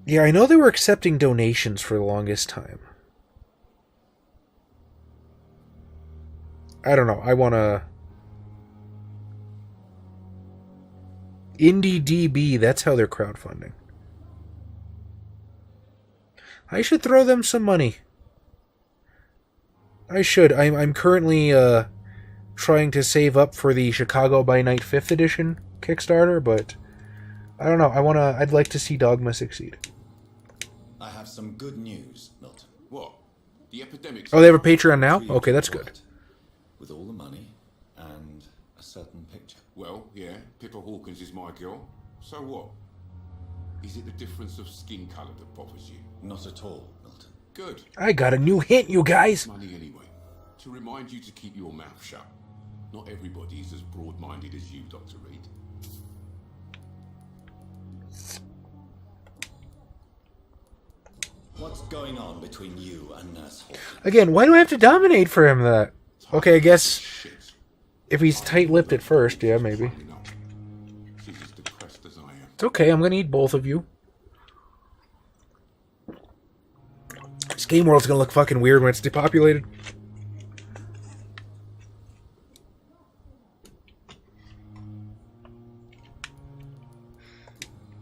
Yeah, I know they were accepting donations for the longest time. I don't know. I want to... IndieDB, that's how they're crowdfunding. I should throw them some money. I should. I'm currently trying to save up for the Chicago by Night 5th edition Kickstarter, but I don't know. I'd like to see Dogma succeed. I have some good news, Milton. What? The epidemic. Oh, they have a Patreon now? Okay, that's good. With all the money and a certain picture. Well, yeah, Pippa Hawkins is my girl. So what? Is it the difference of skin colour that bothers you? Not at all, Milton. Good. I got a new hint, you guys. Money anyway. To remind you to keep your mouth shut. Not everybody is as broad-minded as you, Dr. Reed. What's going on between you and Nurse Hoffman? Again, why do I have to dominate for him that? Okay, I guess if he's tight-lipped at first, yeah, maybe. It's okay, I'm gonna eat both of you. This game world's gonna look fucking weird when it's depopulated.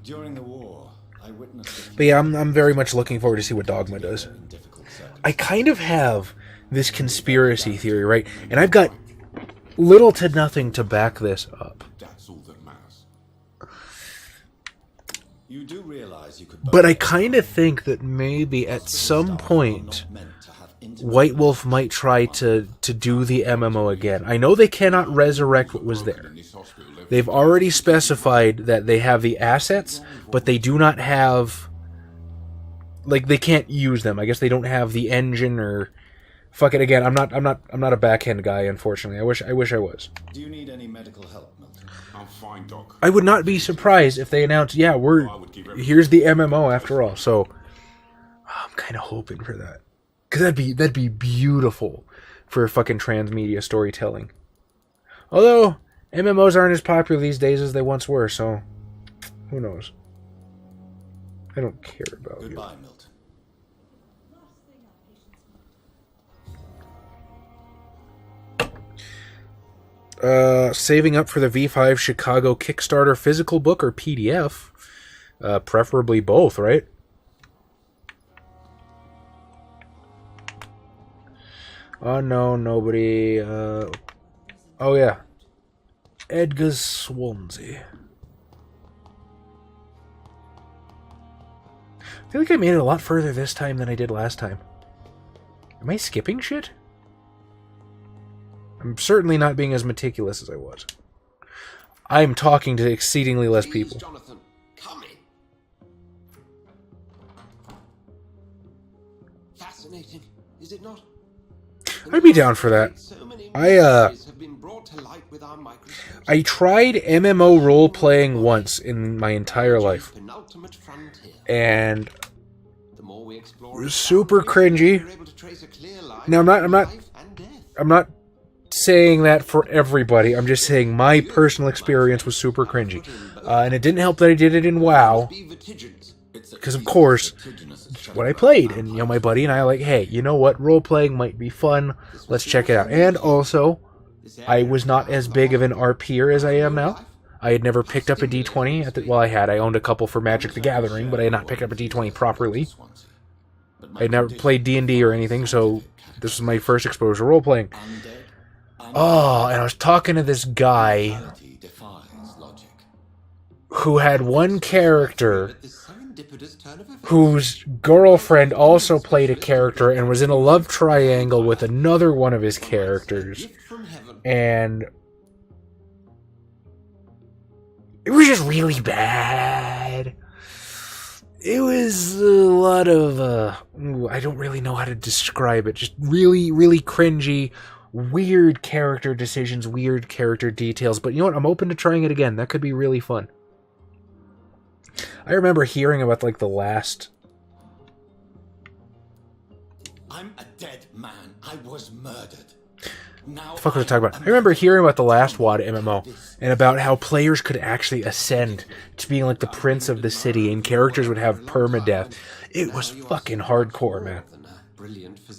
During the war, I witnessed... But yeah, I'm very much looking forward to see what Dogma does. I kind of have this conspiracy theory, right? And I've got little to nothing to back this up. That's all that matters. You do realize you could... But I kind of think that maybe at some point White Wolf might try to do the MMO again. I know they cannot resurrect what was there. They've already specified that they have the assets, but they do not have... Like, they can't use them. I guess they don't have the engine or... Fuck it again. I'm not a backhand guy, unfortunately. I wish I was. Do you need any medical help, Milton? I'm fine, Doc. I would not be surprised if they announced, yeah, here's the MMO after all. So I'm kind of hoping for that. Cuz that'd be beautiful for fucking transmedia storytelling. Although MMOs aren't as popular these days as they once were, so who knows? I don't care about you. Goodbye, Milton. Saving up for the V5 Chicago Kickstarter physical book or PDF. Preferably both, right? Oh no, nobody. Oh yeah. Edgar Swansea. I feel like I made it a lot further this time than I did last time. Am I skipping shit? I'm certainly not being as meticulous as I was. I'm talking to exceedingly less people. Jonathan, come in. Fascinating, is it not? I'd be down for that. I tried MMO role-playing once in my entire life. And it was super cringy. Now I'm not saying that for everybody. I'm just saying my personal experience was super cringy. And it didn't help that I did it in WoW. Because of course, what I played. And my buddy and I are like, hey, you know what? Role-playing might be fun. Let's check it out. And also, I was not as big of an RPer as I am now. I had never picked up a D20. Well, I had. I owned a couple for Magic the Gathering, but I had not picked up a D20 properly. I had never played D&D or anything, so this was my first exposure to role-playing. Oh, and I was talking to this guy who had one character whose girlfriend also played a character and was in a love triangle with another one of his characters. And it was just really bad. It was a lot of, I don't really know how to describe it. Just really, really cringy. weird character decisions, weird character details. But you know what? I'm open to trying it again. That could be really fun. I remember hearing about like the last... I'm a dead man. I was murdered. Now What the fuck was I talking about? I remember hearing about the last WoD MMO and about how players could actually ascend to being like the prince of the city and characters would have permadeath. It was fucking hardcore, man.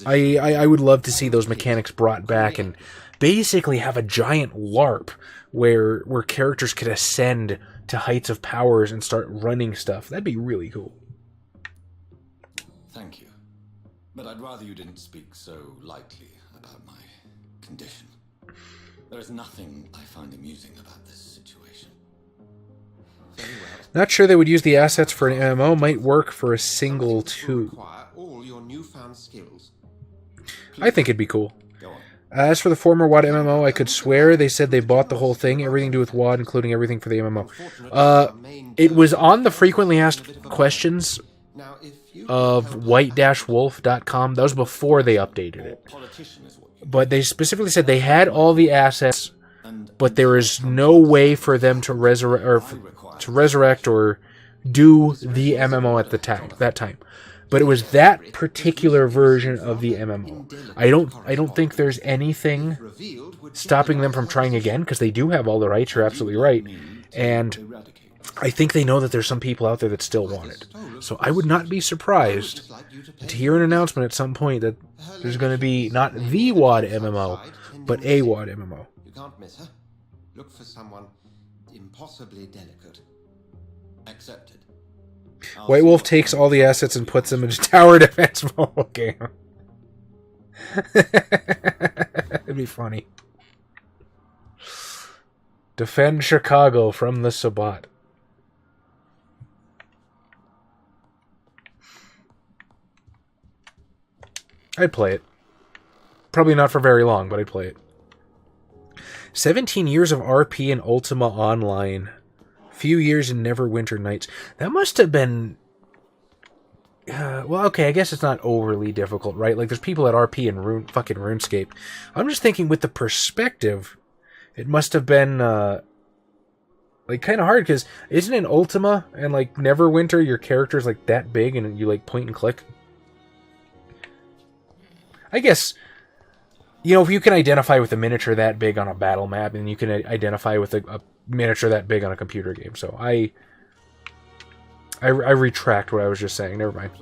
I would love to see those mechanics brought back and basically have a giant LARP where characters could ascend to heights of powers and start running stuff. That'd be really cool. Thank you. But I'd rather you didn't speak so lightly about my condition. There is nothing I find amusing about this situation. Very well. Not sure they would use the assets for an MMO. Might work for a single too. All your newfound skills. I think it'd be cool. As for the former WoD MMO, I could swear they said they bought the whole thing, everything to do with WoD, including everything for the MMO. It was on the frequently asked questions of white-wolf.com. That was before they updated it. But they specifically said they had all the assets, but there is no way for them to resurrect or do the MMO at that time. But it was that particular version of the MMO. I don't think there's anything stopping them from trying again, because they do have all the rights. You're absolutely right. And I think they know that there's some people out there that still want it. So I would not be surprised to hear an announcement at some point that there's going to be not the WoD MMO, but a WoD MMO. You can't miss her. Look for someone impossibly delicate. Accepted. White Wolf takes all the assets and puts them into tower defense mobile game. It'd be funny. Defend Chicago from the Sabbat. I'd play it. Probably not for very long, but I'd play it. 17 years of RP and Ultima Online. Few years in Neverwinter Nights. That must have been... well, okay, I guess it's not overly difficult, right? Like, there's people at RP and fucking RuneScape. I'm just thinking with the perspective, it must have been, like, kind of hard, because isn't in Ultima and, like, Neverwinter, your character's, like, that big, and you, like, point and click? I guess... You know, if you can identify with a miniature that big on a battle map, and you can identify with a miniature that big on a computer game. So I retract what I was just saying. Never mind.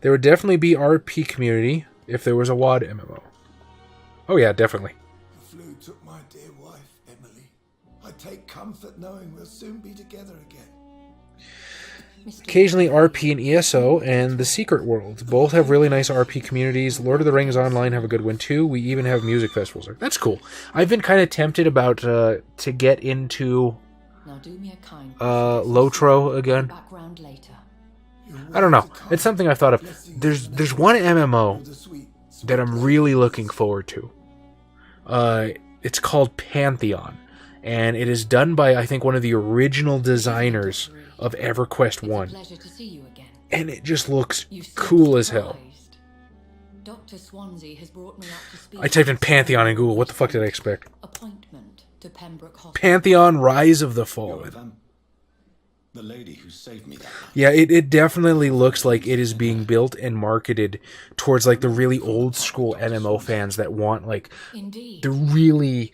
There would definitely be RP community if there was a WoD MMO. Oh yeah, definitely. The flu took my dear wife, Emily. I take comfort knowing we'll soon be together again. Occasionally RP and ESO and The Secret World. Both have really nice RP communities. Lord of the Rings Online have a good one too. We even have music festivals. That's cool. I've been kind of tempted about to get into Lotro again. I don't know. It's something I've thought of. There's one MMO that I'm really looking forward to. It's called Pantheon. And it is done by, I think, one of the original designers of EverQuest 1. And it just looks cool as hell. I typed in Pantheon in Google. What the fuck did I expect? Pantheon Rise of the Fallen. The lady who saved me that. Yeah, it definitely looks like it is being built and marketed towards like the really old school MMO fans that want like the really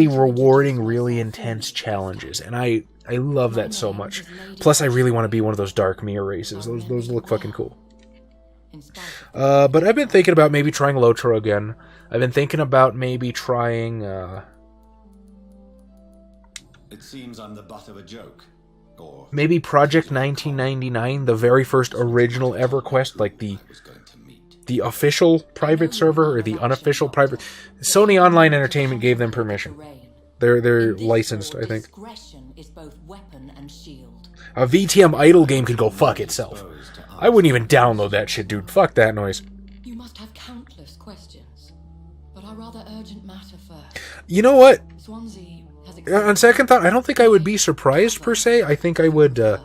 rewarding, really intense challenges. And I love that so much. Plus, I really want to be one of those dark mirror races. Those look fucking cool. But I've been thinking about maybe trying Lotro again. I've been thinking about maybe trying... It seems I'm the butt of a joke. Or maybe Project 1999, the very first original EverQuest, like the official private server or the unofficial private... Sony Online Entertainment gave them permission. They're licensed, I think. A VTM Idle game could go fuck itself. I wouldn't even download that shit, dude. Fuck that noise. You must have countless questions, but a rather urgent matter first. You know what? Swansea has on second thought, I don't think I would be surprised per se. I think I would. Has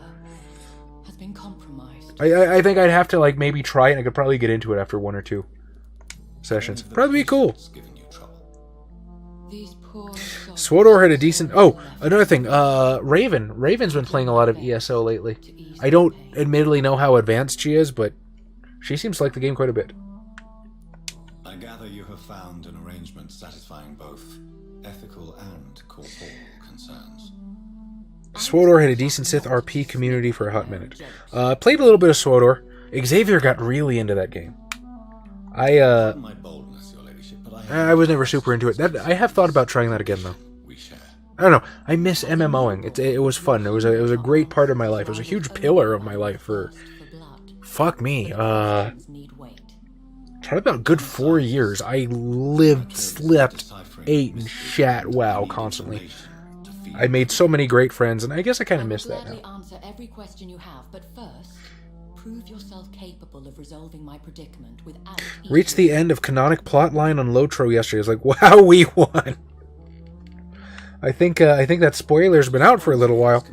been compromised. I think I'd have to like maybe try it. And I could probably get into it after one or two. sessions. Probably be cool. These poor souls. Swodor had a decent... Oh, another thing. Raven. Raven's been playing a lot of ESO lately. I don't admittedly know how advanced she is, but she seems to like the game quite a bit. I gather you have found an arrangement satisfying both ethical and corporal concerns. Swodor had a decent Sith RP community for a hot minute. Played a little bit of Swodor. Xavier got really into that game. I was never super into it. I have thought about trying that again, though. I don't know. I miss MMOing. It was fun. It was a great part of my life. It was a huge pillar of my life for... Fuck me. Try about a good 4 years. I lived, slept, ate, and shat WoW constantly. I made so many great friends, and I guess I kind of miss that now. Answer every question you have, but first, prove yourself capable of resolving my predicament without... Reached the end of canonic plotline on Lotro yesterday. I was like, wow, we won. I think that spoiler's been out for a little while.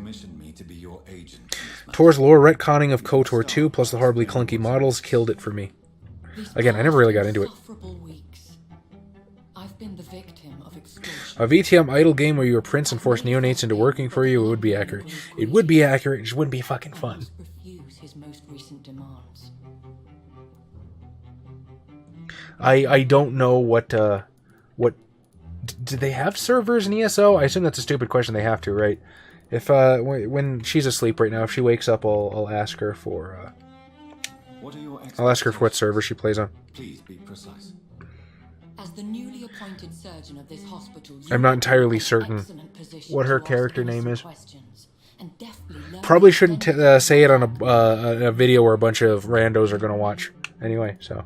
Tor's lore retconning of KOTOR 2 plus the horribly clunky models killed it for me. Again, I never really got into it. A VTM idle game where you were prince and forced neonates into working for you, it would be accurate. It would be accurate, it just wouldn't be fucking fun. I don't know what do they have servers in ESO? I assume that's a stupid question. They have to, right? If when she's asleep right now, if she wakes up, I'll ask her for I'll ask her for what server she plays on. Please be precise. As the newly appointed surgeon of this hospital, I'm not entirely certain what her character name is. Probably shouldn't say it on a video where a bunch of randos are going to watch. Anyway, so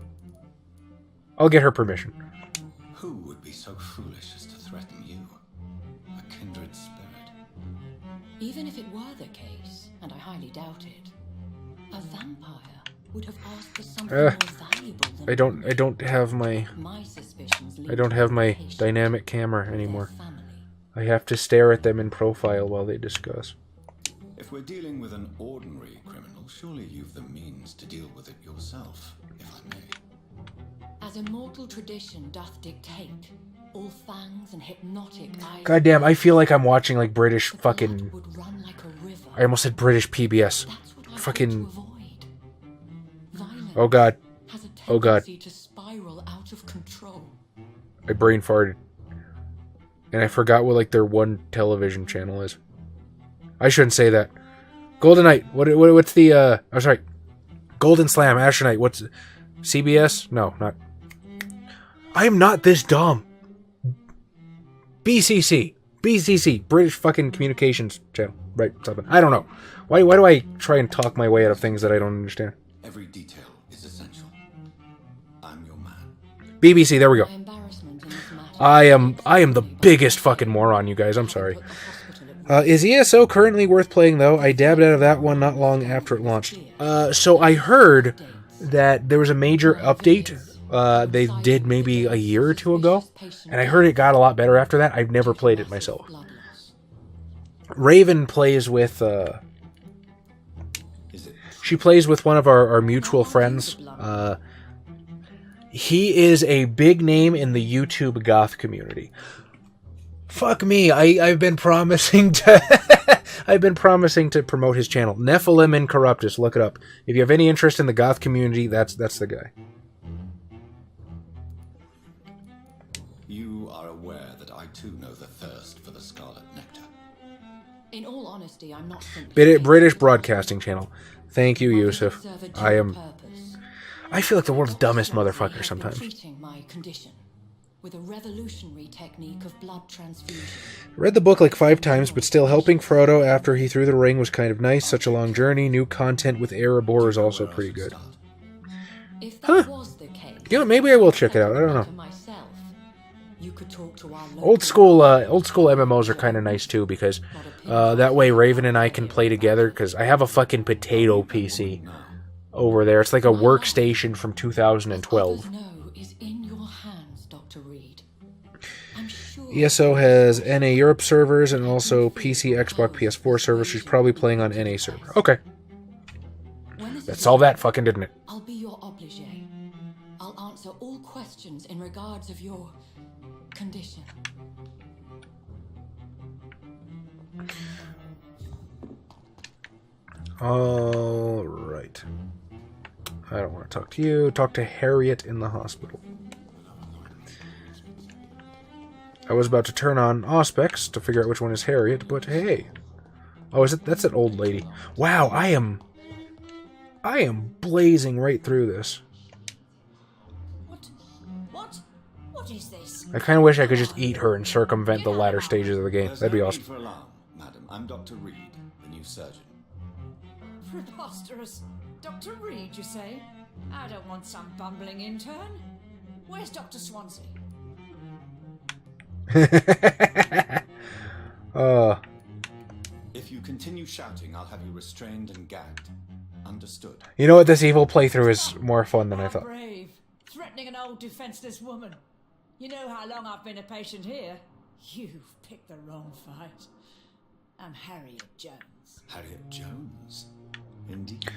I'll get her permission. Who would be so foolish as to threaten you? A kindred spirit. Even if it were the case, and I highly doubt it, a vampire would have asked for something more valuable than I don't have my dynamic camera anymore. I have to stare at them in profile while they discuss. If we're dealing with an ordinary criminal, surely you've the means to deal with it yourself, if I may. As immortal tradition doth dictate, all fangs and hypnotic eyes... Goddamn, I feel like I'm watching like British fucking... I almost said British PBS. Fucking... Oh god. Oh god. I brain farted. And I forgot what like their one television channel is. I shouldn't say that. Golden Knight. What's the oh sorry. Golden Slam, Asher Knight. What's CBS? No, not. I am not this dumb. BCC, British fucking Communications Channel, right? Something. I don't know. Why do I try and talk my way out of things that I don't understand? Every detail is essential. I'm your man. BBC. There we go. I am the biggest fucking moron, you guys. I'm sorry. Is ESO currently worth playing though? I dabbed out of that one not long after it launched. So I heard that there was a major update. They did maybe a year or two ago, and I heard it got a lot better after that. I've never played it myself. Raven plays with she plays with one of our mutual friends. He is a big name in the YouTube goth community. Fuck me, I've been promising to promote his channel. Nephilim Incorruptus, look it up. If you have any interest in the goth community, that's the guy. You are aware that I too know the thirst for the scarlet nectar. In all honesty, I'm not British Broadcasting Channel. Thank you, Yusuf. I feel like the world's dumbest motherfucker sometimes. Treating my condition with a revolutionary technique of blood transfusion. Read the book like 5 times, but still helping Frodo after he threw the ring was kind of nice. Such a long journey. New content with Erebor is also pretty good. Huh. You know, maybe I will check it out. I don't know. Old school MMOs are kind of nice too, because that way Raven and I can play together, because I have a fucking potato PC over there. It's like a workstation from 2012. ESO has NA Europe servers and also PC, Xbox, PS4 servers. She's probably playing on NA server. Okay. That solved that fucking, didn't it? I'll be your obligé. I'll answer answer all questions in regards of your condition. All right. I don't want to talk to you. Talk to Harriet in the hospital. I was about to turn on Auspex to figure out which one is Harriet, but hey. Oh, is it? That's an old lady. Wow, I am blazing right through this. What is this? I kind of wish I could just eat her and circumvent the latter stages of the game. That'd be awesome. For alarm, madam. I'm Dr. Reed, the new surgeon. Preposterous. Dr. Reed, you say? I don't want some bumbling intern. Where's Dr. Swansea? If you continue shouting, I'll have you restrained and gagged. Understood. You know what? This evil playthrough is more fun than I thought. Brave. Threatening an old defenseless woman. You know how long I've been a patient here? You've picked the wrong fight. I'm Harriet Jones. Harriet Jones? Indeed.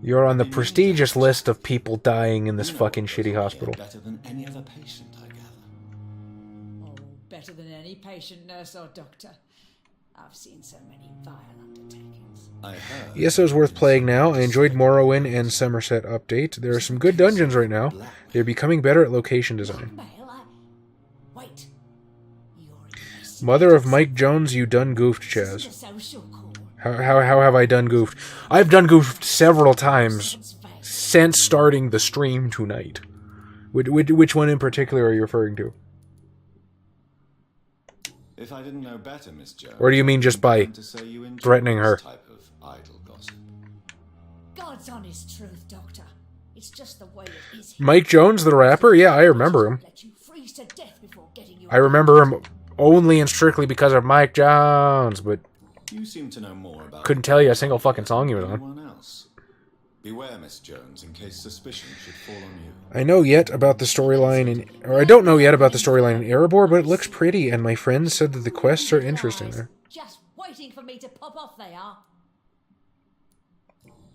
You're on the prestigious list of people dying in this fucking shitty hospital. Better than any other patient, I gather. Oh, better than any patient, nurse, or doctor. I've seen so many vile undertakings. I heard. ESO's worth playing now. I enjoyed Morrowind and Somerset Update. There are some good dungeons right now. They're becoming better at location design. Wait. Mother of Mike Jones, you done goofed, Chaz. How have I done goofed? I've done goofed several times since starting the stream tonight. Which one in particular are you referring to? If I didn't know better, Miss Jones, or do you mean just by threatening her? Type of idle gossip. God's honest truth, Doctor. It's just the way it is. Mike Jones, the rapper? Yeah, I remember him. I remember him only and strictly because of Mike Jones, but you seem to know more about couldn't tell you a single fucking song he was on. Anyone else? Beware, Miss Jones, in case suspicion should fall on you. I know yet about the storyline I don't know yet about the storyline in Erebor, but it looks pretty, and my friends said that the quests are interesting there. Just waiting for me to pop off, they are.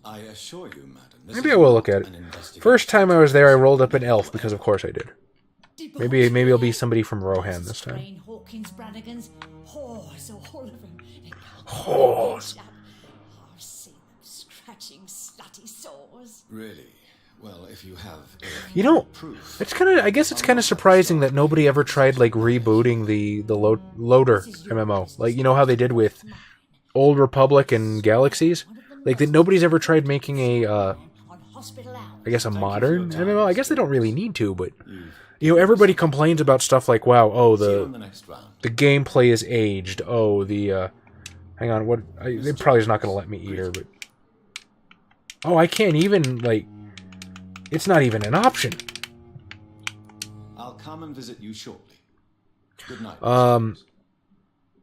I assure you, madam. Maybe I will look at it. First time I was there, I rolled up an elf because, of course, I did. Maybe it'll be somebody from Rohan this time. Hawkins, Brannigan's, whores, all of them. Whores. I've seen them scratching slutty sores. Really? Well, if you have, you know, it's I guess it's kind of surprising that nobody ever tried like rebooting the loader MMO. Like, you know how they did with Old Republic and Galaxies? Like that nobody's ever tried making I guess a modern MMO. I guess they don't really need to, but you know, everybody complains about stuff like, wow, oh, the gameplay is aged. Oh, hang on, it probably is not going to let me eat her, but oh, I can't even, like, it's not even an option. I'll come and visit you shortly. Good night.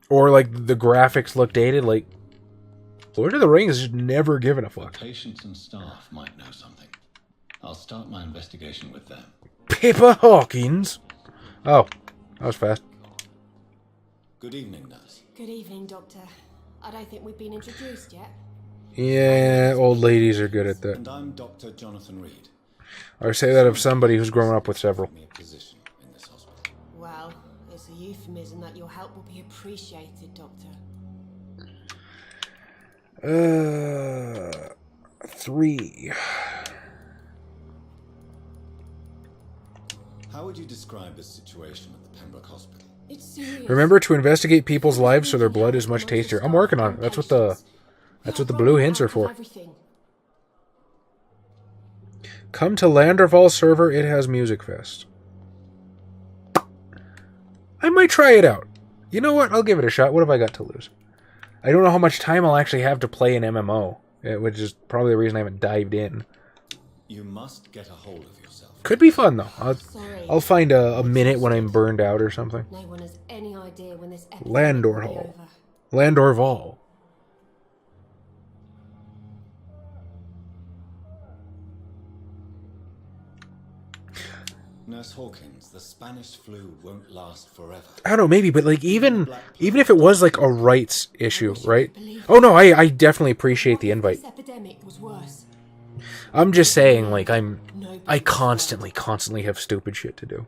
Or like the graphics look dated. Like Lord of the Rings has never given a fuck. Patients and staff might know something. I'll start my investigation with them. Pippa Hawkins. Oh, that was fast. Good evening, nurse. Good evening, Doctor. I don't think we've been introduced yet. Yeah, old ladies are good at that. And I'm Dr. Jonathan Reed. Or say that of somebody who's grown up with several. Well, it's a euphemism that your help will be appreciated, Doctor. 3. How would you describe the situation at the Pembroke Hospital? It's serious. Remember to investigate people's lives so their blood is much tastier. I'm working on it. That's what the blue hints are for. Come to Landerval server. It has Music Fest. I might try it out. You know what? I'll give it a shot. What have I got to lose? I don't know how much time I'll actually have to play an MMO, which is probably the reason I haven't dived in. You must get a hold of yourself. Could be fun though. I'll find a minute when I'm burned out or something. No one has any idea when this episode Landorval. Landorval. Nurse Hawkins, the Spanish flu won't last forever. I don't know, maybe, but like even if it was like a rights issue, right? Oh no, I definitely appreciate the invite. This epidemic was worse. I'm just saying, like, I constantly have stupid shit to do.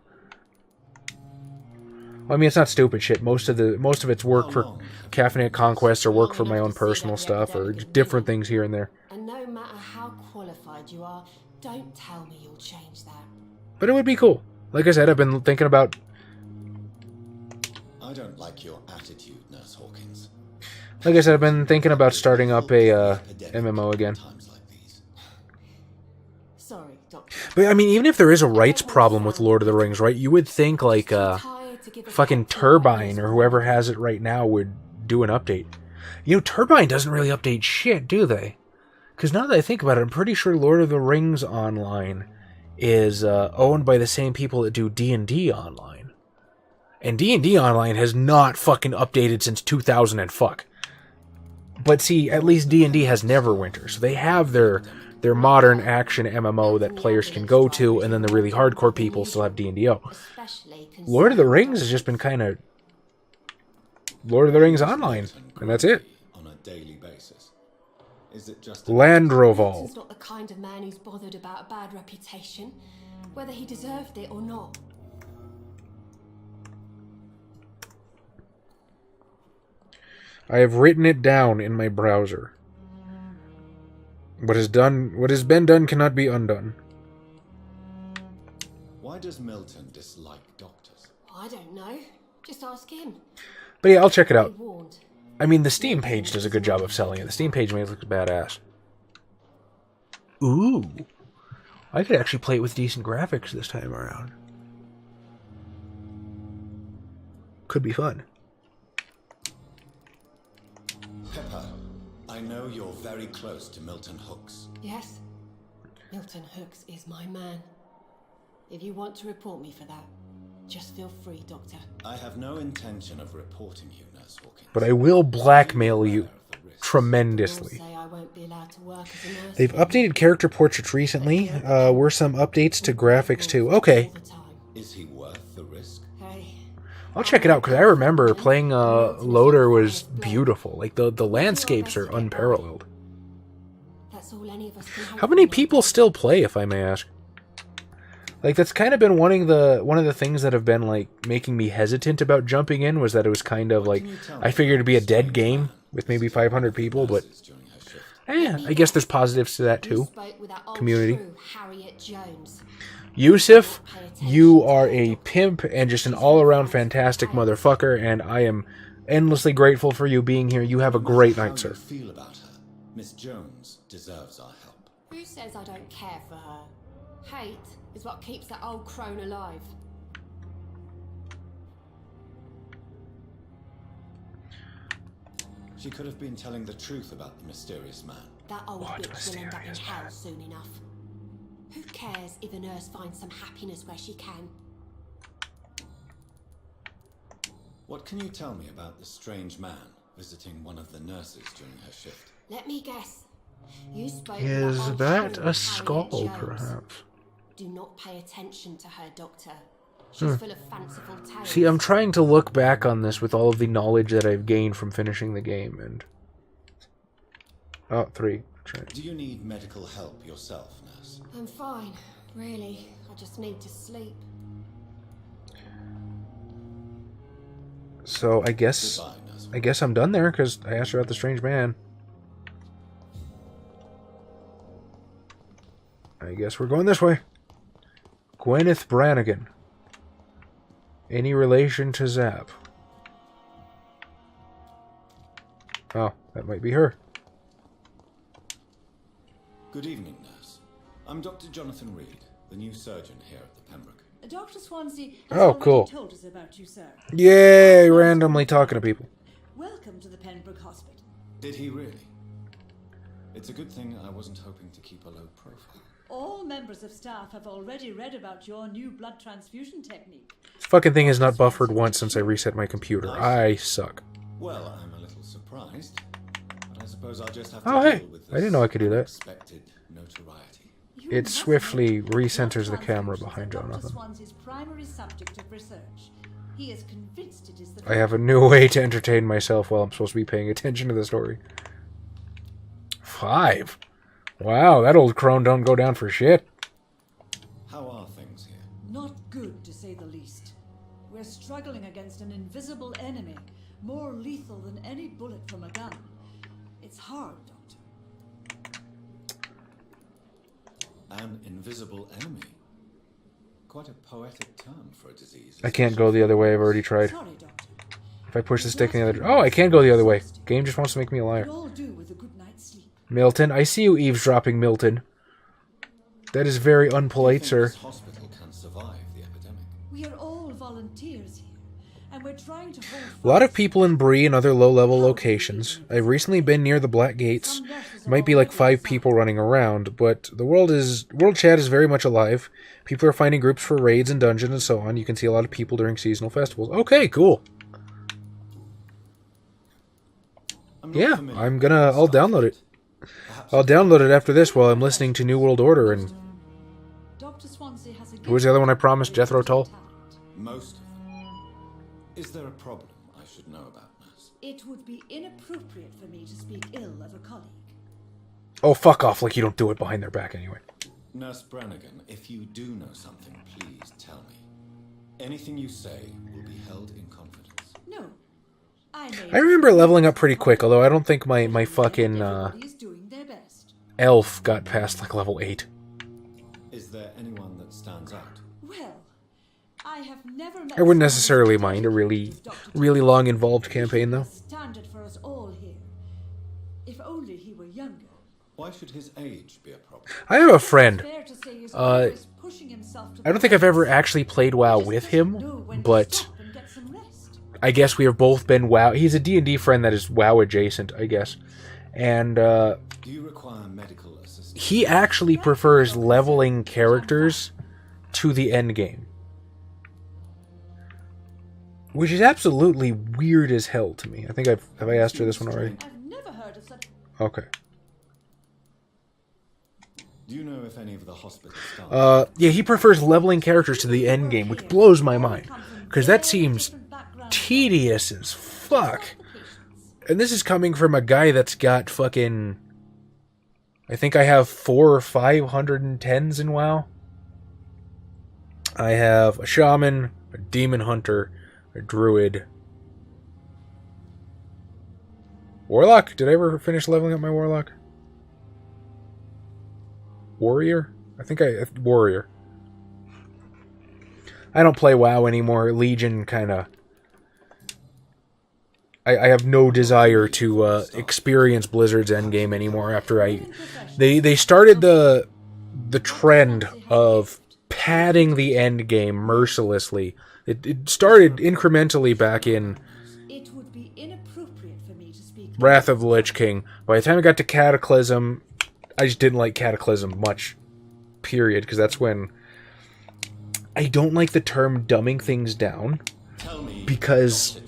Well, I mean, it's not stupid shit. Most of it's work for Caffeinated Conquest or work for my own personal stuff or different things here and there. And no matter how qualified you are, don't tell me you'll change that. But it would be cool. Like I said, I've been thinking about... I don't like your attitude, Nurse Hawkins. Like I said, I've been thinking about starting up a MMO again. Sorry, Doctor. But, I mean, even if there is a rights problem with Lord of the Rings, right, you would think, like, fucking Turbine or whoever has it right now would do an update. You know, Turbine doesn't really update shit, do they? Because now that I think about it, I'm pretty sure Lord of the Rings Online is owned by the same people that do D&D Online. And D&D Online has not fucking updated since 2000 and fuck. But see, at least D&D has Neverwinter, so they have their modern action MMO that players can go to, and then the really hardcore people still have D&D-O. Lord of the Rings has just been kind of Lord of the Rings Online, and that's it. On a daily basis. Is it just Landroval. He's not the kind of man who's bothered about a bad reputation, whether he deserved it or not. I have written it down in my browser. What has been done cannot be undone. Why does Milton dislike doctors? I don't know. Just ask him. But yeah, I'll check it out. I mean, the Steam page does a good job of selling it. The Steam page makes it look badass. Ooh. I could actually play it with decent graphics this time around. Could be fun. Pepper, I know you're very close to Milton Hooks. Yes. Milton Hooks is my man. If you want to report me for that, just feel free, Doctor. I have no intention of reporting you, Nurse Hawkins. But I will blackmail you tremendously. I won't be allowed to work as a nurse. They've updated character portraits recently. Were some updates to graphics too. Okay. Is he worth the risk? I'll check it out, because I remember playing Loader was beautiful. Like, the landscapes are unparalleled. That's all any of us can hope. How many people still play, if I may ask? Like, that's kind of been one of the things that have been, like, making me hesitant about jumping in, was that it was kind of, like, I figured it'd be a dead game with maybe 500 people, but... I guess there's positives to that, too. Community. Yusuf, you are a pimp and just an all-around fantastic motherfucker, and I am endlessly grateful for you being here. You have a great night, sir. How do you feel about her? Miss Jones deserves our help. Who says I don't care for her? Hate is what keeps that old crone alive. She could have been telling the truth about the mysterious man. That old bitch will end up in hell soon enough. Who cares if a nurse finds some happiness where she can? What can you tell me about the strange man visiting one of the nurses during her shift? Let me guess. You spoke Is with that old a Harriet skull, Jones. perhaps? Do not pay attention to her, Doctor. She's full of fanciful tales. See, I'm trying to look back on this with all of the knowledge that I've gained from finishing the game, and... Oh, 3. Do you need medical help yourself, nurse? I'm fine, really. I just need to sleep. So, I guess I'm done there, because I asked her about the strange man. I guess we're going this way. Gwyneth Brannigan. Any relation to Zap? Oh, that might be her. Good evening, nurse. I'm Dr. Jonathan Reed, the new surgeon here at the Pembroke. Dr. Swansea has Oh, already cool. told us about you, sir. Yay, randomly talking to people. Welcome to the Pembroke Hospital. Did he really? It's a good thing I wasn't hoping to keep a low profile. All members of staff have already read about your new blood transfusion technique. This fucking thing has not buffered once since I reset my computer. I suck. Well, I'm a little surprised, but I suppose I'll just have to Oh, hey. deal with this I didn't know I could do that. unexpected notoriety. It swiftly recenters the camera behind Dr. Jonathan. Swansea's primary subject of research. He is convinced it is the I have a new way to entertain myself while I'm supposed to be paying attention to the story. 5. Wow, that old crone don't go down for shit. How are things here? Not good, to say the least. We're struggling against an invisible enemy, more lethal than any bullet from a gun. It's hard, Doctor. An invisible enemy? Quite a poetic term for a disease. I can't go the other way. I've already tried. Sorry, Doctor. If I push the stick in the other... Oh, I can go the other way. Game just wants to make me a liar. It'll all do with a good night's sleep. Milton, I see you eavesdropping, Milton. That is very unpolite, sir. This hospital can survive the epidemic. We are all volunteers here, and we're trying to hold A lot of people in Bree and other low-level locations. I've recently been near the Black Gates. There might be like 5 people running around, but the world chat is very much alive. People are finding groups for raids and dungeons and so on. You can see a lot of people during seasonal festivals. Okay, cool. Yeah, I'll download it. I'll download it after this while I'm listening to New World Order and... Who was the other one I promised? Jethro Tull? Most of them. Is there a problem I should know about, Nurse? It would be inappropriate for me to speak ill of a colleague. Oh, fuck off, like you don't do it behind their back anyway. Nurse Brannigan, if you do know something, please tell me. Anything you say will be held in confidence. No. I remember leveling up pretty quick, although I don't think my fucking elf got past like level 8. Is there anyone that stands out? Well, I have never met I wouldn't necessarily mind a really long involved campaign though. Standard for us all here. If only he were younger. Why should his age be a problem? I have a friend. I don't think I've ever actually played WoW with him, but I guess we have both been WoW. He's a D&D friend that is WoW adjacent, I guess. And do you require medical assistance? He actually prefers leveling characters to the end game. Which is absolutely weird as hell to me. I think have I asked her this one already? I've never heard of such... Okay. Do you know if any of the hospital staff... Yeah, he prefers leveling characters to the end game, which blows my mind. Because that seems tedious as fuck. And this is coming from a guy that's got fucking... I think I have 4 or 510s in WoW. I have a shaman, a demon hunter, a druid. Warlock? Did I ever finish leveling up my warlock? Warrior? Warrior. I don't play WoW anymore. Legion kind of... I have no desire to experience Blizzard's endgame anymore after They started the trend of padding the endgame mercilessly. It started incrementally back in It would be inappropriate for me to speak... Wrath of the Lich King. By the time I got to Cataclysm, I just didn't like Cataclysm much, period, because that's when... I don't like the term dumbing things down, because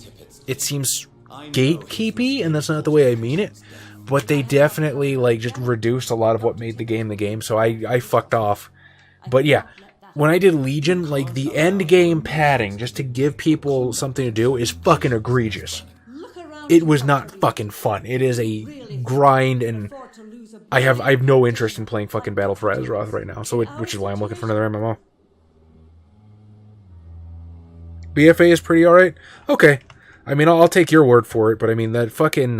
it seems gatekeepy, and that's not the way I mean it, but they definitely, like, just reduced a lot of what made the game, so I fucked off. But yeah, when I did Legion, like, the end game padding, just to give people something to do, is fucking egregious. It was not fucking fun. It is a grind, and I have no interest in playing fucking Battle for Azeroth right now, so which is why I'm looking for another MMO. BFA is pretty alright? Okay. I mean, I'll take your word for it, but I mean, that fucking...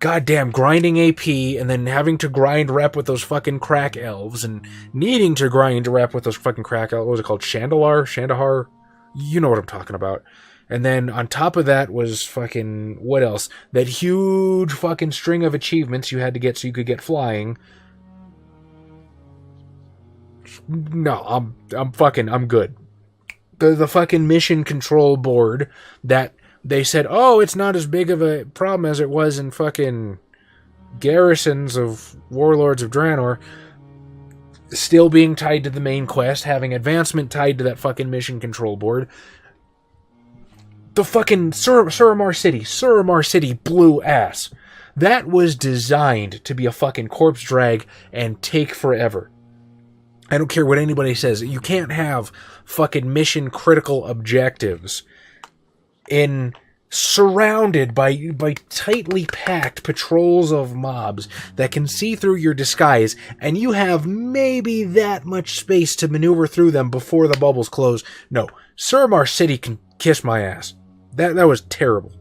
goddamn grinding AP, and then having to grind rep with those fucking crack elves, and needing to grind rep with those fucking crack elves. What was it called? Shandahar? You know what I'm talking about. And then on top of that was fucking... What else? That huge fucking string of achievements you had to get so you could get flying. No, I'm good. The fucking mission control board that they said, oh, it's not as big of a problem as it was in fucking garrisons of Warlords of Draenor, still being tied to the main quest, having advancement tied to that fucking mission control board. The fucking Suramar City blew ass. That was designed to be a fucking corpse drag and take forever. I don't care what anybody says. You can't have fucking mission critical objectives in surrounded by tightly packed patrols of mobs that can see through your disguise, and you have maybe that much space to maneuver through them before the bubbles close. No, Suramar City can kiss my ass. That was terrible.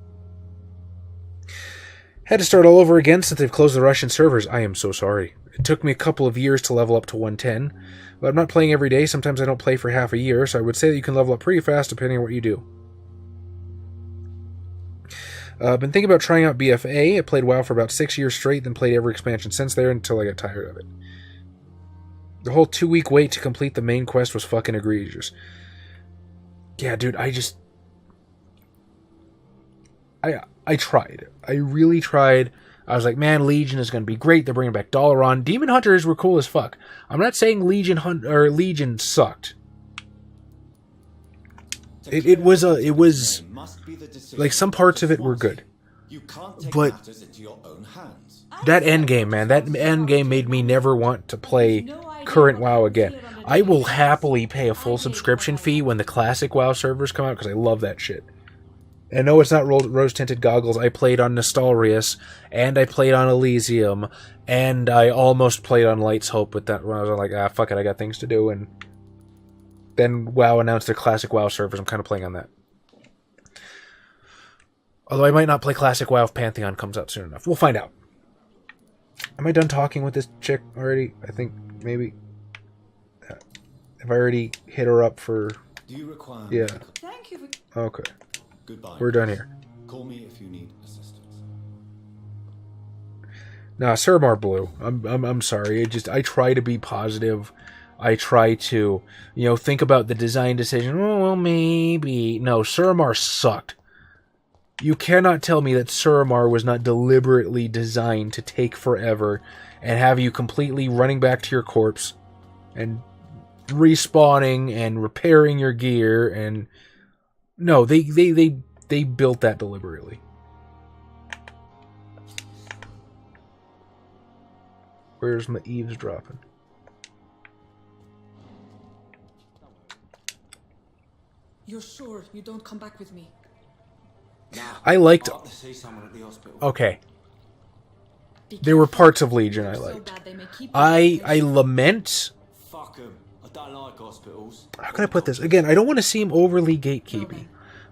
Had to start all over again since they've closed the Russian servers. I am so sorry. It took me a couple of years to level up to 110, but I'm not playing every day. Sometimes I don't play for half a year, so I would say that you can level up pretty fast depending on what you do. I've been thinking about trying out BFA. I played WoW for about 6 years straight, then played every expansion since there until I got tired of it. The whole 2-week wait to complete the main quest was fucking egregious. Yeah, dude, I tried. I really tried. I was like, man, Legion is going to be great. They're bringing back Dalaran. Demon Hunters were cool as fuck. I'm not saying Legion sucked. It was like some parts of it were good, but that end game, man, that end game made me never want to play current WoW again. I will happily pay a full subscription fee when the classic WoW servers come out because I love that shit. And no, it's not rose-tinted goggles. I played on Nostalrius, and I played on Elysium, and I almost played on Light's Hope, but that when I was like, fuck it, I got things to do, and then WoW announced their classic WoW servers. I'm kind of playing on that. Although I might not play classic WoW if Pantheon comes out soon enough. We'll find out. Am I done talking with this chick already? I think maybe. Have I already hit her up for... Do you require... Yeah. Thank you for... Okay. Goodbye. We're done here. Call me if you need assistance. Nah, Suramar Blue. I'm sorry. I try to be positive. I try to, think about the design decision. Oh, well, maybe. No, Suramar sucked. You cannot tell me that Suramar was not deliberately designed to take forever and have you completely running back to your corpse and respawning and repairing your gear. And no, they built that deliberately. Where's my eavesdropping? You're sure you don't come back with me? I liked... I'll see someone at the hospital. Okay. There were parts of Legion I liked. I lament... Fuck 'em. I don't like hospitals. How can I put this? Again, I don't want to seem overly gatekeepy,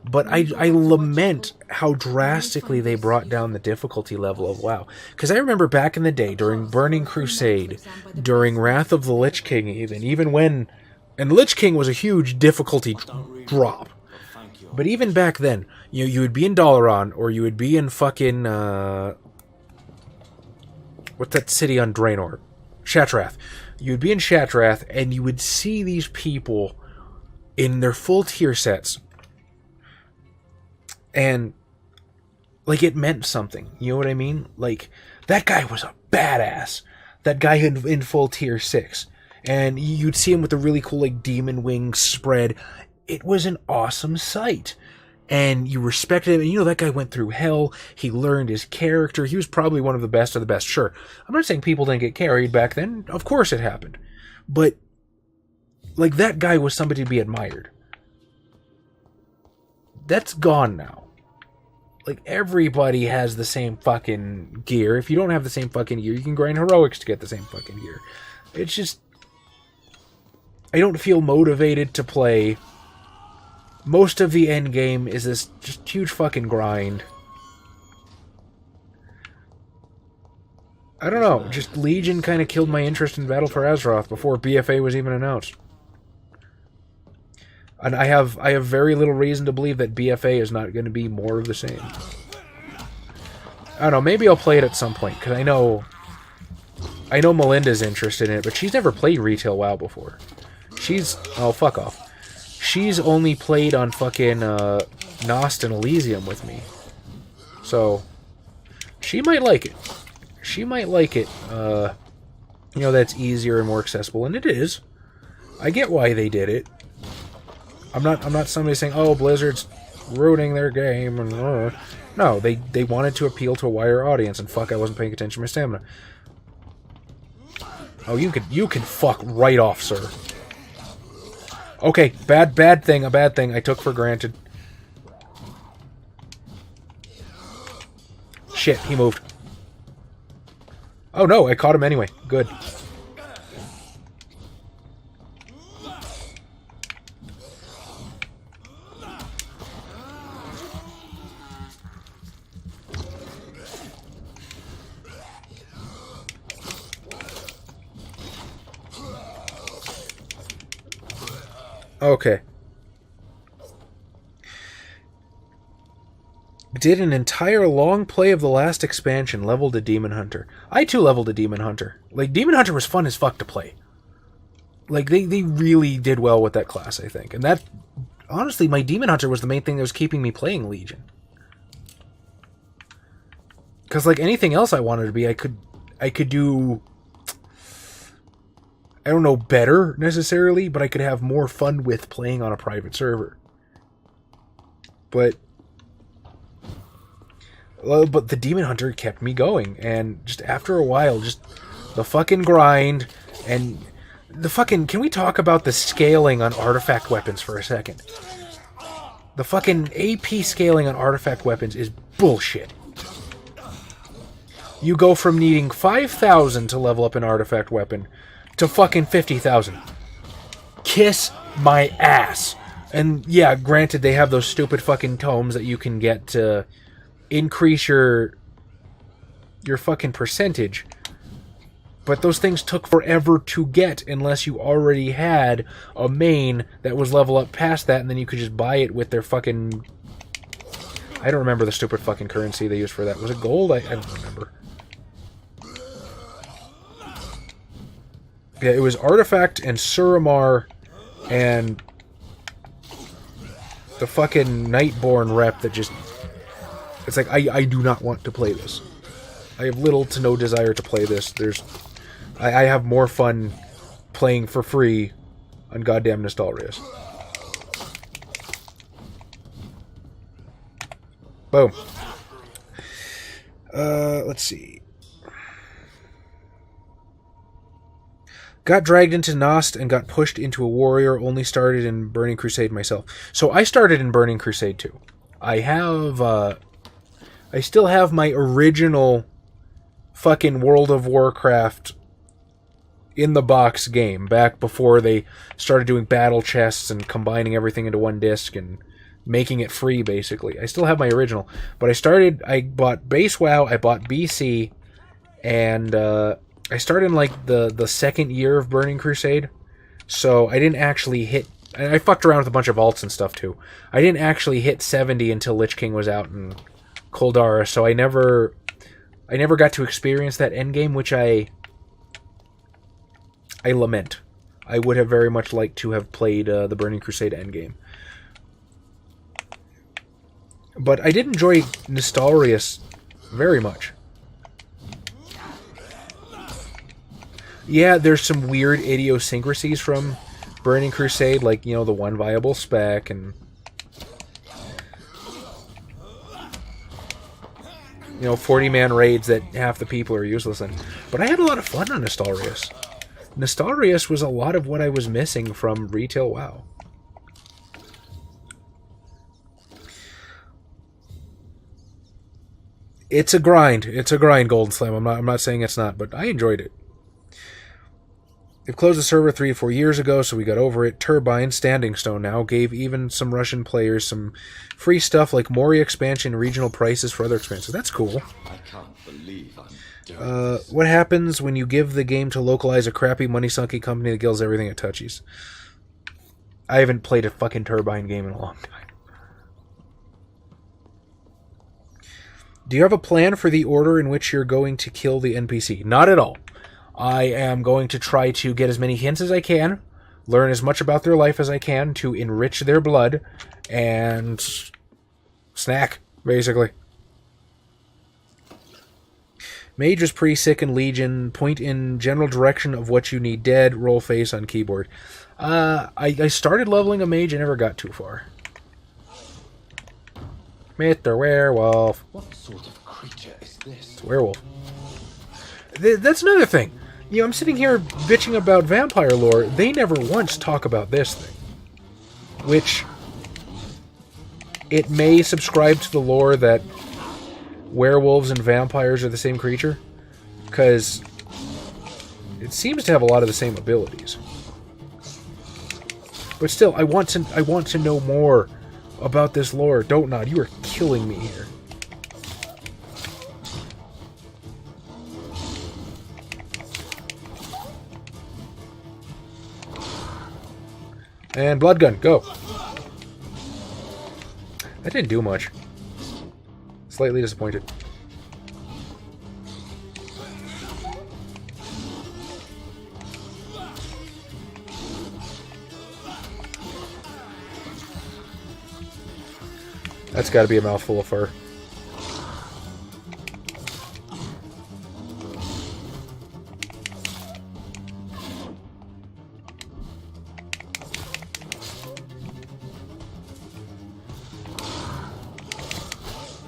but I lament how drastically they brought down the difficulty level of WoW. Because I remember back in the day, during Burning Crusade, during Wrath of the Lich King even when... And Lich King was a huge difficulty drop. But even back then, you would be in Dalaran, or you would be in fucking... what's that city on Draenor? Shattrath. You would be in Shattrath, and you would see these people in their full tier sets. And, like, it meant something. You know what I mean? Like, that guy was a badass. That guy in full tier 6. And you'd see him with a really cool, like, demon wings spread. It was an awesome sight. And you respected him. And, that guy went through hell. He learned his character. He was probably one of the best of the best. Sure, I'm not saying people didn't get carried back then. Of course it happened. But, like, that guy was somebody to be admired. That's gone now. Like, everybody has the same fucking gear. If you don't have the same fucking gear, you can grind heroics to get the same fucking gear. It's just... I don't feel motivated to play. Most of the end game is this just huge fucking grind. I don't know. Just Legion kind of killed my interest in Battle for Azeroth before BFA was even announced. And I have very little reason to believe that BFA is not going to be more of the same. I don't know. Maybe I'll play it at some point, because I know Melinda's interested in it, but she's never played retail WoW before. Oh, fuck off. She's only played on fucking Nost and Elysium with me. So, she might like it. She might like it. That's easier and more accessible, and it is. I get why they did it. I'm not somebody saying, oh, Blizzard's ruining their game. And, No, they wanted to appeal to a wider audience, and fuck, I wasn't paying attention to my stamina. Oh, you can fuck right off, sir. Okay, a bad thing I took for granted. shit, he moved. Oh no, I caught him anyway. Good. Okay. Did an entire long play of the last expansion, leveled a Demon Hunter. I too leveled a Demon Hunter. Like, Demon Hunter was fun as fuck to play. Like, they really did well with that class, I think. And that, honestly, my Demon Hunter was the main thing that was keeping me playing Legion. Because, like, anything else I wanted to be, I could do, I don't know, better, necessarily, but I could have more fun with playing on a private server. But the Demon Hunter kept me going, and just after a while, just the fucking grind, and the fucking... Can we talk about the scaling on artifact weapons for a second? The fucking AP scaling on artifact weapons is bullshit. You go from needing 5,000 to level up an artifact weapon to fucking 50,000. Kiss my ass. And yeah, granted, they have those stupid fucking tomes that you can get to increase your fucking percentage, but those things took forever to get unless you already had a main that was level up past that, and then you could just buy it with their fucking... I don't remember the stupid fucking currency they used for that. Was it gold? I don't remember. Yeah, it was Artifact and Suramar and the fucking Nightborn rep that just... It's like, I do not want to play this. I have little to no desire to play this. I have more fun playing for free on goddamn Nostalrius. Boom. Let's see. Got dragged into Nost and got pushed into a warrior. Only started in Burning Crusade myself. So I started in Burning Crusade too. I still have my original fucking World of Warcraft in the box game back before they started doing battle chests and combining everything into one disc and making it free, basically. I still have my original, but I bought base WoW, I bought BC, and I started in like the second year of Burning Crusade, so I didn't actually hit... I fucked around with a bunch of alts and stuff too. I didn't actually hit 70 until Lich King was out in Koldara, so I never got to experience that endgame, which I lament. I would have very much liked to have played the Burning Crusade endgame. But I did enjoy Nostalrius very much. Yeah, there's some weird idiosyncrasies from Burning Crusade, like, you know, the one viable spec and... You know, 40-man raids that half the people are useless in. But I had a lot of fun on Nostalrius. Nostalrius was a lot of what I was missing from retail WoW. It's a grind. It's a grind, Golden Slam. I'm not saying it's not, but I enjoyed it. They've closed the server 3 or 4 years ago, so we got over it. Turbine, Standing Stone now, gave even some Russian players some free stuff like Mori expansion, regional prices for other expansions. That's cool. I can't believe I'm doing this. What happens when you give the game to localize a crappy money-sunky company that kills everything it touches? I haven't played a fucking Turbine game in a long time. Do you have a plan for the order in which you're going to kill the NPC? Not at all. I am going to try to get as many hints as I can, learn as much about their life as I can to enrich their blood, and snack, basically. Mage is pretty sick in Legion. Point in general direction of what you need dead. Roll face on keyboard. I started leveling a mage. I never got too far. Mr. Werewolf. What sort of creature is this? It's a werewolf. That's another thing. You know, I'm sitting here bitching about vampire lore. They never once talk about this thing. Which, it may subscribe to the lore that werewolves and vampires are the same creature? Because it seems to have a lot of the same abilities. But still, I want to know more about this lore. Don't nod. You are killing me here. And blood gun, go. That didn't do much. Slightly disappointed. That's got to be a mouthful of fur.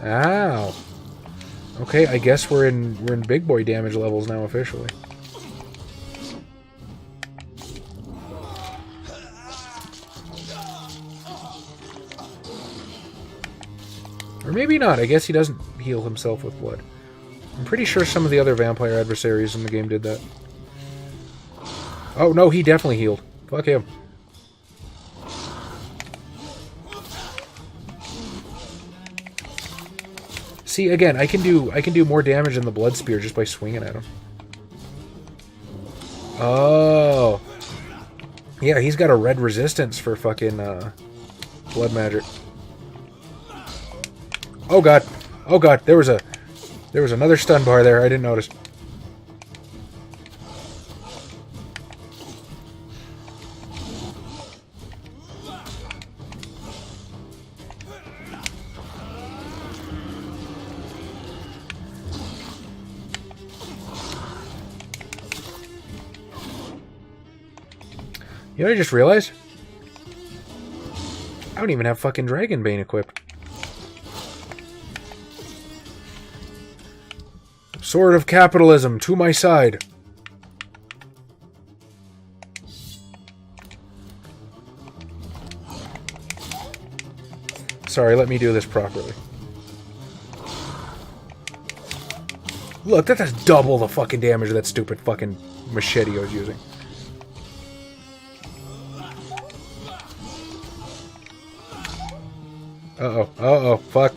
Ow. Okay, I guess we're in big boy damage levels now officially. Or maybe not. I guess he doesn't heal himself with blood. I'm pretty sure some of the other vampire adversaries in the game did that. Oh no, he definitely healed. Fuck him. See, again, I can do more damage than the blood spear just by swinging at him. Oh. Yeah, he's got a red resistance for fucking blood magic. Oh god. Oh god, there was another stun bar there. I didn't notice. You know what I just realized? I don't even have fucking Dragonbane equipped. Sword of capitalism, to my side. Sorry, let me do this properly. Look, that does double the fucking damage of that stupid fucking machete I was using. Uh-oh. Uh-oh. Fuck.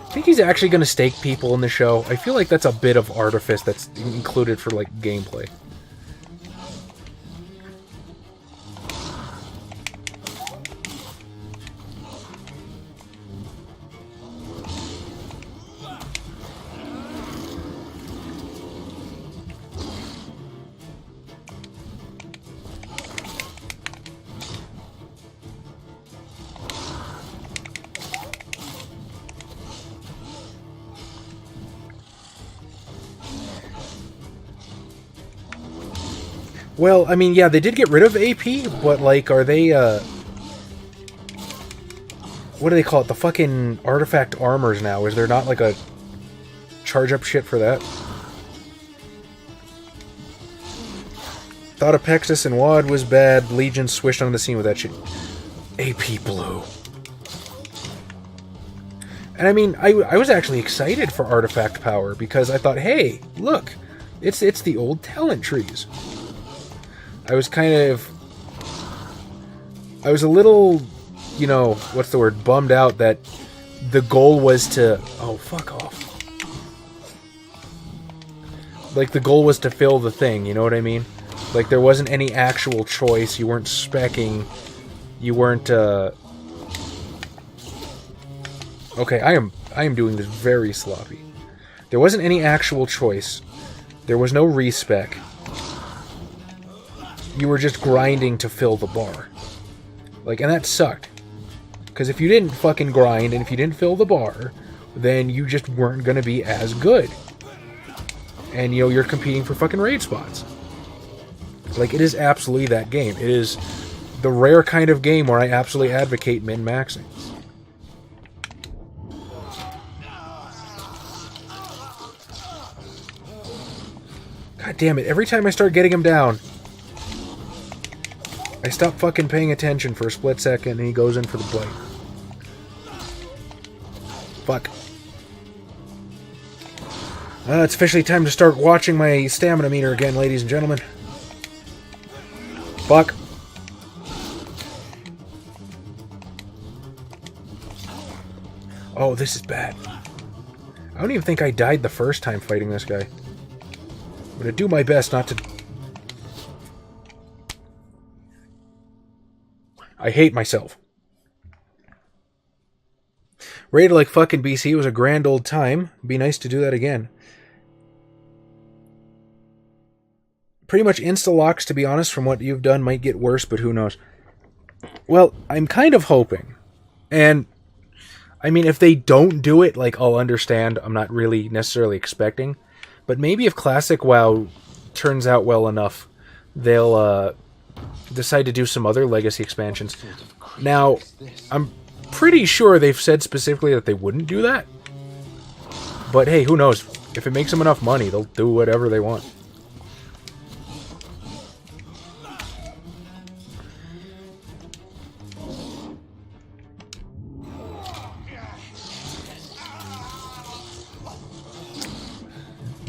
I think he's actually going to stake people in the show. I feel like that's a bit of artifice that's included for, like, gameplay. Well, I mean, yeah, they did get rid of AP, but, like, are they, what do they call it? The fucking artifact armors now. Is there not, like, a charge-up shit for that? Thought Apexis and Wad was bad. Legion swished on the scene with that shit. AP Blue. And, I mean, I was actually excited for artifact power, because I thought, hey, look, it's the old talent trees. I was a little, you know, what's the word, bummed out that the goal was to, oh, fuck off. Like, the goal was to fill the thing, you know what I mean? Like, there wasn't any actual choice, you weren't speccing, you weren't, okay, I am doing this very sloppy. There wasn't any actual choice. There was no respec. You were just grinding to fill the bar. Like, and that sucked. Because if you didn't fucking grind, and if you didn't fill the bar, then you just weren't going to be as good. And, you know, you're competing for fucking raid spots. Like, it is absolutely that game. It is the rare kind of game where I absolutely advocate min-maxing. God damn it, every time I start getting him down, I stop fucking paying attention for a split second and he goes in for the blade. Fuck. It's officially time to start watching my stamina meter again, ladies and gentlemen. Fuck. Oh, this is bad. I don't even think I died the first time fighting this guy. I'm gonna do my best not to... I hate myself. Rated like fucking BC. It was a grand old time. Be nice to do that again. Pretty much insta-locks, to be honest, from what you've done might get worse, but who knows. Well, I'm kind of hoping. And, I mean, if they don't do it, like, I'll understand. I'm not really necessarily expecting. But maybe if Classic WoW turns out well enough, they'll decide to do some other Legacy expansions. Now, I'm pretty sure they've said specifically that they wouldn't do that. But hey, who knows? If it makes them enough money, they'll do whatever they want.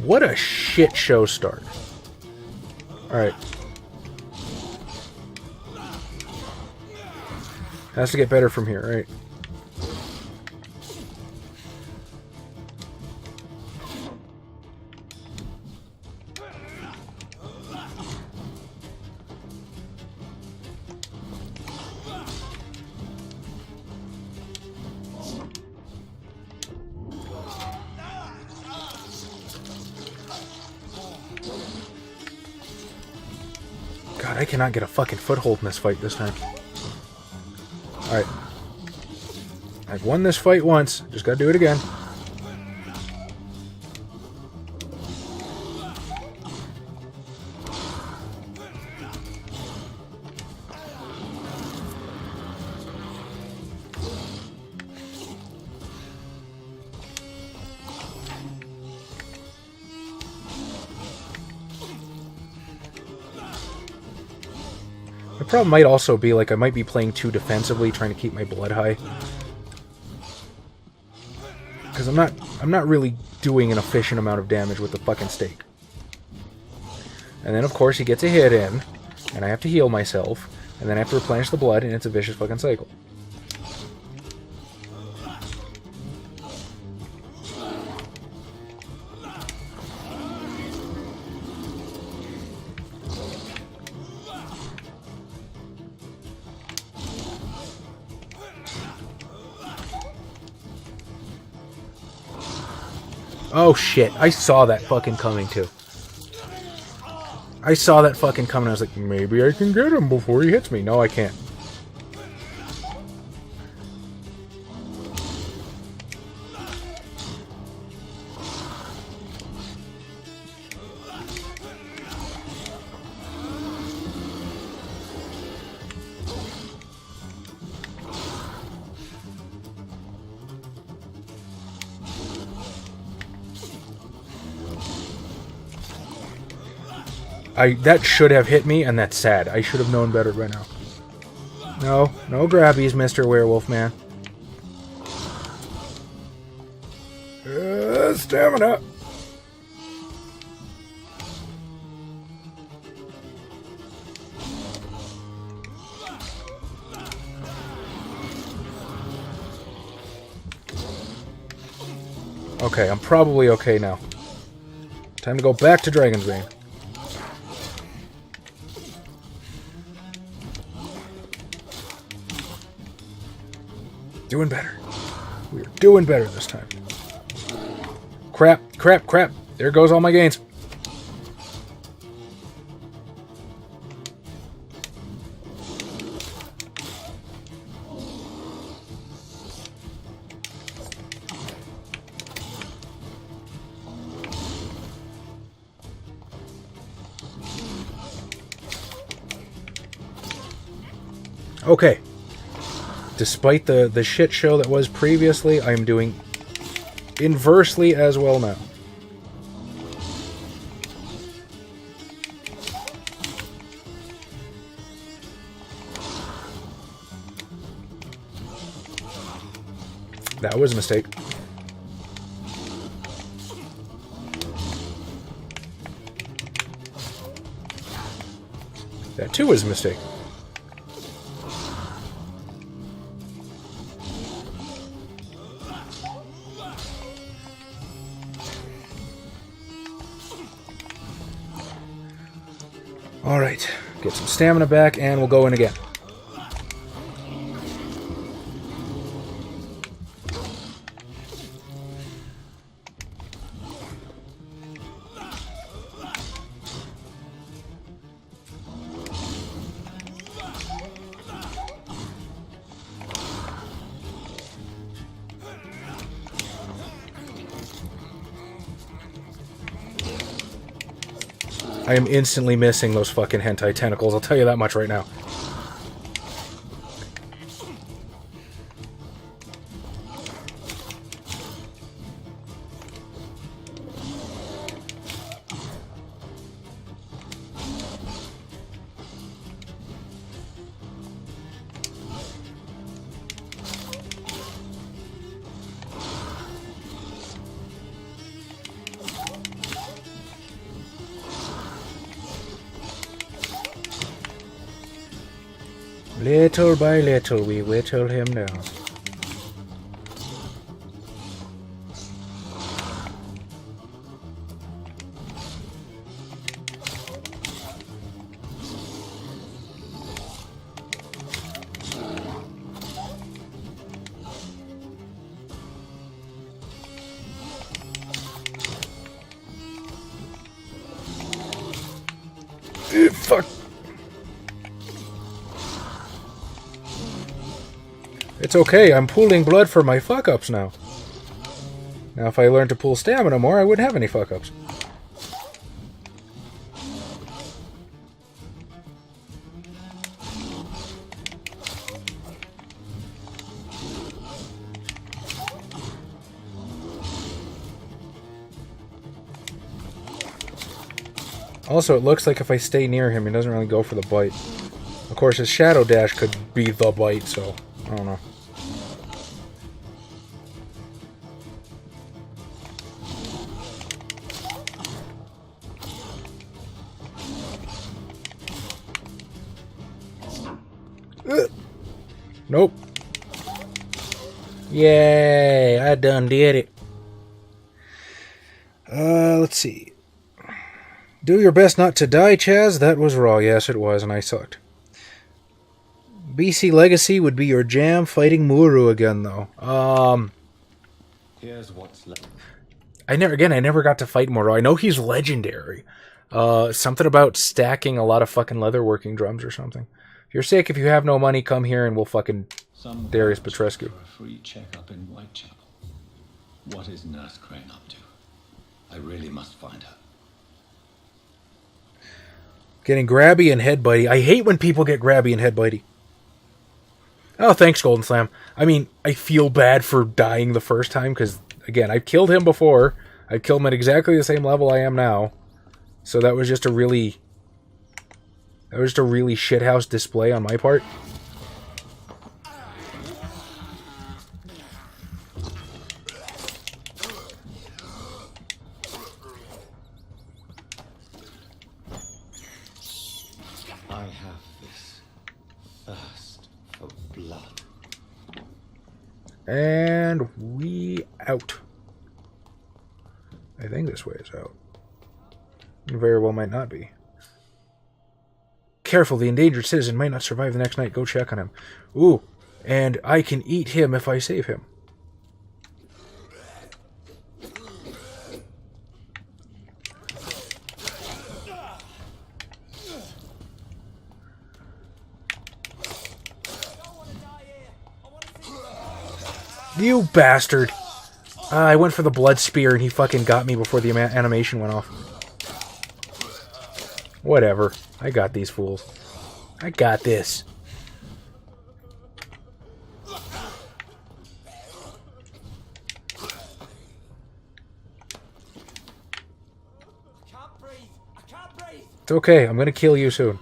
What a shit show start. Alright. Has to get better from here, right? God, I cannot get a fucking foothold in this fight this time. Alright. I've won this fight once. Just gotta do it again. The problem might also be, like, I might be playing too defensively, trying to keep my blood high. Because I'm not really doing an efficient amount of damage with the fucking stake. And then, of course, he gets a hit in, and I have to heal myself, and then I have to replenish the blood, and it's a vicious fucking cycle. Oh shit, I saw that fucking coming too. I saw that fucking coming. I was like, maybe I can get him before he hits me. No, I can't. That should have hit me, and that's sad. I should have known better by now. No, no grabbies, Mr. Werewolf Man. Stamina. Okay, I'm probably okay now. Time to go back to Dragon's Bane. Doing better. We're doing better this time. Crap, crap, crap. There goes all my gains. Okay. Despite the shit show that was previously, I'm doing inversely as well now. That was a mistake. That too was a mistake. Alright, get some stamina back and we'll go in again. I am instantly missing those fucking hentai tentacles, I'll tell you that much right now. Little by little, we whittle him down. Fuck. It's okay, I'm pooling blood for my fuck-ups now. Now if I learned to pool stamina more, I wouldn't have any fuck-ups. Also, it looks like if I stay near him, he doesn't really go for the bite. Of course, his shadow dash could be the bite, so I don't know. Nope. Yay, I done did it. Let's see. Do your best not to die, Chaz. That was raw. Yes, it was, and I sucked. BC Legacy would be your jam, fighting Muru again, though. Here's what's left. I never got to fight Muru. I know he's legendary. Something about stacking a lot of fucking leatherworking drums or something. If you're sick, if you have no money, come here and we'll fucking Darius Petrescu. For a free checkup in Whitechapel. What is Nurse Crane up to? I really must find her. Getting grabby and headbutty. I hate when people get grabby and headbutty. Oh, thanks, Golden Slam. I mean, I feel bad for dying the first time, because, again, I've killed him before. I've killed him at exactly the same level I am now. So that was just a really... That was just a really shithouse display on my part. I have this thirst for blood. And we out. I think this way is out. It very well might not be. Careful, the endangered citizen might not survive the next night. Go check on him. Ooh, and I can eat him if I save him. You bastard! I went for the blood spear and he fucking got me before the animation went off. Whatever. I got these fools. I got this. It's okay. I'm gonna kill you soon.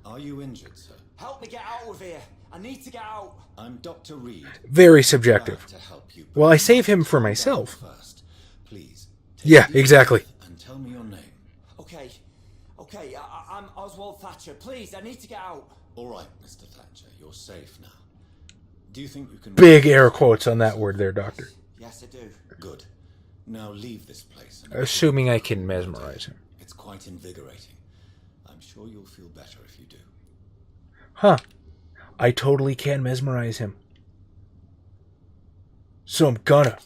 Are you injured, sir? Help me get out of here. I need to get out. I'm Dr. Reed. Very subjective. To help you, Well, I save him for myself. first. Please. Yeah, exactly. And tell me your name. Okay. Okay, I'm Oswald Thatcher. Please, I need to get out. All right, Mr. Thatcher, you're safe now. Do you think you can... Big air quotes on that word there, Doctor. Yes, I do. Good. Now leave this place. Assuming I can mesmerize him. It's quite invigorating. I'm sure you'll feel better if you do. Huh. I totally can mesmerize him. So I'm gonna.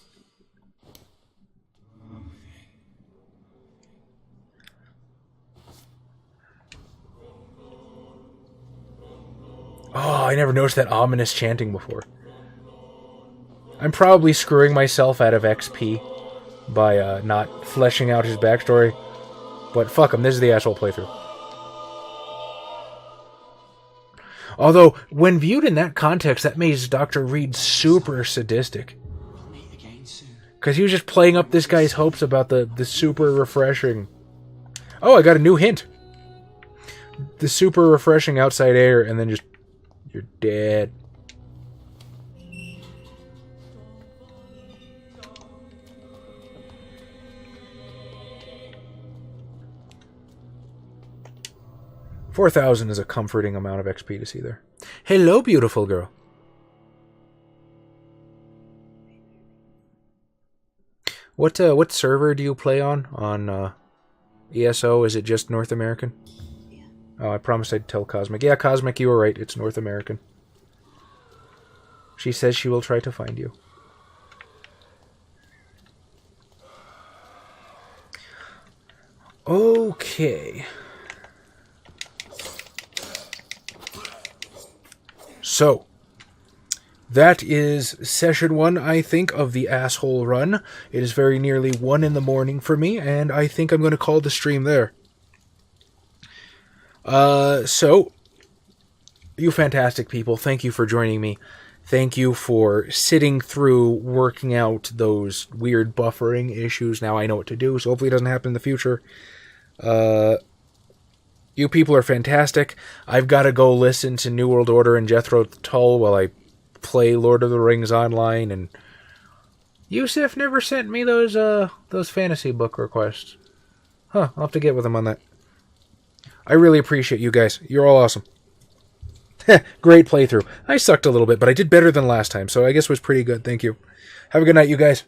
Oh, I never noticed that ominous chanting before. I'm probably screwing myself out of XP by not fleshing out his backstory. But fuck him, this is the asshole playthrough. Although, when viewed in that context, that makes Dr. Reed super sadistic. Because he was just playing up this guy's hopes about the super refreshing... Oh, I got a new hint. The super refreshing outside air, and then just... You're dead. $4,000 is a comforting amount of XP to see there. Hello, beautiful girl. What server do you play on? On ESO? Is it just North American? Yeah. Oh, I promised I'd tell Cosmic. Yeah, Cosmic, you were right. It's North American. She says she will try to find you. Okay. So, that is session 1, I think, of the asshole run. It is very nearly 1 in the morning for me, and I think I'm going to call the stream there. So, you fantastic people, thank you for joining me. Thank you for sitting through working out those weird buffering issues. Now I know what to do, so hopefully it doesn't happen in the future. You people are fantastic. I've got to go listen to New World Order and Jethro Tull while I play Lord of the Rings online, and Yusuf never sent me those fantasy book requests. Huh, I'll have to get with him on that. I really appreciate you guys. You're all awesome. Great playthrough. I sucked a little bit, but I did better than last time, so I guess it was pretty good. Thank you. Have a good night, you guys.